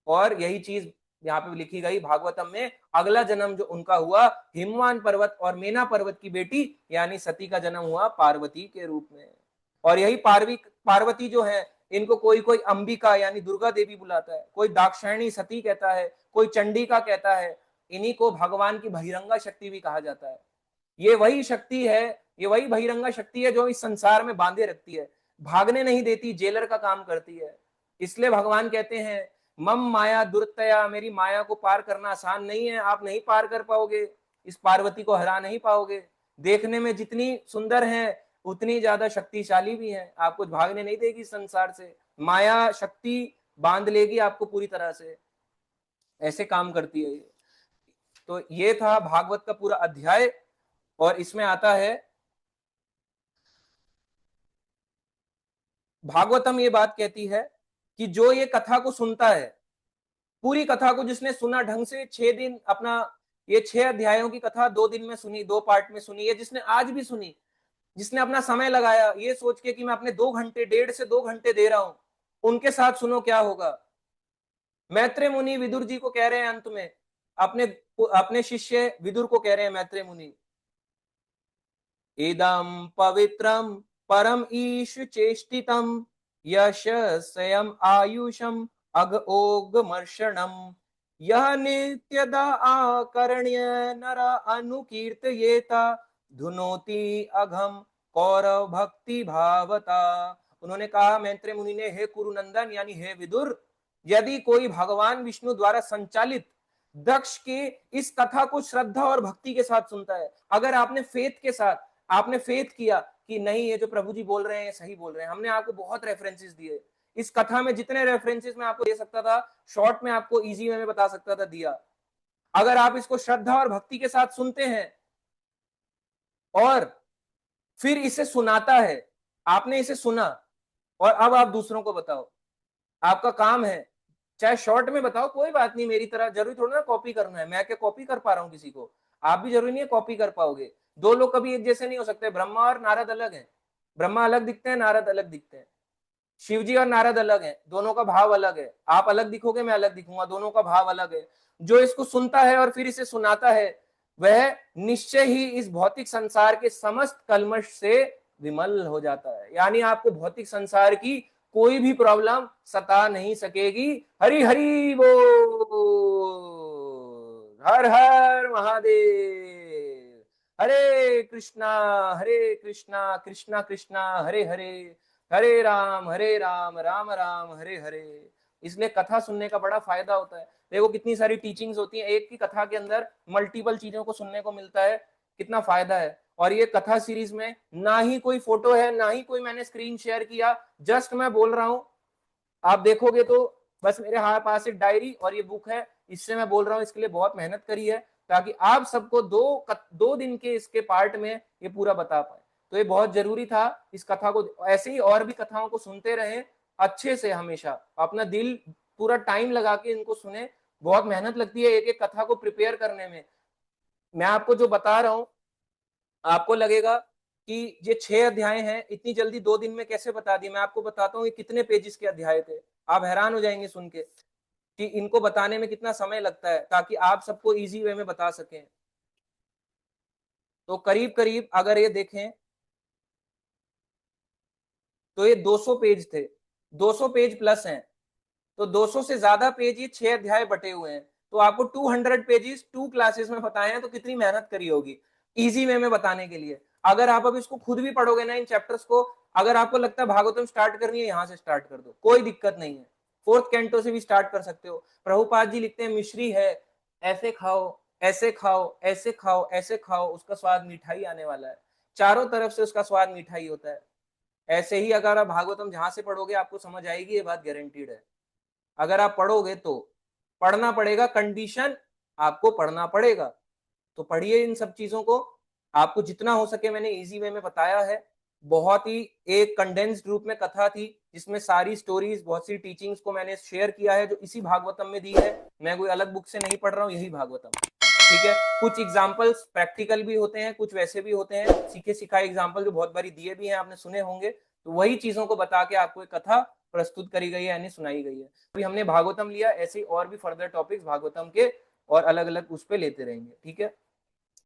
और यही चीज यहाँ पे लिखी गई भागवतम में, अगला जन्म जो उनका हुआ हिमवान पर्वत और मेना पर्वत की बेटी यानी सती का जन्म हुआ पार्वती के रूप में। और यही पार्वती जो है, इनको कोई कोई अंबिका यानी दुर्गा देवी बुलाता है, कोई दाक्षायणी सती कहता है, कोई चंडिका कहता है, इन्हीं को भगवान की बहिरंगा शक्ति भी कहा जाता है। ये वही शक्ति है, ये वही बहिरंगा शक्ति है जो इस संसार में बांधे रखती है, भागने नहीं देती, जेलर का काम करती है। इसलिए भगवान कहते हैं मम माया दुर्तया, मेरी माया को पार करना आसान नहीं है, आप नहीं पार कर पाओगे, इस पार्वती को हरा नहीं पाओगे। देखने में जितनी सुंदर है उतनी ज्यादा शक्तिशाली भी है, आपको भागने नहीं देगी संसार से, माया शक्ति बांध लेगी आपको पूरी तरह से, ऐसे काम करती है ये। तो ये था भागवत का पूरा अध्याय। और इसमें आता है भागवतम ये बात कहती है कि जो ये कथा को सुनता है, पूरी कथा को जिसने सुना ढंग से, 6 दिन अपना, ये 6 अध्यायों की कथा 2 दिन में सुनी, 2 पार्ट में सुनी, ये जिसने आज भी सुनी, जिसने अपना समय लगाया ये सोच के कि मैं अपने 2 घंटे, 1.5 से 2 घंटे दे रहा हूं, उनके साथ सुनो क्या होगा। मैत्रेय मुनि विदुर जी को कह रहे हैं अंत में, अपने अपने शिष्य विदुर को कह रहे हैं मैत्रेय मुनि, इदं पवित्रम परम ईश चेष्टितम यश स्वयं आयुषम अग ओगमर्षणम, यह नित्यदा आकर्ण्य नर अनुकीर्तयेता धुनोति अघम कौरव भक्ति भावता। उन्होंने कहा मैत्रेय मुनि ने, हे कुरुनंदन यानी हे विदुर, यदि कोई भगवान विष्णु द्वारा संचालित दक्ष के इस कथा को श्रद्धा और भक्ति के साथ सुनता है, अगर आपने फेथ के साथ, आपने फेथ किया कि नहीं ये जो प्रभु जी बोल रहे हैं सही बोल रहे हैं, हमने आपको बहुत रेफरेंसेस दिए, इस कथा में जितने रेफरेंसेस मैं आपको दे सकता था शॉर्ट में आपको इजी वे में बता सकता था दिया, अगर आप इसको श्रद्धा और भक्ति के साथ सुनते हैं और फिर इसे सुनाता है, आपने इसे सुना और अब आप दूसरों को बताओ, आपका काम है, चाहे शॉर्ट में बताओ कोई बात नहीं, मेरी तरह जरूरी थोड़ा ना कॉपी करना है, मैं क्या कॉपी कर पा रहा हूं किसी को, आप भी जरूरी नहीं है कॉपी कर पाओगे। दो लोग कभी एक जैसे नहीं हो सकते, ब्रह्मा और नारद अलग हैं, ब्रह्मा अलग दिखते हैं, नारद अलग दिखते हैं, शिव जी और नारद अलग हैं, दोनों का भाव अलग है, आप अलग दिखोगे मैं अलग दिखूंगा, दोनों का भाव अलग है। जो इसको सुनता है और फिर इसे सुनाता है वह निश्चय ही इस भौतिक संसार के समस्त कलमश से विमल हो जाता है, यानी आपको भौतिक संसार की कोई भी प्रॉब्लम सता नहीं सकेगी। हरि हरि बोल, हर हर महादेव, हरे कृष्णा कृष्णा कृष्णा हरे हरे, हरे राम राम राम हरे हरे। इसलिए कथा सुनने का बड़ा फायदा होता है, देखो कितनी सारी टीचिंग्स होती हैं, एक की कथा के अंदर मल्टीपल चीजों को सुनने को मिलता है, कितना फायदा है। और ये कथा सीरीज में ना ही कोई फोटो है, ना ही कोई मैंने स्क्रीन शेयर किया, जस्ट मैं बोल रहा हूं, आप देखोगे तो बस मेरे हाथ पास एक डायरी और ये बुक है, इससे मैं बोल रहा हूं, इसके लिए बहुत मेहनत करी है ताकि आप सबको 2 दिन के इसके पार्ट में ये पूरा बता पाए। तो ये बहुत जरूरी था इस कथा को, ऐसे ही और भी कथाओं को सुनते रहें अच्छे से, हमेशा अपना दिल पूरा टाइम लगा के इनको सुने, बहुत मेहनत लगती है एक एक कथा को प्रिपेयर करने में। मैं आपको जो बता रहा हूं आपको लगेगा कि ये 6 अध्याय हैं, इतनी जल्दी 2 दिन में कैसे बता दी, मैं आपको बताता हूँ ये कितने पेजेस के अध्याय थे, आप हैरान हो जाएंगे सुन के कि इनको बताने में कितना समय लगता है ताकि आप सबको इजी वे में बता सकें। तो करीब करीब अगर ये देखें तो ये 200 पेज थे, 200 पेज प्लस हैं, तो 200 से ज्यादा पेज, ये 6 अध्याय बटे हुए हैं, तो आपको 200 पेजेस 2 क्लासेस में बताए हैं, तो कितनी मेहनत करी होगी इजी वे में बताने के लिए। अगर आप अब इसको खुद भी पढ़ोगे ना इन चैप्टर्स को, अगर आपको लगता है भागवतम स्टार्ट करनी है, यहां से स्टार्ट कर दो, कोई दिक्कत नहीं है, 4th कैंटो से भी स्टार्ट कर सकते हो। प्रभुपाद जी लिखते हैं मिश्री है, ऐसे खाओ, ऐसे खाओ, ऐसे खाओ, ऐसे खाओ, उसका स्वाद मिठाई आने वाला है। चारों तरफ से उसका स्वाद मिठाई होता है। ऐसे ही अगर आप भागवतम जहां से पढ़ोगे आपको समझ आएगी, ये बात गारंटीड है। अगर आप पढ़ोगे तो पढ़ना पड़ेगा, कंडीशन आपको पढ़ना पड़ेगा। तो पढ़िए इन सब चीजों को, आपको जितना हो सके मैंने इजी वे में बताया है। बहुत ही एक कंडेंस्ड रूप में कथा थी, जिसमें सारी स्टोरीज, बहुत सी टीचिंग्स को मैंने शेयर किया है, जो इसी भागवतम में दी है। मैं कोई अलग बुक से नहीं पढ़ रहा हूँ, यही भागवतम, ठीक है। कुछ एग्जाम्पल्स प्रैक्टिकल भी होते हैं, कुछ वैसे भी होते हैं, सीखे सिखाए एग्जाम्पल जो बहुत बारी दिए भी हैं, आपने सुने होंगे। तो वही चीजों को बता के आपको एक कथा प्रस्तुत करी गई है, यानी सुनाई गई है। अभी हमने भागवतम लिया, ऐसे और भी फर्दर टॉपिक्स भागवतम के और अलग अलग उस पर लेते रहेंगे, ठीक है।